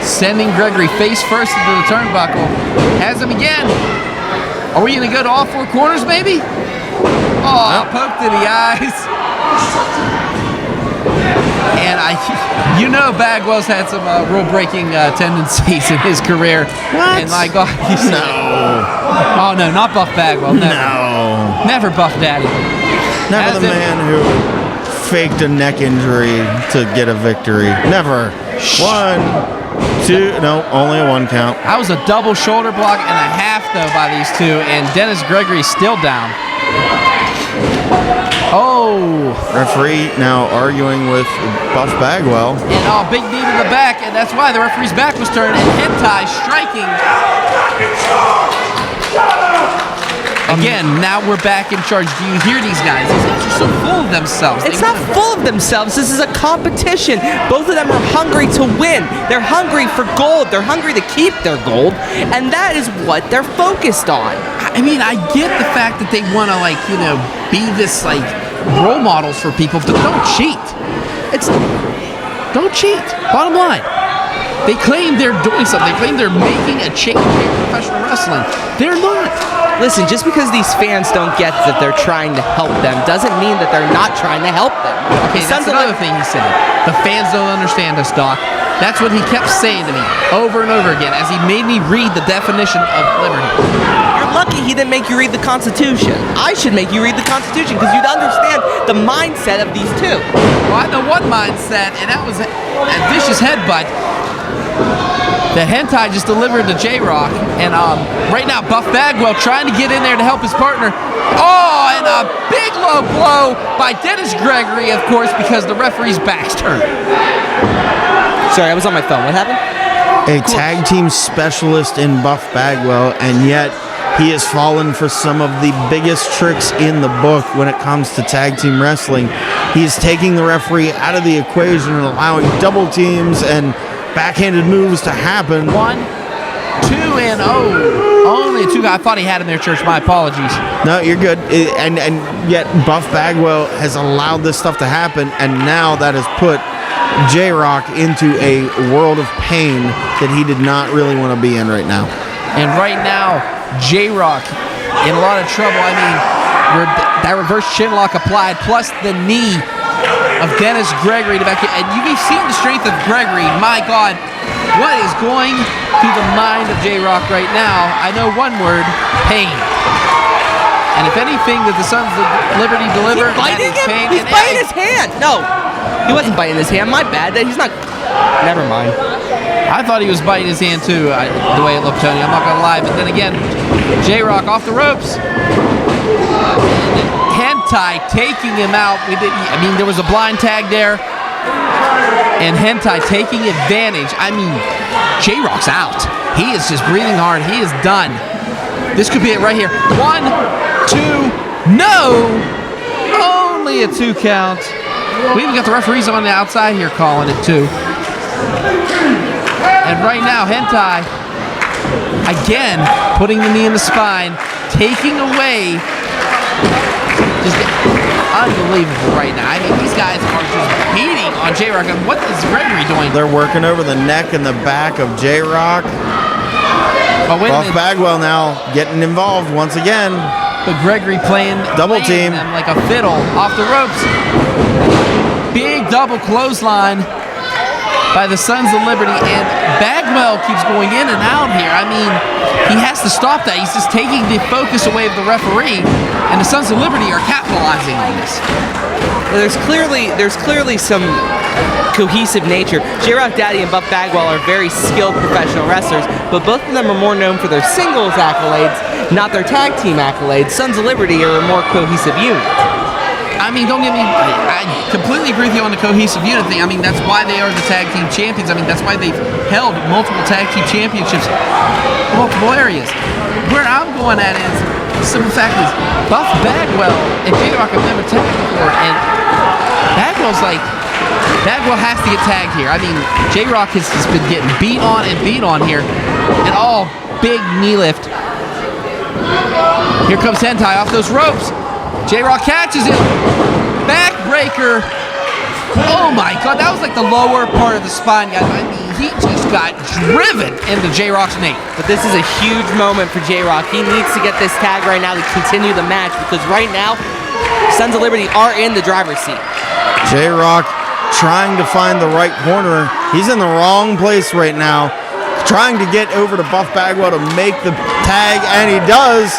Speaker 1: sending Gregory face first into the turnbuckle. Has him again. Are we going to go to all four corners, maybe? Poked in the eyes. And Bagwell's had some rule-breaking tendencies in his career.
Speaker 2: What?
Speaker 1: And my God,
Speaker 2: No.
Speaker 1: Oh no, not Buff Bagwell. Never.
Speaker 2: No.
Speaker 1: Never Buff Daddy.
Speaker 2: Never the man who faked a neck injury to get a victory. Never. 1, 2, no, only a 1 count.
Speaker 1: That was a double shoulder block and a half, though, by these two, and Dennis Gregory's still down.
Speaker 2: Referee now arguing with Buff Bagwell.
Speaker 1: And big knee to the back, and that's why the referee's back was turned, and Hentai striking. Again, now we're back in charge. Do you hear these guys? These guys are so full of themselves.
Speaker 3: It's not full of themselves. This is a competition. Both of them are hungry to win. They're hungry for gold. They're hungry to keep their gold. And that is what they're focused on.
Speaker 1: I mean, I get the fact that they want to, be this, role models for people, but don't cheat. Don't cheat. Bottom line. They claim they're doing something. They claim they're making a change in professional wrestling. They're not.
Speaker 3: Listen, just because these fans don't get that they're trying to help them doesn't mean that they're not trying to help them.
Speaker 1: Okay, that's another thing he said. The fans don't understand us, Doc. That's what he kept saying to me over and over again as he made me read the definition of liberty.
Speaker 3: You're lucky he didn't make you read the Constitution. I should make you read the Constitution because you'd understand the mindset of these two.
Speaker 1: Well, I know one mindset, and that was a vicious headbutt that Hentai just delivered to J-Rocc. And right now, Buff Bagwell trying to get in there to help his partner. And a big low blow by Dennis Gregory, of course, because the referee's back's turned.
Speaker 3: Sorry, I was on my phone. What happened?
Speaker 2: A tag team specialist in Buff Bagwell, and yet he has fallen for some of the biggest tricks in the book when it comes to tag team wrestling. He is taking the referee out of the equation and allowing double teams and backhanded moves to happen.
Speaker 1: 1, 2, and only a 2. I thought he had him there, Church. My apologies.
Speaker 2: No, you're good. And yet Buff Bagwell has allowed this stuff to happen, and now that has put J-Rocc into a world of pain that he did not really want to be in right now.
Speaker 1: And right now, J-Rocc in a lot of trouble. I mean, that reverse chinlock applied, plus the knee of Dennis Gregory to back in. And you've seen the strength of Gregory. My God, what is going through the mind of J-Rocc right now? I know one word: pain. And if anything that the Sons of Liberty deliver, that is pain.
Speaker 3: He's biting his hand. No, he wasn't biting his hand. My bad. He's not. Never mind.
Speaker 1: I thought he was biting his hand too, the way it looked, Tony. I'm not going to lie. But then again, J-Rocc off the ropes. Hentai taking him out. There was a blind tag there. And Hentai taking advantage. I mean, J-Rocc's out. He is just breathing hard. He is done. This could be it right here. 1, 2, no! Only a 2 count. We even got the referees on the outside here calling it too. And right now, Hentai, again, putting the knee in the spine, taking away, just unbelievable right now. I mean, these guys are just beating on J-Rocc. And what is Gregory doing?
Speaker 2: They're working over the neck and the back of J-Rocc. Buff Bagwell now getting involved once again.
Speaker 1: But Gregory playing
Speaker 2: double team
Speaker 1: them like a fiddle off the ropes. Big double clothesline by the Sons of Liberty, and Bagwell keeps going in and out here. I mean, he has to stop that. He's just taking the focus away of the referee, and the Sons of Liberty are capitalizing on this.
Speaker 3: Well, there's clearly some cohesive nature. J-Rocc Daddy and Buff Bagwell are very skilled professional wrestlers, but both of them are more known for their singles accolades not their tag team accolades. Sons of Liberty are a more cohesive unit.
Speaker 1: I mean, don't get me. I completely agree with you on the cohesive unit thing. I mean, that's why they are the tag team champions. I mean, that's why they've held multiple tag team championships in multiple areas. Where I'm going at is the simple fact is Buff Bagwell and J-Rocc have never tagged before, and Bagwell's like, Bagwell has to get tagged here. I mean, J-Rocc has been getting beat on here, and all big knee lift. Here comes Hentai off those ropes. J-Rocc catches it. Backbreaker. Oh my God, that was like the lower part of the spine, guys. I mean, he just got driven into J-Rocc's knee.
Speaker 3: But this is a huge moment for J-Rocc. He needs to get this tag right now to continue the match, because right now, Sons of Liberty are in the driver's seat.
Speaker 2: J-Rocc trying to find the right corner. He's in the wrong place right now. Trying to get over to Buff Bagwell to make the tag, and he does.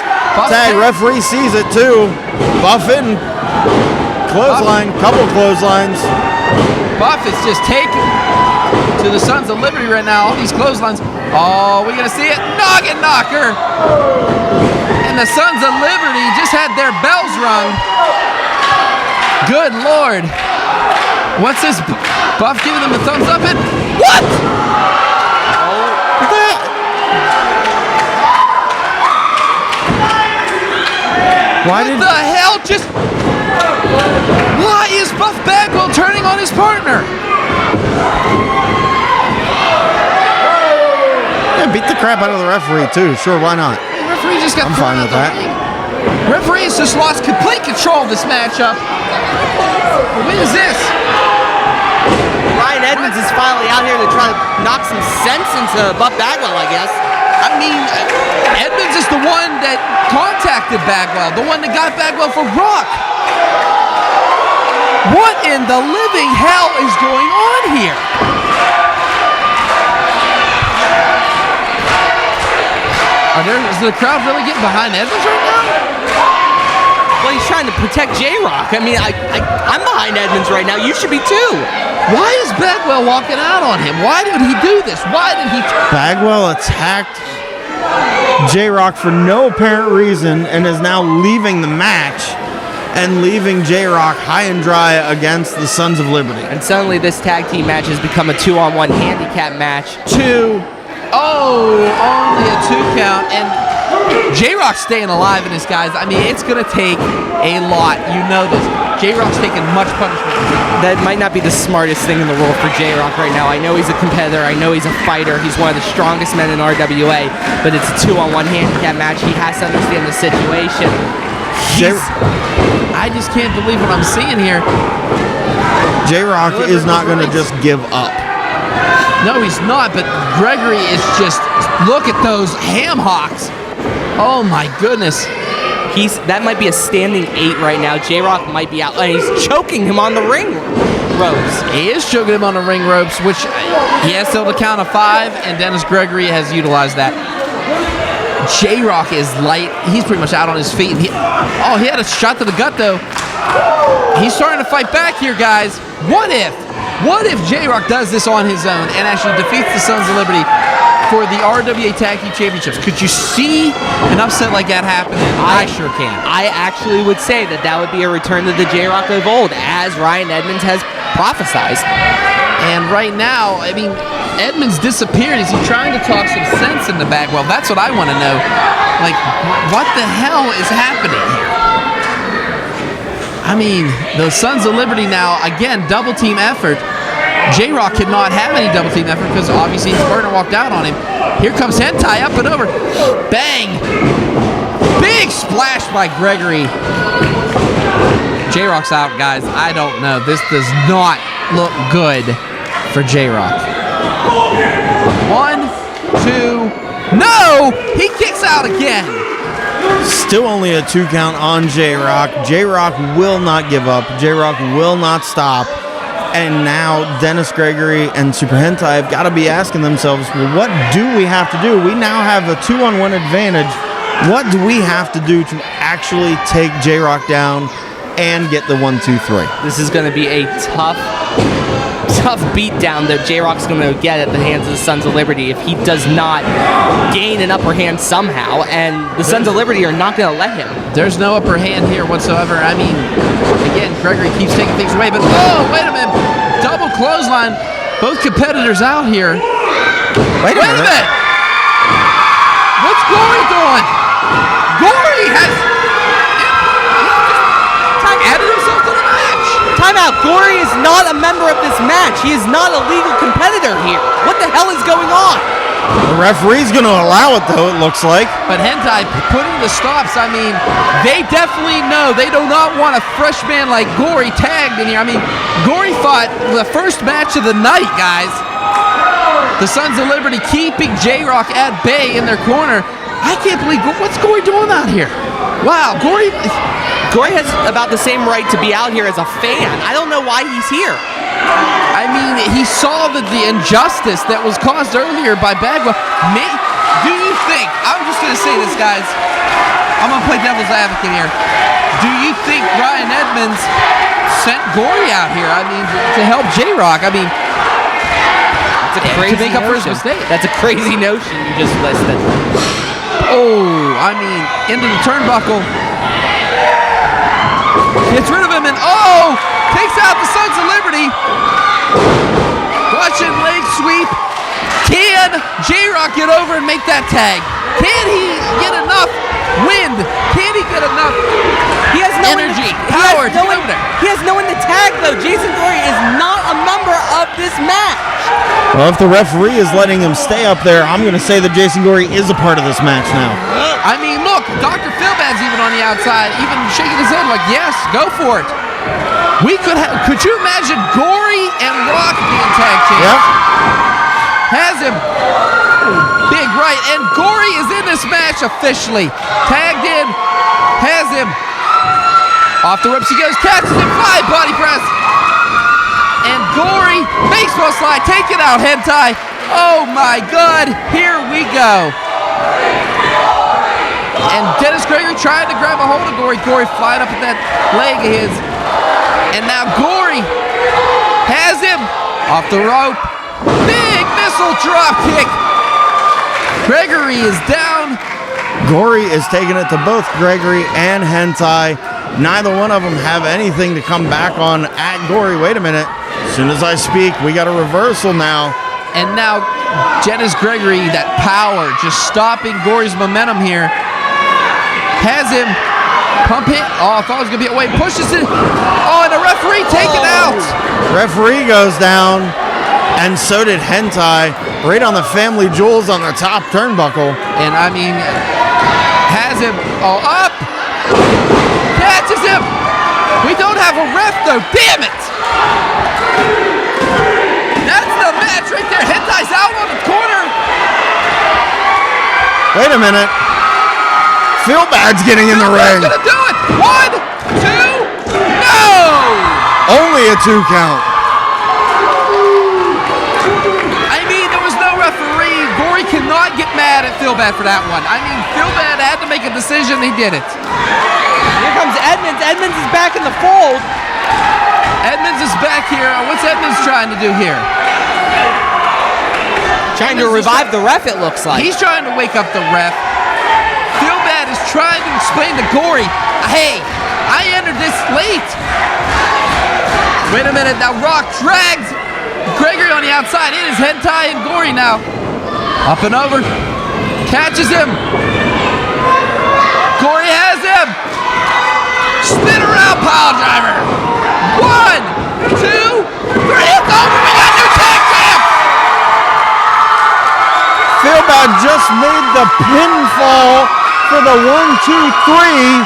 Speaker 2: Tag referee sees it too. Buff in. Clothesline, couple clotheslines.
Speaker 1: Buff is just taken to the Sons of Liberty right now. All these clotheslines. Oh, we're gonna see it. Noggin knocker. And the Sons of Liberty just had their bells rung. Good Lord. What's this? Buff giving them a thumbs up and what? What the hell just... Why is Buff Bagwell turning on his partner?
Speaker 2: Yeah, beat the crap out of the referee too. Sure, why not?
Speaker 1: The referee just got
Speaker 2: I'm
Speaker 1: thrown
Speaker 2: fine
Speaker 1: out
Speaker 2: with
Speaker 1: the
Speaker 2: that.
Speaker 1: ring. Referee's just lost complete control of this matchup. What is this?
Speaker 3: Ryan Edmonds is finally out here to try to knock some sense into Buff Bagwell, I guess.
Speaker 1: I mean, Edmonds is the one that contacted Bagwell, the one that got Bagwell for Rock. What in the living hell is going on here? Is the crowd really getting behind Edmonds right now?
Speaker 3: Well, he's trying to protect J-Rocc. I mean, I'm behind Edmonds right now. You should be too.
Speaker 1: Why is Bagwell walking out on him? Why did he do this? Why did he...
Speaker 2: Bagwell attacked J-Rocc for no apparent reason and is now leaving the match and leaving J-Rocc high and dry against the Sons of Liberty.
Speaker 3: And suddenly this tag team match has become a 2-on-1 handicap match.
Speaker 1: Only a 2 count, and J-Rocc staying alive in this, guys. I mean, it's going to take a lot. You know this. J-Rocc's taking much punishment.
Speaker 3: That might not be the smartest thing in the world for J-Rocc right now. I know he's a competitor. I know he's a fighter. He's one of the strongest men in RWA, but it's a 2-on-1 handicap match. He has to understand the situation.
Speaker 1: I just can't believe what I'm seeing here.
Speaker 2: J-Rocc is not going to just give up.
Speaker 1: No, he's not, but Gregory is just, look at those ham hocks. Oh my goodness.
Speaker 3: That might be a standing 8 right now. J-Rocc might be out, and he's choking him on the ring ropes.
Speaker 1: He is choking him on the ring ropes, which he has till the count of 5, and Dennis Gregory has utilized that. J-Rocc is light. He's pretty much out on his feet. He had a shot to the gut, though. He's starting to fight back here, guys. What if J-Rocc does this on his own and actually defeats the Sons of Liberty for the RWA Tag Team Championships? Could you see an upset like that happening? I sure can.
Speaker 3: I actually would say that would be a return to the J-Rocc of old, as Ryan Edmonds has prophesized.
Speaker 1: And right now, I mean, Edmonds disappeared. Is he trying to talk some sense into Bagwell? That's what I want to know. Like, what the hell is happening here? I mean, the Sons of Liberty now, again, double team effort. J-Rocc cannot have any double team effort because obviously his partner walked out on him. Here comes Hentai up and over. Bang! Big splash by Gregory. J-Rocc's out, guys. I don't know. This does not look good for J-Rocc. 1, 2, no! He kicks out again.
Speaker 2: Still only a 2 count on J-Rocc. J-Rocc will not give up. J-Rocc will not stop. And now Dennis Gregory and Super Hentai have got to be asking themselves, well, what do we have to do? We now have a 2-on-1 advantage. What do we have to do to actually take J-Rocc down and get the 1, 2, 3?
Speaker 3: This is going to be a tough tough beatdown that J-Rocc's going to get at the hands of the Sons of Liberty if he does not gain an upper hand somehow, and the Sons of Liberty are not going to let him.
Speaker 1: There's no upper hand here whatsoever. I mean, again, Gregory keeps taking things away, but oh, wait a minute. Double clothesline. Both competitors out here.
Speaker 2: Wait a minute.
Speaker 1: What's Gory doing? Gory has added himself to the match.
Speaker 3: Timeout. Gory is not a member of this match. He is not a legal competitor here. What the hell is going on?
Speaker 2: The referee's going to allow it, though, it looks like.
Speaker 1: But Hentai putting the stops, I mean, they definitely know they do not want a fresh man like Gory tagged in here. I mean, Gory fought the first match of the night, guys. The Sons of Liberty keeping J-Rocc at bay in their corner. I can't believe, what's Gory doing out here? Wow, Gory
Speaker 3: has about the same right to be out here as a fan. I don't know why he's here.
Speaker 1: I mean, he saw the injustice that was caused earlier by Bagwell. Do you think, I'm just going to say this, guys. I'm going to play devil's advocate here. Do you think Ryan Edmonds sent Gory out here, I mean, to help J-Rocc? I mean,
Speaker 3: that's a crazy
Speaker 1: to make up for his
Speaker 3: notion.
Speaker 1: mistake.
Speaker 3: That's a crazy notion you just listed.
Speaker 1: Oh, I mean, into the turnbuckle. Gets rid of him and takes out the Sons of Liberty. Russian leg sweep. Can J-Rocc get over and make that tag? Can he get enough wind? Can he get enough
Speaker 3: He has no
Speaker 1: energy,
Speaker 3: one
Speaker 1: power to get over there?
Speaker 3: He has no one to tag, though. Jason Gory is not a member of this match.
Speaker 2: Well, if the referee is letting him stay up there, I'm going to say that Jason Gory is a part of this match now.
Speaker 1: I mean, look, Dr. Philbad's even on the outside, even shaking his head like, yes, go for it. Could you imagine Gory and Rock being tag champs?
Speaker 2: Yep.
Speaker 1: Has him. Big right, and Gory is in this match officially. Tagged in, has him. Off the ropes he goes, catches him, fly body press. And Gory, baseball slide, take it out, Hentai. Oh my God, here we go. And Dennis Gregory trying to grab a hold of Gory. Gory flying up at that leg of his. And now Gory has him off the rope. Big missile drop kick. Gregory is down.
Speaker 2: Gory is taking it to both Gregory and Hentai. Neither one of them have anything to come back on at Gory. Wait a minute. As soon as I speak, we got a reversal now.
Speaker 1: And now Dennis Gregory, that power, just stopping Gory's momentum here. Has him. Pump hit. Oh, I thought it was going to be away. Pushes it. Oh, and the referee taken out.
Speaker 2: Referee goes down. And so did Hentai. Right on the family jewels on the top turnbuckle.
Speaker 1: And I mean, has him. Oh, up. Catches him. We don't have a ref though. Damn it. That's the match right there. Hentai's out on the corner.
Speaker 2: Wait a minute. Feelbad's getting in the ring.
Speaker 1: Gonna do it. 1, 2, no!
Speaker 2: Only a 2 count.
Speaker 1: I mean, there was no referee. Gory cannot get mad at Feelbad for that one. I mean, Feelbad had to make a decision. He did it.
Speaker 3: Here comes Edmonds. Edmonds is back in the fold.
Speaker 1: Edmonds is back here. What's Edmonds trying to do here?
Speaker 3: Trying to revive the ref, it looks like.
Speaker 1: He's trying to wake up the ref. Feelbad is trying to explain to Gory, hey, I entered this late. Wait a minute, now Rock drags Gregory on the outside. It is Hentai and Gory now. Up and over. Catches him. Gory has him. Spin around pile driver. 1, 2, 3. It's over. We got new tag champ.
Speaker 2: Feelbad just made the pinfall for the 1, 2, 3,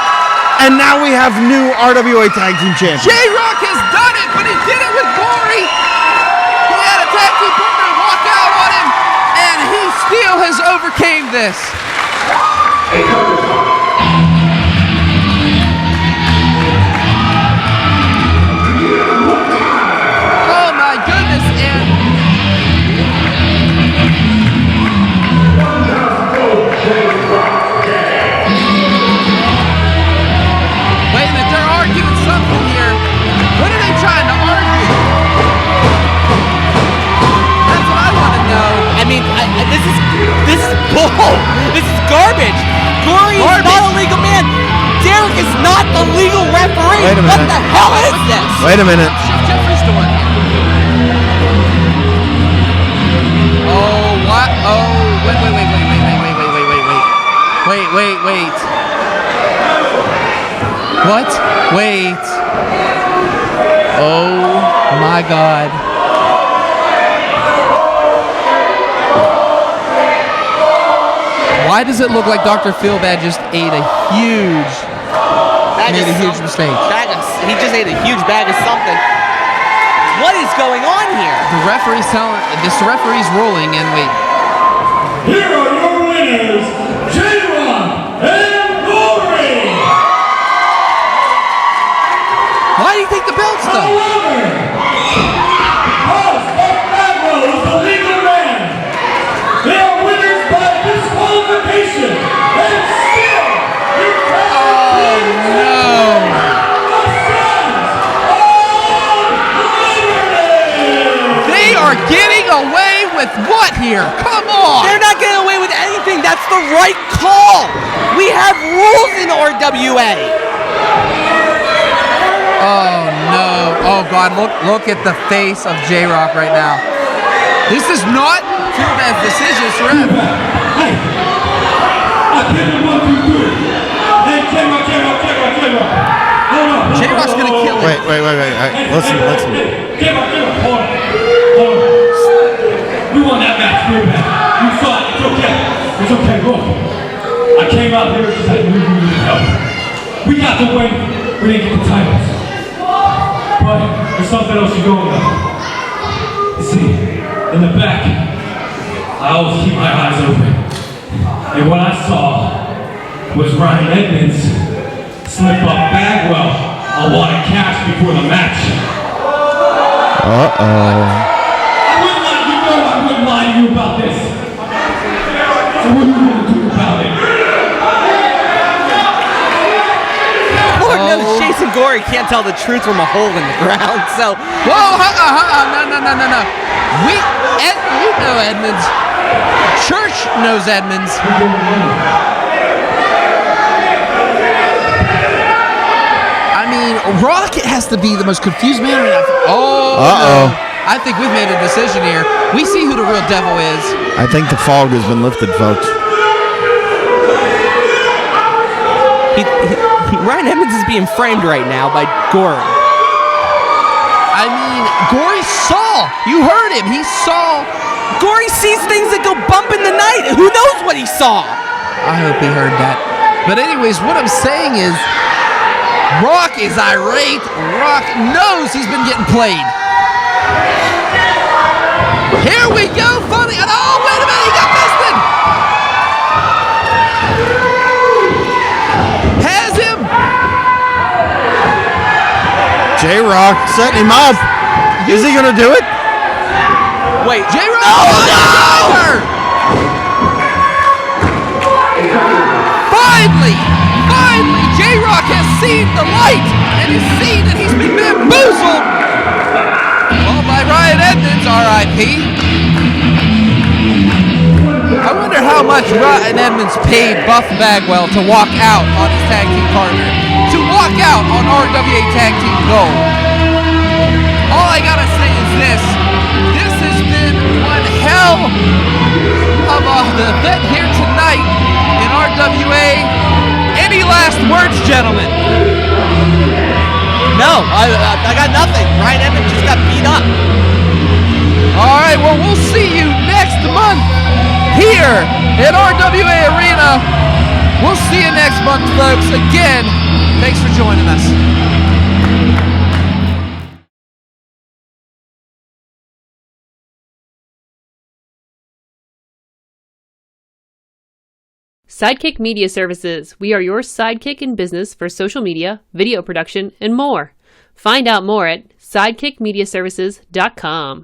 Speaker 2: and now we have new RWA Tag Team Champion.
Speaker 1: J-Rocc has done it, but he did it with Gory. He had a tag team partner walk out on him, and he still has overcame this. Oh my goodness, and wait a minute, they're arguing something here. What are they trying to argue?
Speaker 3: referee?
Speaker 2: Wait a
Speaker 3: What
Speaker 2: minute.
Speaker 3: the hell is this?
Speaker 2: Wait a minute.
Speaker 1: What's Jeffrey's doing here? Oh, what? Oh, wait. Wait. What? Wait. Oh, my God. Why does it look like Dr. Feelbad just ate a huge mistake?
Speaker 3: He just ate a huge bag of something. What is going on here?
Speaker 1: The referee's rolling, and wait.
Speaker 4: Here are your winners, J-Rocc and Gory.
Speaker 1: Why do you think the belt's done?
Speaker 4: However, House of Admiral is the legal man. They are winners by disqualification, and still you cannot
Speaker 1: They are getting away with what here? Come on!
Speaker 3: They're not getting away with anything. That's the right call. We have rules in RWA.
Speaker 1: Oh no! Oh God! Look at the face of J-Rocc right now. This is not Feelbad's decision, ref.
Speaker 4: Hey, I give him 1, 2, 3. Hey, J-Rocc. Hold on.
Speaker 1: J-Rock's gonna kill him.
Speaker 2: Wait. Listen.
Speaker 4: J-Rocc, hold on. We won that match, Feelbad. You saw it. It's okay. Look, I came out here because I knew you needed help. We got the win. We didn't get the titles. But there's something else you're going on. You see, in the back, I always keep my eyes open. And what I saw was Ryan Edmonds slip up Bagwell a lot of cash before the match. I wouldn't lie to you about this. So what are you going to do about it?
Speaker 3: Lord knows Jason Gory can't tell the truth from a hole in the ground, so...
Speaker 1: Whoa! No. We know Edmonds. Church knows Edmonds. I mean, Rock has to be the most confused man right now. No. I think we've made a decision here. We see who the real devil is.
Speaker 2: I think the fog has been lifted, folks.
Speaker 3: Ryan Edmonds is being framed right now by Gory.
Speaker 1: I mean, Gory saw. You heard him. He saw.
Speaker 3: Gory sees things that go bump in the night. Who knows what he saw?
Speaker 1: I hope he heard that. But anyways, what I'm saying is, Rock is irate. Rock knows he's been getting played. Here we go, funny. Oh, wait a minute, he got fisted. Has him.
Speaker 2: J-Rocc setting him up. Is he going to do it?
Speaker 3: Wait,
Speaker 1: J-Rocc.
Speaker 3: no!
Speaker 1: Finally, J-Rocc has seen the light and has seen that he's been bamboozled. All by Ryan Edmonds, R.I.P. I wonder how much Ryan Edmonds paid Buff Bagwell to walk out on his tag team partner, to walk out on RWA Tag Team Gold. All I gotta say is this has been one hell of an event here tonight in RWA. Any last words, gentlemen?
Speaker 3: No, I got nothing. Ryan Edmonds just got beat up.
Speaker 1: All right, well, we'll see you next month here at RWA Arena. We'll see you next month, folks. Again, thanks for joining us.
Speaker 5: Sidekick Media Services. We are your sidekick in business for social media, video production, and more. Find out more at sidekickmediaservices.com.